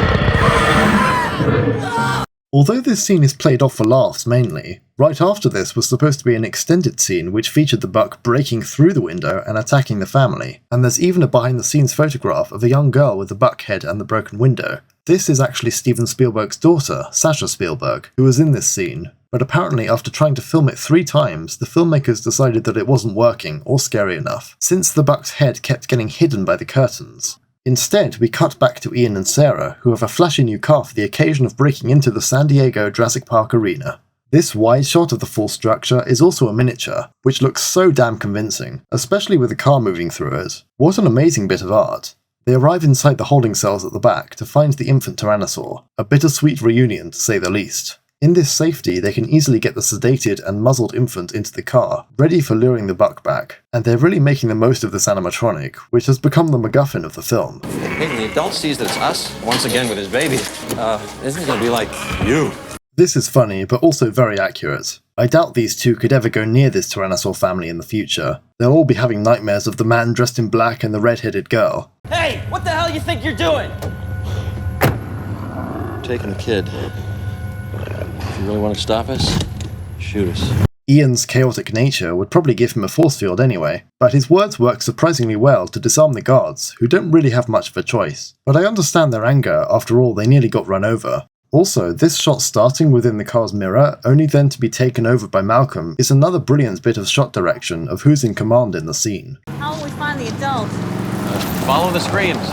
Although this scene is played off for laughs mainly, right after this was supposed to be an extended scene which featured the buck breaking through the window and attacking the family, and there's even a behind-the-scenes photograph of a young girl with the buck head and the broken window. This is actually Steven Spielberg's daughter, Sasha Spielberg, who was in this scene, but apparently after trying to film it 3 times, the filmmakers decided that it wasn't working or scary enough, since the buck's head kept getting hidden by the curtains. Instead, we cut back to Ian and Sarah, who have a flashy new car for the occasion of breaking into the San Diego Jurassic Park arena. This wide shot of the full structure is also a miniature, which looks so damn convincing, especially with the car moving through it. What an amazing bit of art. They arrive inside the holding cells at the back to find the infant Tyrannosaur, a bittersweet reunion to say the least. In this safety, they can easily get the sedated and muzzled infant into the car, ready for luring the buck back, and they're really making the most of this animatronic, which has become the MacGuffin of the film. Hey, when the adult sees that it's us, once again with his baby, isn't it gonna be like, you? This is funny, but also very accurate. I doubt these two could ever go near this Tyrannosaur family in the future. They'll all be having nightmares of the man dressed in black and the red-headed girl. Hey, what the hell you think you're doing? Taking the kid. If you really want to stop us, shoot us. Ian's chaotic nature would probably give him a force field anyway, but his words work surprisingly well to disarm the guards, who don't really have much of a choice. But I understand their anger, after all they nearly got run over. Also, this shot starting within the car's mirror, only then to be taken over by Malcolm, is another brilliant bit of shot direction of who's in command in the scene. How will we find the adult? Follow the screams.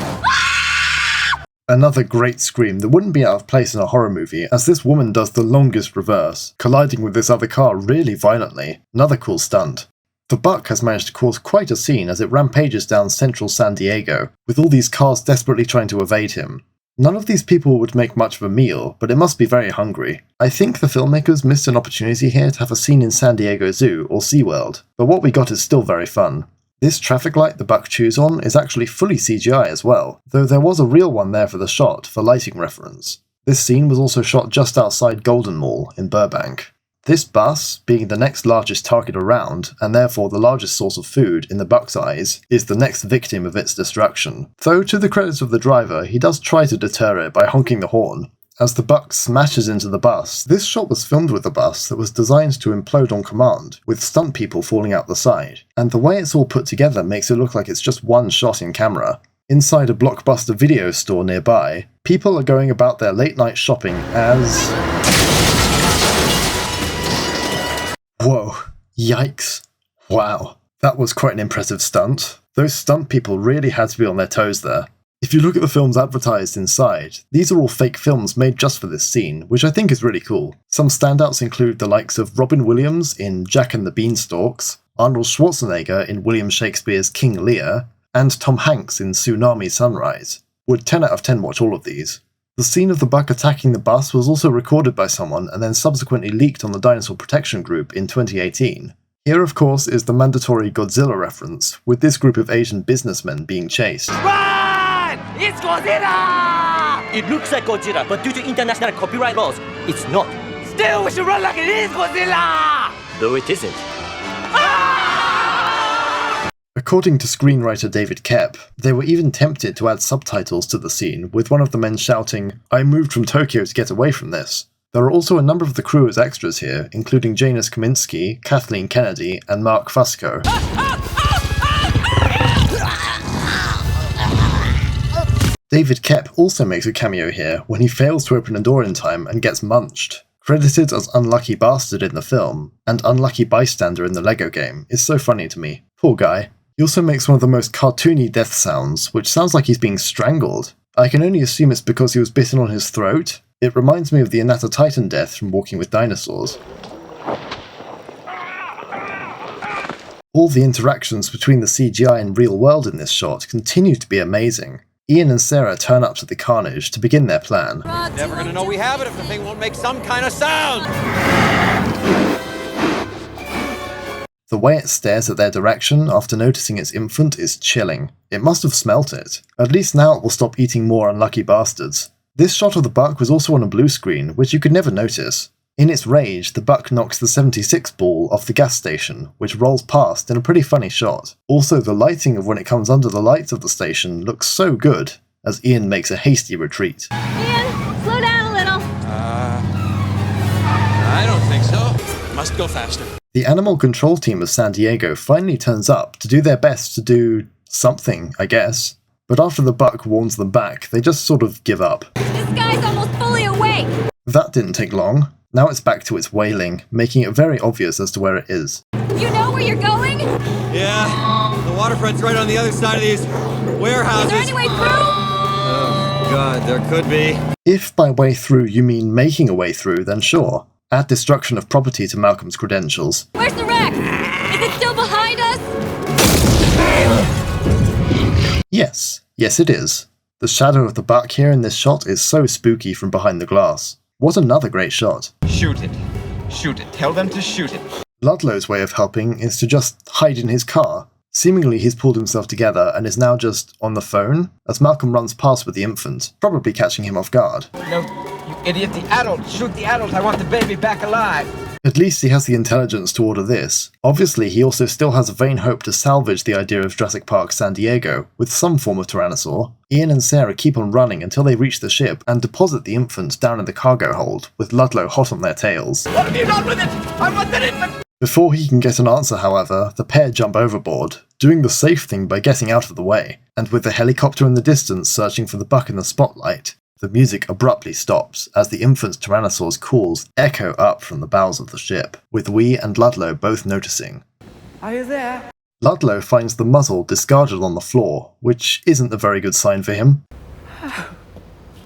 Another great scream that wouldn't be out of place in a horror movie, as this woman does the longest reverse, colliding with this other car really violently. Another cool stunt. The buck has managed to cause quite a scene as it rampages down central San Diego, with all these cars desperately trying to evade him. None of these people would make much of a meal, but it must be very hungry. I think the filmmakers missed an opportunity here to have a scene in San Diego Zoo or SeaWorld, but what we got is still very fun. This traffic light the buck chews on is actually fully CGI as well, though there was a real one there for the shot for lighting reference. This scene was also shot just outside Golden Mall in Burbank. This bus, being the next largest target around, and therefore the largest source of food in the buck's eyes, is the next victim of its destruction. Though to the credit of the driver, he does try to deter it by honking the horn. As the buck smashes into the bus, this shot was filmed with a bus that was designed to implode on command, with stunt people falling out the side, and the way it's all put together makes it look like it's just one shot in camera. Inside a Blockbuster video store nearby, people are going about their late night shopping as... Whoa, yikes. Wow, that was quite an impressive stunt. Those stunt people really had to be on their toes there. If you look at the films advertised inside, these are all fake films made just for this scene, which I think is really cool. Some standouts include the likes of Robin Williams in Jack and the Beanstalks, Arnold Schwarzenegger in William Shakespeare's King Lear, and Tom Hanks in Tsunami Sunrise. Would 10 out of 10 watch all of these. The scene of the buck attacking the bus was also recorded by someone and then subsequently leaked on the Dinosaur Protection Group in 2018. Here of course is the mandatory Godzilla reference, with this group of Asian businessmen being chased. Run! It's Godzilla! It looks like Godzilla, but due to international copyright laws, it's not. Still, we should run like it is Godzilla! Though it isn't. Ah! According to screenwriter David Koepp, they were even tempted to add subtitles to the scene, with one of the men shouting, "I moved from Tokyo to get away from this." There are also a number of the crew as extras here, including Janus Kaminski, Kathleen Kennedy, and Mark Fusco. David Koepp also makes a cameo here when he fails to open a door in time and gets munched. Credited as Unlucky Bastard in the film, and Unlucky Bystander in the Lego game, is so funny to me. Poor guy. He also makes one of the most cartoony death sounds, which sounds like he's being strangled. I can only assume it's because he was bitten on his throat. It reminds me of the Anata Titan death from Walking with Dinosaurs. All the interactions between the CGI and real world in this shot continue to be amazing. Ian and Sarah turn up to the carnage to begin their plan. Never gonna know we have it if the thing won't make some kind of sound! The way it stares at their direction after noticing its infant is chilling. It must have smelt it. At least now it will stop eating more unlucky bastards. This shot of the buck was also on a blue screen, which you could never notice. In its rage, the buck knocks the 76 ball off the gas station, which rolls past in a pretty funny shot. Also, the lighting of when it comes under the lights of the station looks so good, as Ian makes a hasty retreat. Ian, slow down a little. I don't think so. Must go faster. The animal control team of San Diego finally turns up to do their best to do something, I guess. But after the buck warns them back, they just sort of give up. This guy's almost fully awake. That didn't take long. Now it's back to its wailing, making it very obvious as to where it is. You know where you're going? Yeah, the waterfront's right on the other side of these warehouses. Is there any way through? Oh, God, there could be. If by way through you mean making a way through, then sure. Add destruction of property to Malcolm's credentials. Where's the wreck? Is it still behind us? Yes it is. The shadow of the buck here in this shot is so spooky from behind the glass. What another great shot. Shoot it. Shoot it. Tell them to shoot it. Ludlow's way of helping is to just hide in his car. Seemingly he's pulled himself together and is now just on the phone, as Malcolm runs past with the infant, probably catching him off guard. No, you idiot. The adult. Shoot the adult. I want the baby back alive. At least he has the intelligence to order this. Obviously, he also still has a vain hope to salvage the idea of Jurassic Park San Diego with some form of Tyrannosaur. Ian and Sarah keep on running until they reach the ship and deposit the infant down in the cargo hold, with Ludlow hot on their tails. What have you done with it? I want that infant! Before he can get an answer, however, the pair jump overboard, doing the safe thing by getting out of the way, and with the helicopter in the distance searching for the buck in the spotlight, the music abruptly stops as the infant Tyrannosaur's calls echo up from the bows of the ship, with we and Ludlow both noticing. Are you there? Ludlow finds the muzzle discarded on the floor, which isn't a very good sign for him.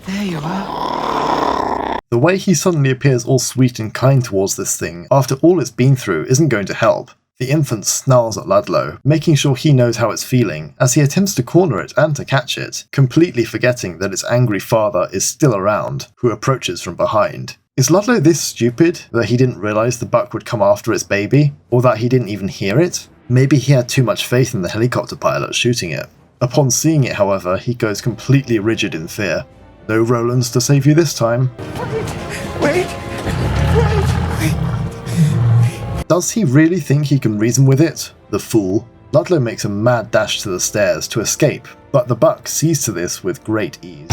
There you are. The way he suddenly appears all sweet and kind towards this thing after all it's been through isn't going to help. The infant snarls at Ludlow, making sure he knows how it's feeling, as he attempts to corner it and to catch it, completely forgetting that its angry father is still around, who approaches from behind. Is Ludlow this stupid that he didn't realise the buck would come after its baby? Or that he didn't even hear it? Maybe he had too much faith in the helicopter pilot shooting it. Upon seeing it, however, he goes completely rigid in fear. No Rolands to save you this time. Wait! Does he really think he can reason with it? The fool. Ludlow makes a mad dash to the stairs to escape, but the buck sees to this with great ease.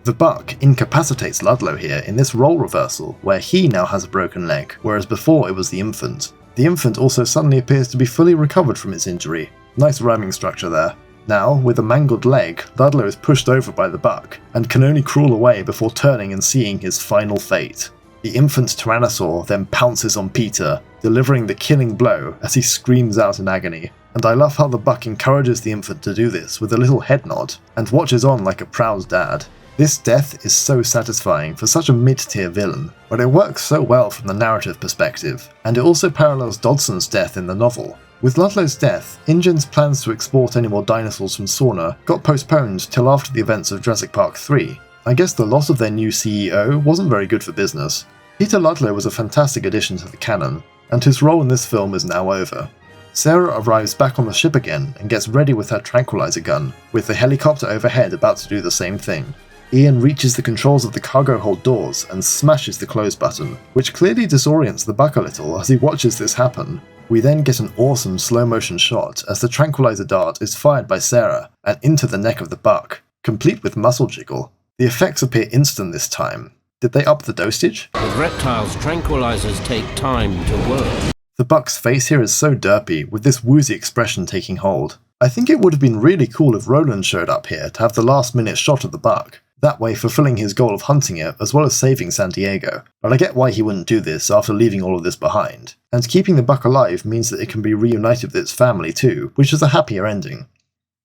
The buck incapacitates Ludlow here in this role reversal, where he now has a broken leg, whereas before it was the infant. The infant also suddenly appears to be fully recovered from its injury. Nice rhyming structure there. Now, with a mangled leg, Ludlow is pushed over by the buck, and can only crawl away before turning and seeing his final fate. The infant Tyrannosaur then pounces on Peter, delivering the killing blow as he screams out in agony. And I love how the buck encourages the infant to do this with a little head nod, and watches on like a proud dad. This death is so satisfying for such a mid-tier villain, but it works so well from the narrative perspective, and it also parallels Dodson's death in the novel. With Ludlow's death, InGen's plans to export any more dinosaurs from Sorna got postponed till after the events of Jurassic Park 3. I guess the loss of their new CEO wasn't very good for business. Peter Ludlow was a fantastic addition to the canon, and his role in this film is now over. Sarah arrives back on the ship again and gets ready with her tranquilizer gun, with the helicopter overhead about to do the same thing. Ian reaches the controls of the cargo hold doors and smashes the close button, which clearly disorients the buck a little as he watches this happen. We then get an awesome slow motion shot as the tranquilizer dart is fired by Sarah and into the neck of the buck, complete with muscle jiggle. The effects appear instant this time. Did they up the dosage? With reptiles, tranquilizers take time to work. The buck's face here is so derpy, with this woozy expression taking hold. I think it would have been really cool if Roland showed up here to have the last minute shot of the buck, that way fulfilling his goal of hunting it as well as saving San Diego, but I get why he wouldn't do this after leaving all of this behind. And keeping the buck alive means that it can be reunited with its family too, which is a happier ending.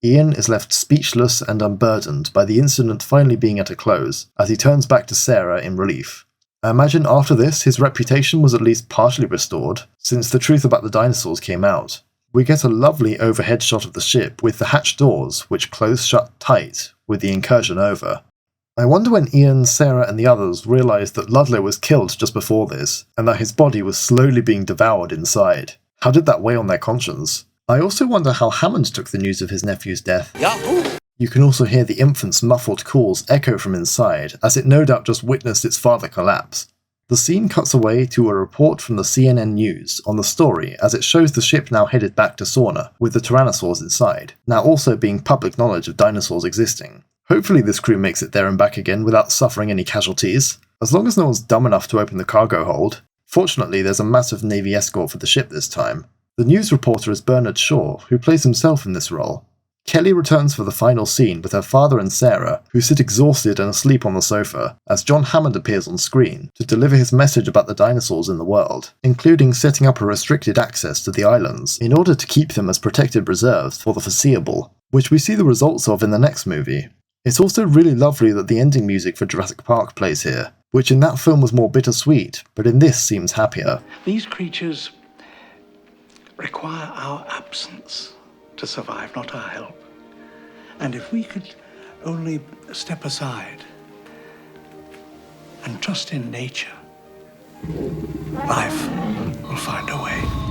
Ian is left speechless and unburdened by the incident finally being at a close, as he turns back to Sarah in relief. I imagine after this his reputation was at least partially restored, since the truth about the dinosaurs came out. We get a lovely overhead shot of the ship with the hatch doors, which close shut tight with the incursion over. I wonder when Ian, Sarah and the others realised that Ludlow was killed just before this, and that his body was slowly being devoured inside. How did that weigh on their conscience? I also wonder how Hammond took the news of his nephew's death. Yahoo! You can also hear the infant's muffled calls echo from inside, as it no doubt just witnessed its father collapse. The scene cuts away to a report from the CNN News on the story as it shows the ship now headed back to Sorna, with the Tyrannosaurs inside, now also being public knowledge of dinosaurs existing. Hopefully this crew makes it there and back again without suffering any casualties, as long as no one's dumb enough to open the cargo hold. Fortunately, there's a massive Navy escort for the ship this time. The news reporter is Bernard Shaw, who plays himself in this role. Kelly returns for the final scene with her father and Sarah, who sit exhausted and asleep on the sofa, as John Hammond appears on screen to deliver his message about the dinosaurs in the world, including setting up a restricted access to the islands in order to keep them as protected reserves for the foreseeable, which we see the results of in the next movie. It's also really lovely that the ending music for Jurassic Park plays here, which in that film was more bittersweet, but in this seems happier. These creatures require our absence to survive, not our help. And if we could only step aside and trust in nature, life will find a way.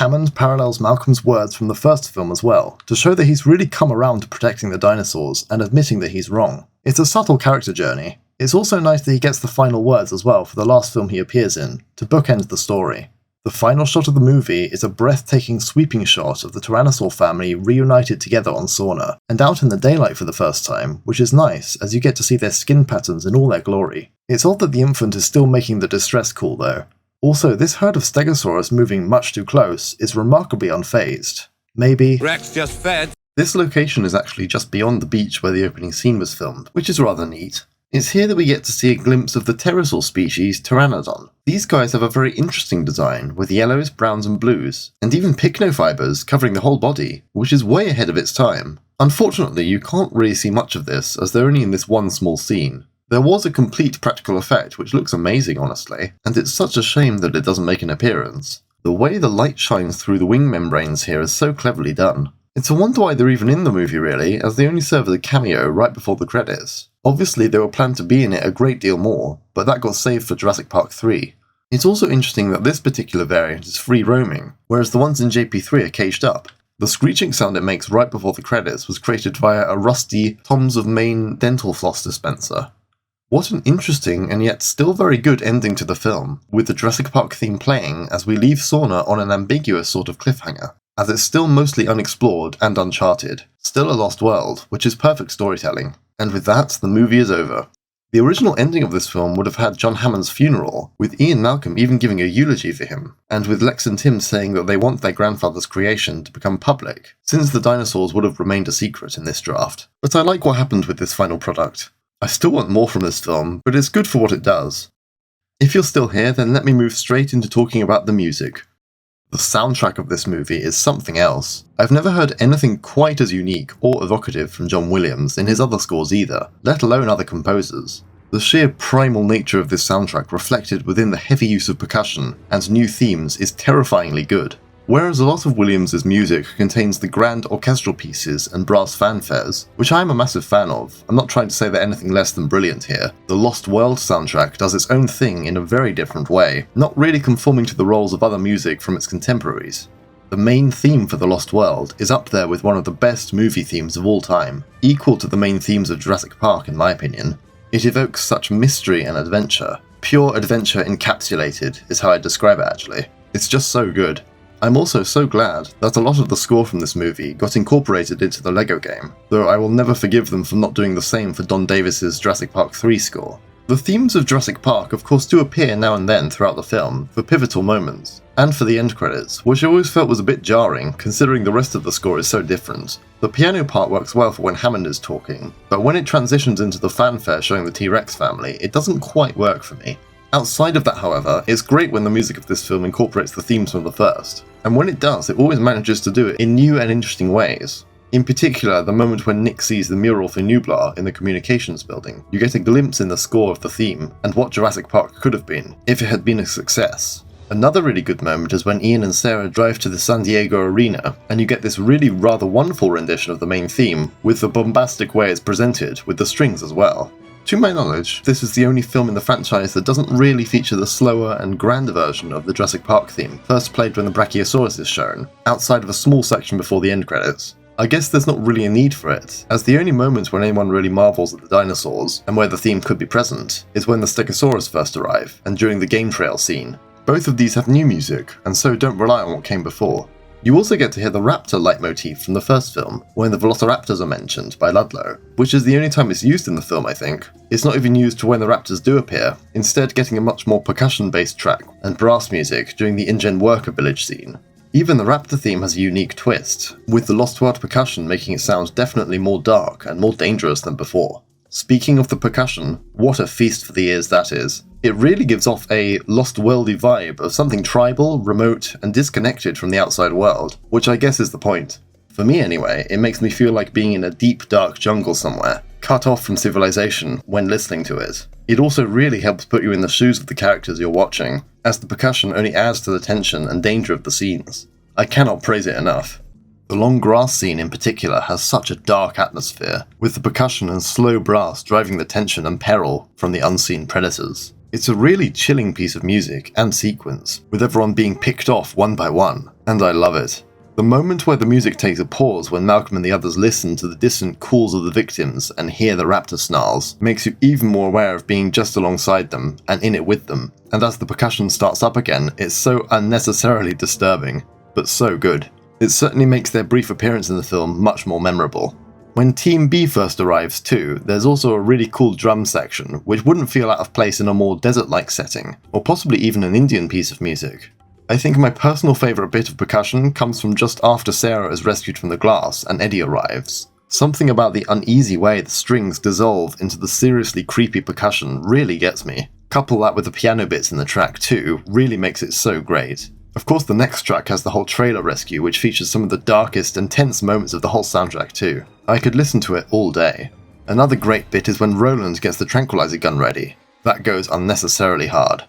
Hammond parallels Malcolm's words from the first film as well, to show that he's really come around to protecting the dinosaurs and admitting that he's wrong. It's a subtle character journey. It's also nice that he gets the final words as well for the last film he appears in, to bookend the story. The final shot of the movie is a breathtaking sweeping shot of the Tyrannosaur family reunited together on Sorna, and out in the daylight for the first time, which is nice as you get to see their skin patterns in all their glory. It's odd that the infant is still making the distress call though. Also, this herd of Stegosaurus moving much too close is remarkably unfazed. Maybe Rex just fed. This location is actually just beyond the beach where the opening scene was filmed, which is rather neat. It's here that we get to see a glimpse of the pterosaur species Pteranodon. These guys have a very interesting design, with yellows, browns and blues, and even pycnofibers covering the whole body, which is way ahead of its time. Unfortunately, you can't really see much of this, as they're only in this one small scene. There was a complete practical effect, which looks amazing honestly, and it's such a shame that it doesn't make an appearance. The way the light shines through the wing membranes here is so cleverly done. It's a wonder why they're even in the movie really, as they only serve as a cameo right before the credits. Obviously they were planned to be in it a great deal more, but that got saved for Jurassic Park 3. It's also interesting that this particular variant is free roaming, whereas the ones in JP3 are caged up. The screeching sound it makes right before the credits was created via a rusty Tom's of Maine dental floss dispenser. What an interesting and yet still very good ending to the film, with the Jurassic Park theme playing as we leave Sorna on an ambiguous sort of cliffhanger, as it's still mostly unexplored and uncharted, still a lost world, which is perfect storytelling. And with that, the movie is over. The original ending of this film would have had John Hammond's funeral, with Ian Malcolm even giving a eulogy for him, and with Lex and Tim saying that they want their grandfather's creation to become public, since the dinosaurs would have remained a secret in this draft. But I like what happened with this final product. I still want more from this film, but it's good for what it does. If you're still here, then let me move straight into talking about the music. The soundtrack of this movie is something else. I've never heard anything quite as unique or evocative from John Williams in his other scores either, let alone other composers. The sheer primal nature of this soundtrack reflected within the heavy use of percussion and new themes is terrifyingly good. Whereas a lot of Williams' music contains the grand orchestral pieces and brass fanfares, which I am a massive fan of, I'm not trying to say they're anything less than brilliant here, the Lost World soundtrack does its own thing in a very different way, not really conforming to the roles of other music from its contemporaries. The main theme for The Lost World is up there with one of the best movie themes of all time, equal to the main themes of Jurassic Park in my opinion. It evokes such mystery and adventure. Pure adventure encapsulated is how I describe it actually. It's just so good. I'm also so glad that a lot of the score from this movie got incorporated into the LEGO game, though I will never forgive them for not doing the same for Don Davis's Jurassic Park 3 score. The themes of Jurassic Park of course do appear now and then throughout the film for pivotal moments, and for the end credits, which I always felt was a bit jarring considering the rest of the score is so different. The piano part works well for when Hammond is talking, but when it transitions into the fanfare showing the T-Rex family, it doesn't quite work for me. Outside of that, however, it's great when the music of this film incorporates the themes from the first, and when it does, it always manages to do it in new and interesting ways. In particular, the moment when Nick sees the mural for Nublar in the communications building, you get a glimpse in the score of the theme and what Jurassic Park could have been, if it had been a success. Another really good moment is when Ian and Sarah drive to the San Diego arena, and you get this really rather wonderful rendition of the main theme, with the bombastic way it's presented, with the strings as well. To my knowledge, this is the only film in the franchise that doesn't really feature the slower and grander version of the Jurassic Park theme, first played when the Brachiosaurus is shown, outside of a small section before the end credits. I guess there's not really a need for it, as the only moment when anyone really marvels at the dinosaurs, and where the theme could be present, is when the Stegosaurus first arrive, and during the game trail scene. Both of these have new music, and so don't rely on what came before. You also get to hear the Raptor leitmotif from the first film, when the Velociraptors are mentioned by Ludlow, which is the only time it's used in the film, I think. It's not even used for when the Raptors do appear, instead getting a much more percussion-based track and brass music during the InGen Worker Village scene. Even the Raptor theme has a unique twist, with the Lost World percussion making it sound definitely more dark and more dangerous than before. Speaking of the percussion, what a feast for the ears that is. It really gives off a Lost Worldy vibe of something tribal, remote, and disconnected from the outside world, which I guess is the point. For me anyway, it makes me feel like being in a deep dark jungle somewhere, cut off from civilization when listening to it. It also really helps put you in the shoes of the characters you're watching, as the percussion only adds to the tension and danger of the scenes. I cannot praise it enough. The long grass scene in particular has such a dark atmosphere, with the percussion and slow brass driving the tension and peril from the unseen predators. It's a really chilling piece of music and sequence, with everyone being picked off one by one, and I love it. The moment where the music takes a pause when Malcolm and the others listen to the distant calls of the victims and hear the raptor snarls makes you even more aware of being just alongside them and in it with them, and as the percussion starts up again, it's so unnecessarily disturbing, but so good. It certainly makes their brief appearance in the film much more memorable. When Team B first arrives too, there's also a really cool drum section, which wouldn't feel out of place in a more desert-like setting, or possibly even an Indian piece of music. I think my personal favourite bit of percussion comes from just after Sarah is rescued from the glass and Eddie arrives. Something about the uneasy way the strings dissolve into the seriously creepy percussion really gets me. Couple that with the piano bits in the track too, really makes it so great. Of course the next track has the whole trailer rescue, which features some of the darkest and tense moments of the whole soundtrack too. I could listen to it all day. Another great bit is when Roland gets the tranquilizer gun ready. That goes unnecessarily hard.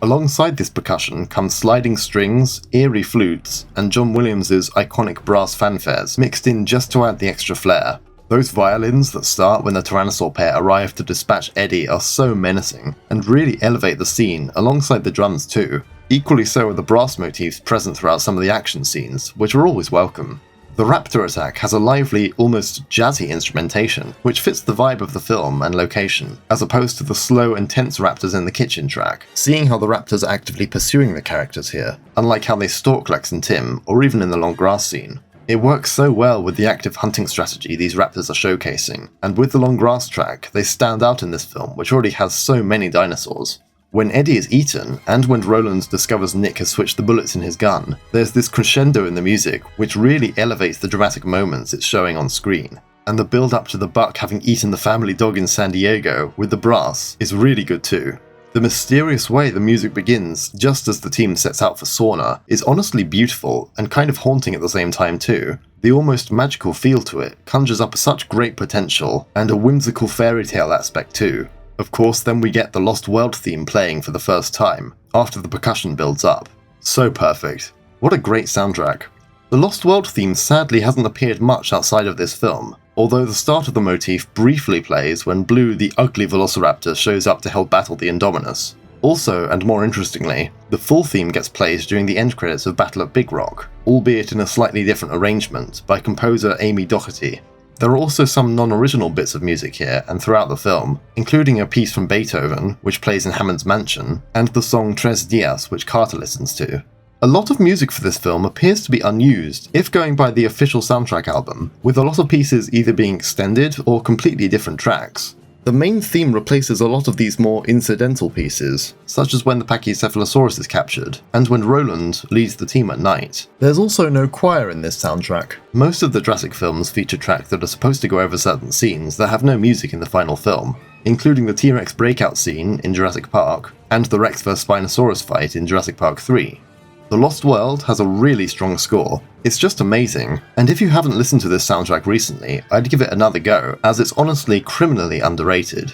Alongside this percussion come sliding strings, eerie flutes, and John Williams' iconic brass fanfares mixed in just to add the extra flair. Those violins that start when the Tyrannosaur pair arrive to dispatch Eddie are so menacing, and really elevate the scene alongside the drums too. Equally so are the brass motifs present throughout some of the action scenes, which are always welcome. The Raptor Attack has a lively, almost jazzy instrumentation, which fits the vibe of the film and location, as opposed to the slow and tense raptors in the kitchen track, seeing how the raptors are actively pursuing the characters here, unlike how they stalk Lex and Tim, or even in the long grass scene. It works so well with the active hunting strategy these raptors are showcasing, and with the long grass track, they stand out in this film, which already has so many dinosaurs. When Eddie is eaten, and when Roland discovers Nick has switched the bullets in his gun, there's this crescendo in the music which really elevates the dramatic moments it's showing on screen. And the build up to the buck having eaten the family dog in San Diego with the brass is really good too. The mysterious way the music begins just as the team sets out for Sorna is honestly beautiful and kind of haunting at the same time too. The almost magical feel to it conjures up such great potential, and a whimsical fairy tale aspect too. Of course, then we get the Lost World theme playing for the first time, after the percussion builds up. So perfect. What a great soundtrack. The Lost World theme sadly hasn't appeared much outside of this film, although the start of the motif briefly plays when Blue the ugly velociraptor shows up to help battle the Indominus. Also, and more interestingly, the full theme gets played during the end credits of Battle at Big Rock, albeit in a slightly different arrangement by composer Amy Doherty. There are also some non-original bits of music here and throughout the film, including a piece from Beethoven, which plays in Hammond's mansion, and the song Tres Dias, which Carter listens to. A lot of music for this film appears to be unused, if going by the official soundtrack album, with a lot of pieces either being extended or completely different tracks. The main theme replaces a lot of these more incidental pieces, such as when the Pachycephalosaurus is captured, and when Roland leads the team at night. There's also no choir in this soundtrack. Most of the Jurassic films feature tracks that are supposed to go over certain scenes that have no music in the final film, including the T-Rex breakout scene in Jurassic Park, and the Rex vs Spinosaurus fight in Jurassic Park 3. The Lost World has a really strong score. It's just amazing, and if you haven't listened to this soundtrack recently, I'd give it another go, as it's honestly criminally underrated.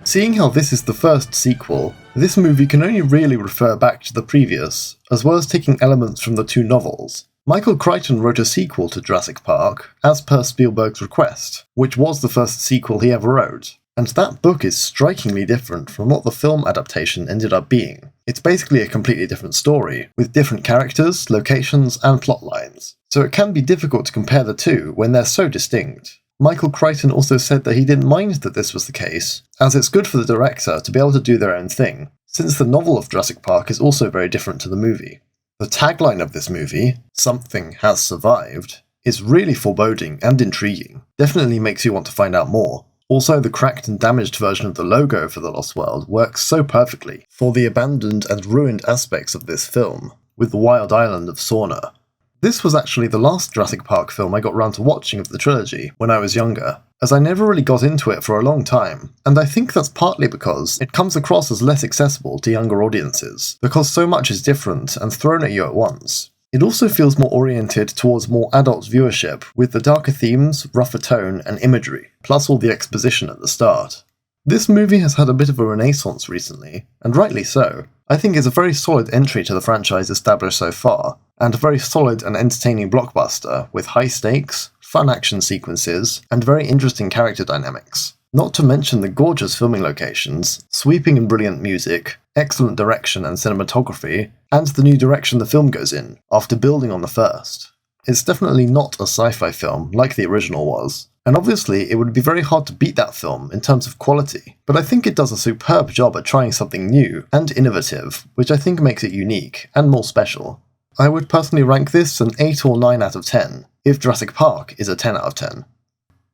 Seeing how this is the first sequel, this movie can only really refer back to the previous, as well as taking elements from the two novels. Michael Crichton wrote a sequel to Jurassic Park, as per Spielberg's request, which was the first sequel he ever wrote. And that book is strikingly different from what the film adaptation ended up being. It's basically a completely different story, with different characters, locations, and plot lines. So it can be difficult to compare the two when they're so distinct. Michael Crichton also said that he didn't mind that this was the case, as it's good for the director to be able to do their own thing, since the novel of Jurassic Park is also very different to the movie. The tagline of this movie, "Something has survived," is really foreboding and intriguing. Definitely makes you want to find out more. Also, the cracked and damaged version of the logo for The Lost World works so perfectly for the abandoned and ruined aspects of this film, with the wild island of Sorna. This was actually the last Jurassic Park film I got round to watching of the trilogy when I was younger, as I never really got into it for a long time, and I think that's partly because it comes across as less accessible to younger audiences, because so much is different and thrown at you at once. It also feels more oriented towards more adult viewership, with the darker themes, rougher tone, and imagery, plus all the exposition at the start. This movie has had a bit of a renaissance recently, and rightly so. I think it's a very solid entry to the franchise established so far, and a very solid and entertaining blockbuster with high stakes, fun action sequences, and very interesting character dynamics. Not to mention the gorgeous filming locations, sweeping and brilliant music, excellent direction and cinematography, and the new direction the film goes in, after building on the first. It's definitely not a sci-fi film like the original was, and obviously it would be very hard to beat that film in terms of quality, but I think it does a superb job at trying something new and innovative, which I think makes it unique and more special. I would personally rank this an 8 or 9 out of 10, if Jurassic Park is a 10 out of 10.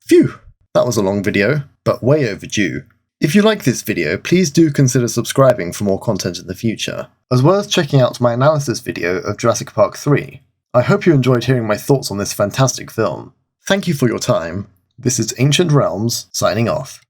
Phew! That was a long video, but way overdue. If you like this video, please do consider subscribing for more content in the future, as well as checking out my analysis video of Jurassic Park 3. I hope you enjoyed hearing my thoughts on this fantastic film. Thank you for your time. This is Ancient Realms, signing off.